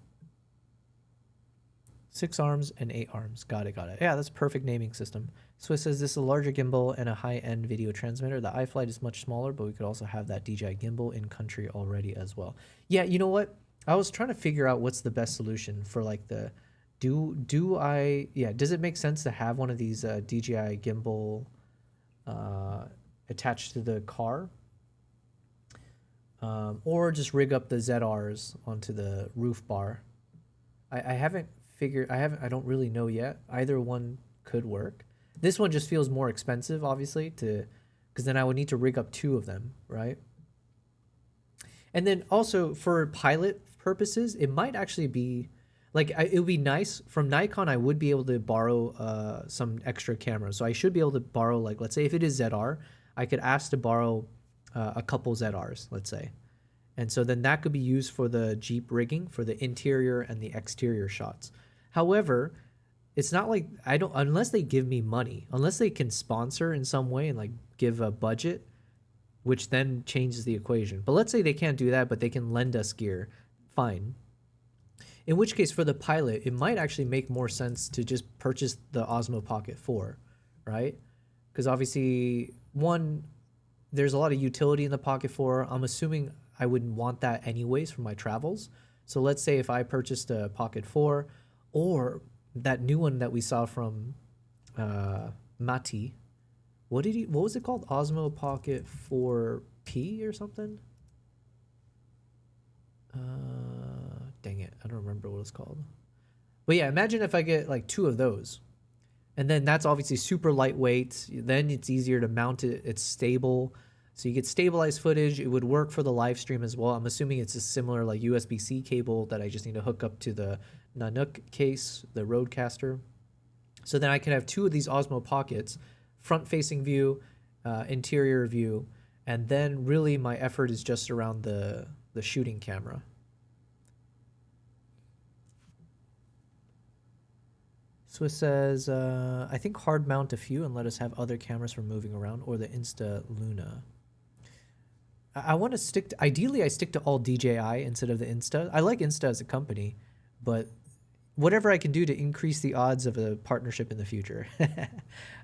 6 arms and 8 arms. Got it, got it. Yeah, that's a perfect naming system. Swiss says this is a larger gimbal and a high-end video transmitter. The iFlight is much smaller, but we could also have that DJI gimbal in country already as well. Yeah, you know what? I was trying to figure out what's the best solution for like the... does it make sense to have one of these DJI gimbal attached to the car? Or just rig up the ZRs onto the roof bar? I don't really know yet. Either one could work. This one just feels more expensive, obviously, because then I would need to rig up 2 of them, right? And then also for pilot purposes, it might actually be like it would be nice from Nikon. I would be able to borrow some extra cameras, so I should be able to borrow, like, let's say if it is ZR, I could ask to borrow a couple ZRs, let's say. And so then that could be used for the Jeep rigging, for the interior and the exterior shots. However, it's not like unless they give me money, unless they can sponsor in some way and like give a budget, which then changes the equation. But let's say they can't do that, but they can lend us gear, fine. In which case for the pilot, it might actually make more sense to just purchase the Osmo Pocket 4, right? Because obviously, one, there's a lot of utility in the Pocket 4. I'm assuming I wouldn't want that anyways for my travels. So let's say if I purchased a Pocket 4 or that new one that we saw from Mati, what was it called? Osmo Pocket 4P or something? Dang it, I don't remember what it's called. But yeah, imagine if I get like 2 of those. And then that's obviously super lightweight. Then it's easier to mount it. It's stable. So you get stabilized footage. It would work for the live stream as well. I'm assuming it's a similar like USB-C cable that I just need to hook up to the Nanook case, the Rodecaster. So then I can have 2 of these Osmo Pockets, front-facing view, interior view, and then really my effort is just around the shooting camera. Swiss says, I think hard mount a few and let us have other cameras for moving around, or the Insta Luna. I want to stick to, ideally I stick to all DJI instead of the Insta. I like Insta as a company, but whatever I can do to increase the odds of a partnership in the future.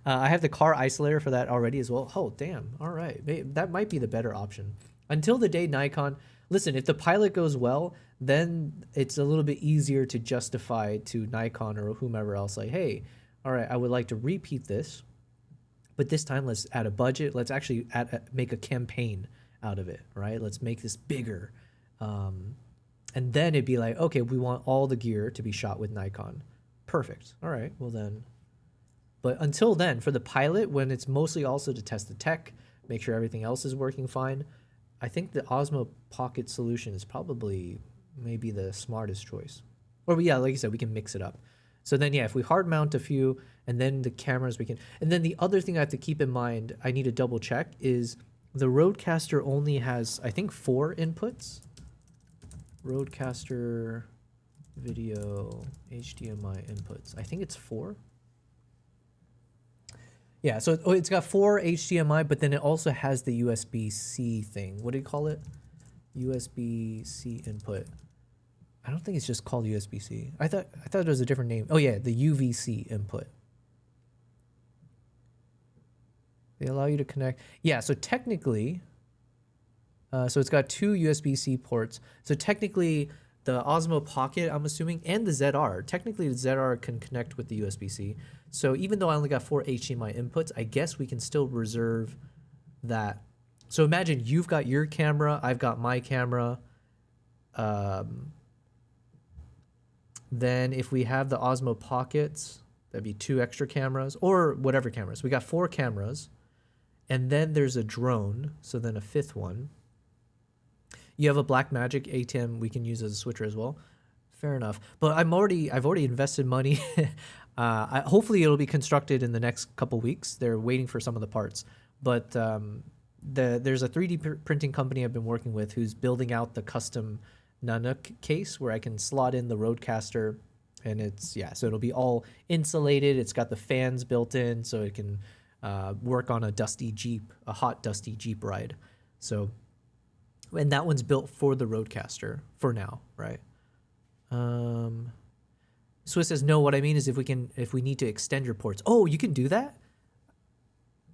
I have the car isolator for that already as well. Oh, damn. All right. That might be the better option. Until the day Nikon, listen, if the pilot goes well, then it's a little bit easier to justify to Nikon or whomever else, like, hey, all right, I would like to repeat this, but this time let's add a budget. Let's actually make a campaign out of it, right? Let's make this bigger. And then it'd be like, okay, we want all the gear to be shot with Nikon. Perfect. All right, well then. But until then, for the pilot, when it's mostly also to test the tech, make sure everything else is working fine, I think the Osmo Pocket solution is probably maybe the smartest choice. Or yeah, like you said, we can mix it up. So then, yeah, if we hard mount a few and then the cameras we can... And then the other thing I have to keep in mind, I need to double check, is the Rodecaster only has, I think, 4 inputs. Rodecaster video HDMI inputs. I think it's 4. Yeah, so it's got 4 HDMI, but then it also has the USB-C thing. What do you call it? USB-C input. I don't think it's just called USB-C. I thought it was a different name. Oh yeah, the UVC input. They allow you to connect. Yeah, so technically, so it's got 2 USB-C ports. So technically, the Osmo Pocket, I'm assuming, and the ZR, technically the ZR can connect with the USB-C. So even though I only got 4 HDMI inputs, I guess we can still reserve that. So imagine you've got your camera, I've got my camera. Then if we have the Osmo Pockets, that'd be 2 extra cameras, or whatever cameras. We got 4 cameras, and then there's a drone, so then a 5th one. You have a Blackmagic ATEM we can use as a switcher as well. Fair enough. But I've already invested money. Hopefully it'll be constructed in the next couple weeks. They're waiting for some of the parts. But there's a 3D printing company I've been working with who's building out the custom Nanook case where I can slot in the Rodecaster. And it's, yeah, so it'll be all insulated. It's got the fans built in so it can work on a dusty Jeep, a hot, dusty Jeep ride. So... And that one's built for the Rodecaster for now, right? Swiss says, no, what I mean is if we need to extend your ports. Oh, you can do that?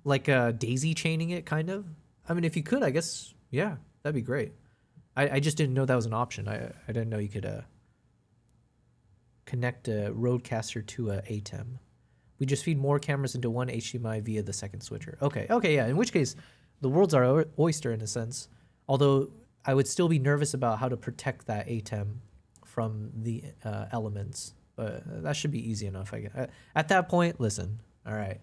Like daisy chaining it, kind of? I mean, if you could, I guess, yeah, that'd be great. I just didn't know that was an option. I didn't know you could connect a Rodecaster to a ATEM. We just feed more cameras into one HDMI via the second switcher. Okay, yeah, in which case, the world's our oyster in a sense. Although I would still be nervous about how to protect that ATEM from the elements. But that should be easy enough. At that point, listen, all right.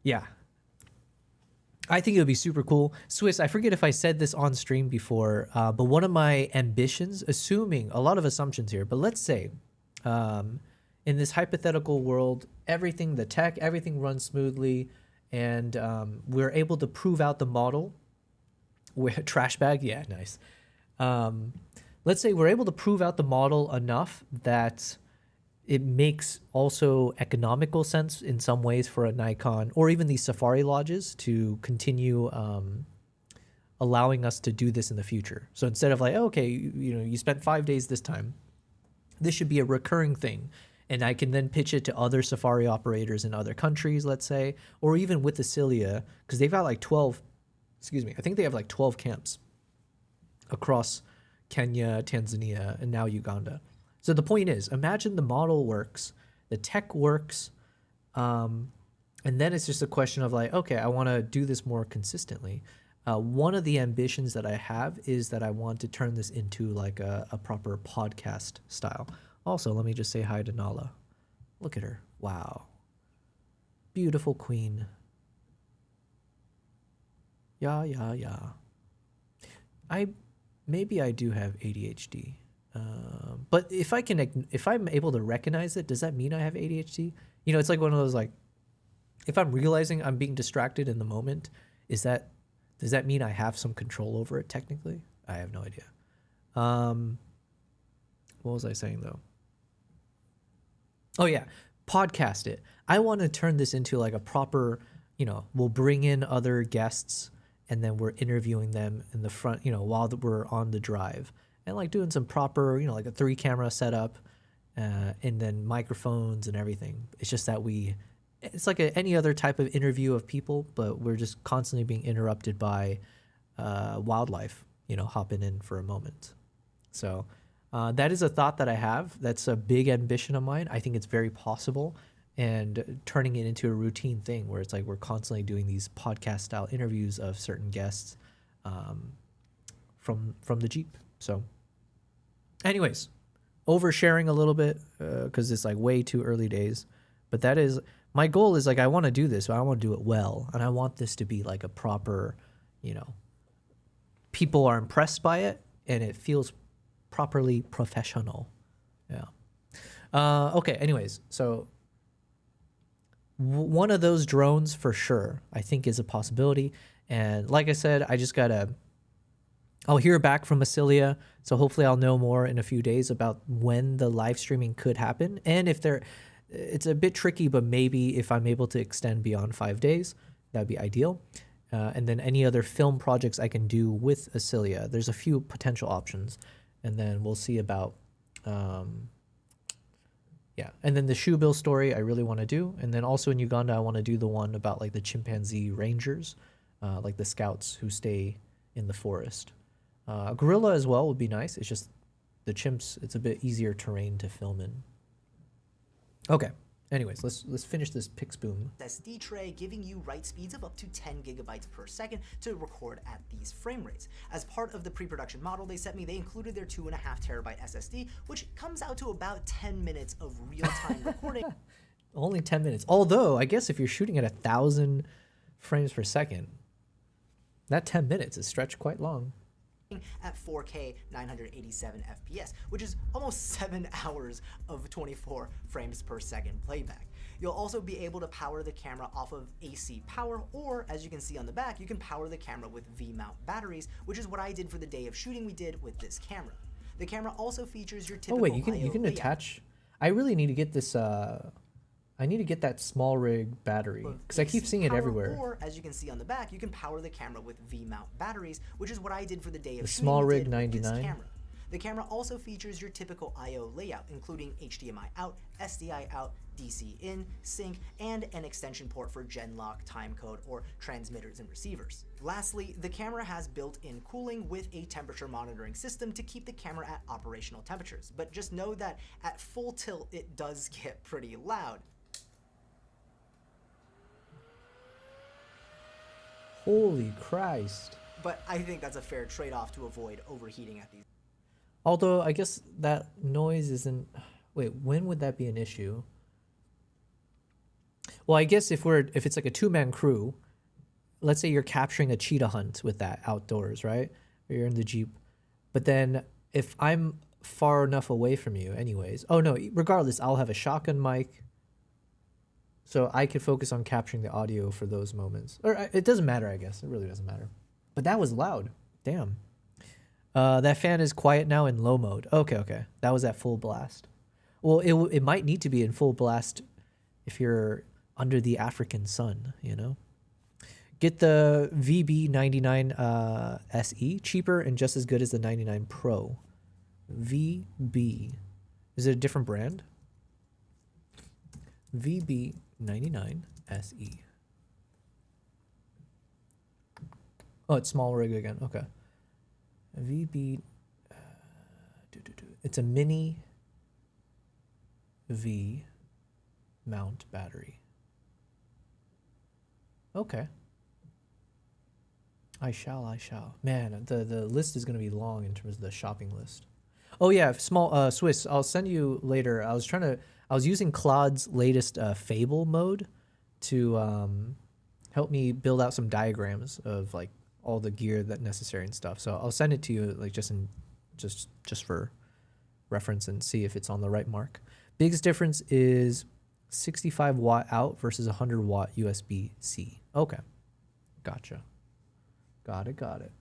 Yeah. I think it would be super cool. Swiss, I forget if I said this on stream before, but one of my ambitions, assuming a lot of assumptions here, but let's say in this hypothetical world, the tech, everything runs smoothly, and we're able to prove out the model. Trash bag, yeah, nice. Let's say we're able to prove out the model enough that it makes also economical sense in some ways for a Nikon or even these Safari lodges to continue allowing us to do this in the future. So instead of like, okay, you spent 5 days this time, this should be a recurring thing. And I can then pitch it to other Safari operators in other countries, let's say, or even with the Cilia, because they've got like 12, I think they have like 12 camps across Kenya, Tanzania, and now Uganda. So the point is, imagine the model works, the tech works, and then it's just a question of like, okay, I want to do this more consistently. One of the ambitions that I have is that I want to turn this into like a proper podcast style. Also, let me just say hi to Nala. Look at her. Wow. Beautiful queen. Yeah. Maybe I do have ADHD. But if I'm able to recognize it, does that mean I have ADHD? It's like one of those, like, if I'm realizing I'm being distracted in the moment, does that mean I have some control over it technically? I have no idea. What was I saying though? Oh yeah, podcast it. I want to turn this into like a proper, we'll bring in other guests and then we're interviewing them in the front, while we're on the drive. And like doing some proper, like a 3-camera setup, and then microphones and everything. It's just that it's like any other type of interview of people, but we're just constantly being interrupted by wildlife, hopping in for a moment. So that is a thought that I have. That's a big ambition of mine. I think it's very possible, and turning it into a routine thing where it's like we're constantly doing these podcast style interviews of certain guests from the Jeep. So anyways, oversharing a little bit because it's like way too early days. But that is, my goal is like, I want to do this, but I want to do it well. And I want this to be like a proper, people are impressed by it and it feels properly professional. Yeah. Okay, anyways, so one of those drones for sure, I think is a possibility. And like I said, I'll hear back from Cilia, so hopefully I'll know more in a few days about when the live streaming could happen. And it's a bit tricky, but maybe if I'm able to extend beyond 5 days, that'd be ideal. And then any other film projects I can do with Cilia. There's a few potential options, and then we'll see about, yeah. And then the shoe bill story I really want to do. And then also in Uganda, I want to do the one about like the chimpanzee rangers, like the scouts who stay in the forest. Gorilla as well would be nice. It's just the chimps, it's a bit easier terrain to film in. Okay. Anyways, let's finish this Pixboom. SD tray giving you write speeds of up to 10 gigabytes per second to record at these frame rates. As part of the pre-production model they sent me, they included their 2.5 terabyte SSD, which comes out to about 10 minutes of real-time recording. Only 10 minutes. Although, I guess if you're shooting at 1,000 frames per second, that 10 minutes is stretched quite long. At 4K 987 FPS, which is almost 7 hours of 24 frames per second playback. You'll also be able to power the camera off of AC power, or as you can see on the back, you can power the camera with V-mount batteries, which is what I did for the day of shooting we did with this camera. The camera also features your typical you can attach. I really need to get this I need to get that small rig battery because I keep seeing it everywhere. Or as you can see on the back, you can power the camera with V-mount batteries, which is what I did for the day of the small rig 99. The camera also features your typical I/O layout, including HDMI out, SDI out, DC in, sync, and an extension port for Genlock, timecode, or transmitters and receivers. Lastly, the camera has built-in cooling with a temperature monitoring system to keep the camera at operational temperatures, but just know that at full tilt it does get pretty loud. Holy Christ. But I think that's a fair trade-off to avoid overheating at these. Although I guess that noise isn't. Wait, when would that be an issue? Well, I guess if it's like a two-man crew, let's say you're capturing a cheetah hunt with that outdoors, right? Or you're in the Jeep. But then if I'm far enough away from you anyways. Oh no, regardless, I'll have a shotgun mic. So I could focus on capturing the audio for those moments. Or it doesn't matter, I guess. It really doesn't matter. But that was loud. Damn. That fan is quiet now in low mode. Okay. That was at full blast. Well, it might need to be in full blast if you're under the African sun, you know? Get the VB99 SE, cheaper and just as good as the 99 Pro. VB. Is it a different brand? VB99 SE. Oh, it's small rig again. Okay. VB. It's a mini V mount battery. Okay. I shall. Man, the list is going to be long in terms of the shopping list. Oh yeah, small Swiss. I'll send you later. I was using Claude's latest Fable mode to help me build out some diagrams of like all the gear that necessary and stuff. So I'll send it to you like just for reference and see if it's on the right mark. Biggest difference is 65 watt out versus 100 watt USB-C. Okay. Gotcha. Got it.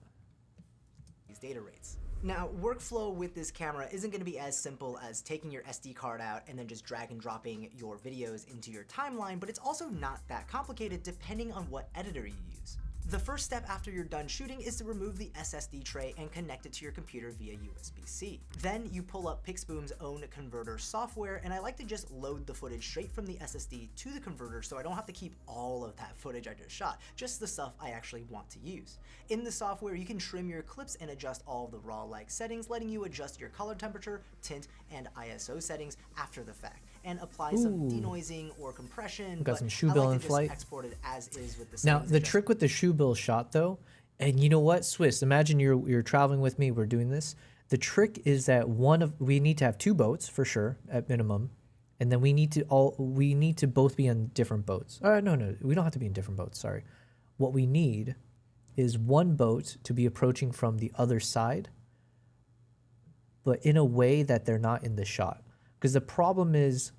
These data rates. Now, workflow with this camera isn't going to be as simple as taking your SD card out and then just drag and dropping your videos into your timeline, but it's also not that complicated depending on what editor you use. The first step after you're done shooting is to remove the SSD tray and connect it to your computer via USB-C. Then you pull up Pixboom's own converter software, and I like to just load the footage straight from the SSD to the converter so I don't have to keep all of that footage I just shot, just the stuff I actually want to use. In the software, you can trim your clips and adjust all of the raw-like settings, letting you adjust your color temperature, tint, and ISO settings after the fact, and apply some denoising or compression. Got some shoe bill in flight. Export it as is with the now, the trick with the shoe bill shot though, and you know what, Swiss, imagine you're traveling with me, we're doing this. The trick is that we need to have two boats for sure at minimum, and then we need to both be on different boats. No, we don't have to be in different boats, sorry. What we need is one boat to be approaching from the other side, but in a way that they're not in the shot. Because the problem is,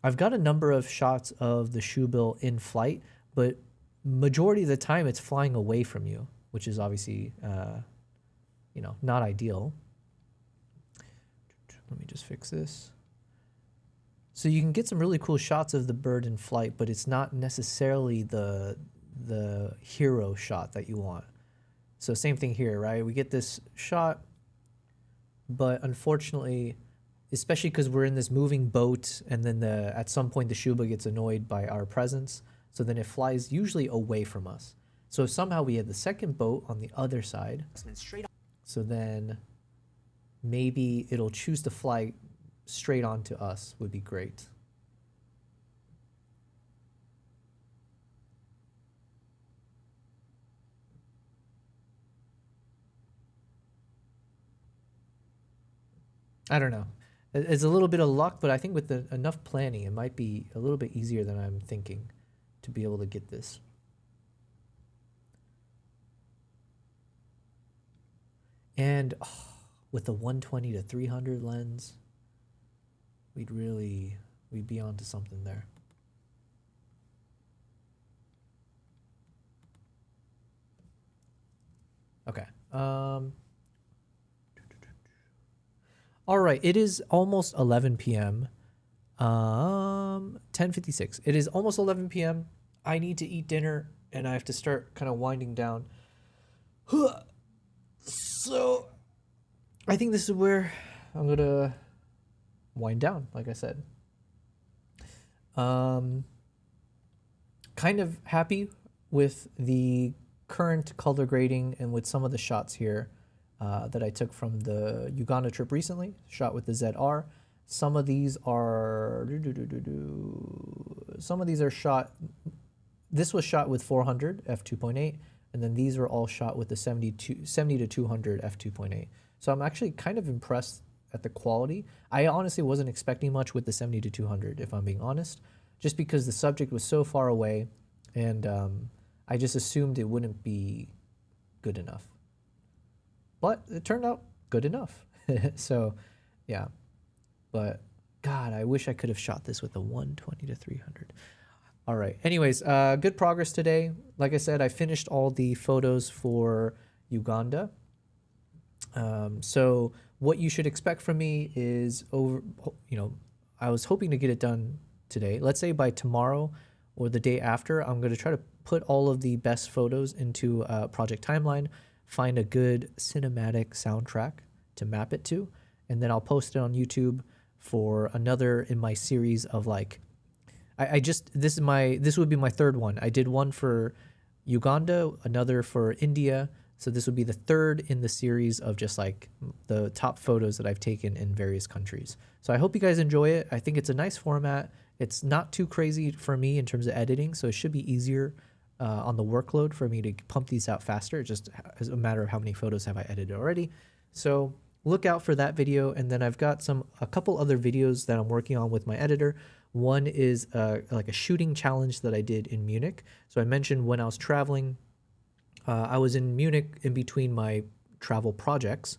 I've got a number of shots of the shoe bill in flight, but majority of the time it's flying away from you, which is obviously, not ideal. Let me just fix this. So you can get some really cool shots of the bird in flight, but it's not necessarily the hero shot that you want. So same thing here, right? We get this shot, but unfortunately, especially because we're in this moving boat, and then at some point the Shuba gets annoyed by our presence, so then it flies usually away from us. So if somehow we had the second boat on the other side, so then maybe it'll choose to fly straight onto us would be great. I don't know. It's a little bit of luck, but I think with enough planning, it might be a little bit easier than I'm thinking to be able to get this. And with the 120 to 300 lens, we'd be onto something there. Okay. All right, it is almost 11 p.m. 10:56. It is almost 11 p.m. I need to eat dinner, and I have to start kind of winding down. So I think this is where I'm gonna wind down, like I said. Kind of happy with the current color grading and with some of the shots here that I took from the Uganda trip recently, shot with the ZR. Some of these are shot. This was shot with 400 f2.8, and then these are all shot with the 70 to 200 f2.8. So I'm actually kind of impressed at the quality. I honestly wasn't expecting much with the 70 to 200, if I'm being honest, just because the subject was so far away, and I just assumed it wouldn't be good enough. But it turned out good enough. So, yeah. But, God, I wish I could have shot this with a 120 to 300. All right. Anyways, good progress today. Like I said, I finished all the photos for Uganda. So what you should expect from me is I was hoping to get it done today. Let's say by tomorrow or the day after, I'm going to try to put all of the best photos into a project timeline, find a good cinematic soundtrack to map it to, and then I'll post it on YouTube for another in my series of like, this would be my third one. I did one for Uganda, another for India. So this would be the third in the series of just like the top photos that I've taken in various countries. So I hope you guys enjoy it. I think it's a nice format. It's not too crazy for me in terms of editing, so it should be easier on the workload for me to pump these out faster. It just is a matter of how many photos have I edited already. So look out for that video, and then I've got a couple other videos that I'm working on with my editor. One is like a shooting challenge that I did in Munich. So I mentioned when I was traveling, I was in Munich in between my travel projects.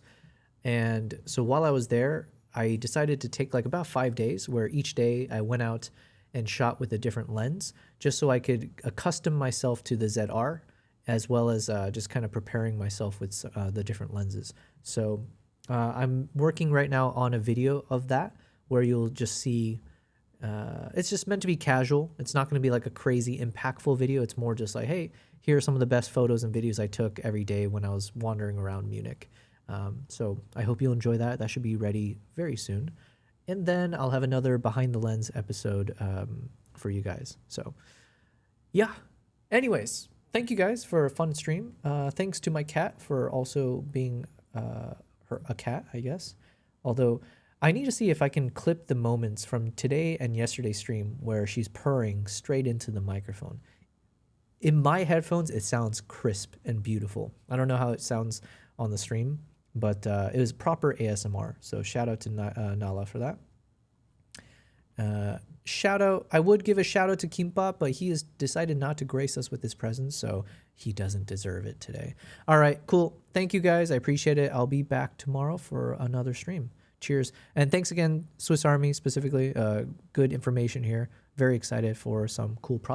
And so while I was there, I decided to take like about 5 days where each day I went out and shot with a different lens just so I could accustom myself to the ZR, as well as just kind of preparing myself with the different lenses. So I'm working right now on a video of that where you'll just see, it's just meant to be casual. It's not going to be like a crazy impactful video. It's more just like, hey, here are some of the best photos and videos I took every day when I was wandering around Munich. So I hope you'll enjoy that. That should be ready very soon. And then I'll have another behind the lens episode for you guys. So yeah. Anyways, thank you guys for a fun stream. Thanks to my cat for also being a cat, I guess. Although I need to see if I can clip the moments from today and yesterday's stream where she's purring straight into the microphone. In my headphones, it sounds crisp and beautiful. I don't know how it sounds on the stream, but it was proper ASMR. So shout out to Nala for that. I would give a shout out to Kimbap, but he has decided not to grace us with his presence, so he doesn't deserve it today. All right, cool. Thank you guys. I appreciate it. I'll be back tomorrow for another stream. Cheers. And thanks again, Swiss Army specifically. Good information here. Very excited for some cool projects.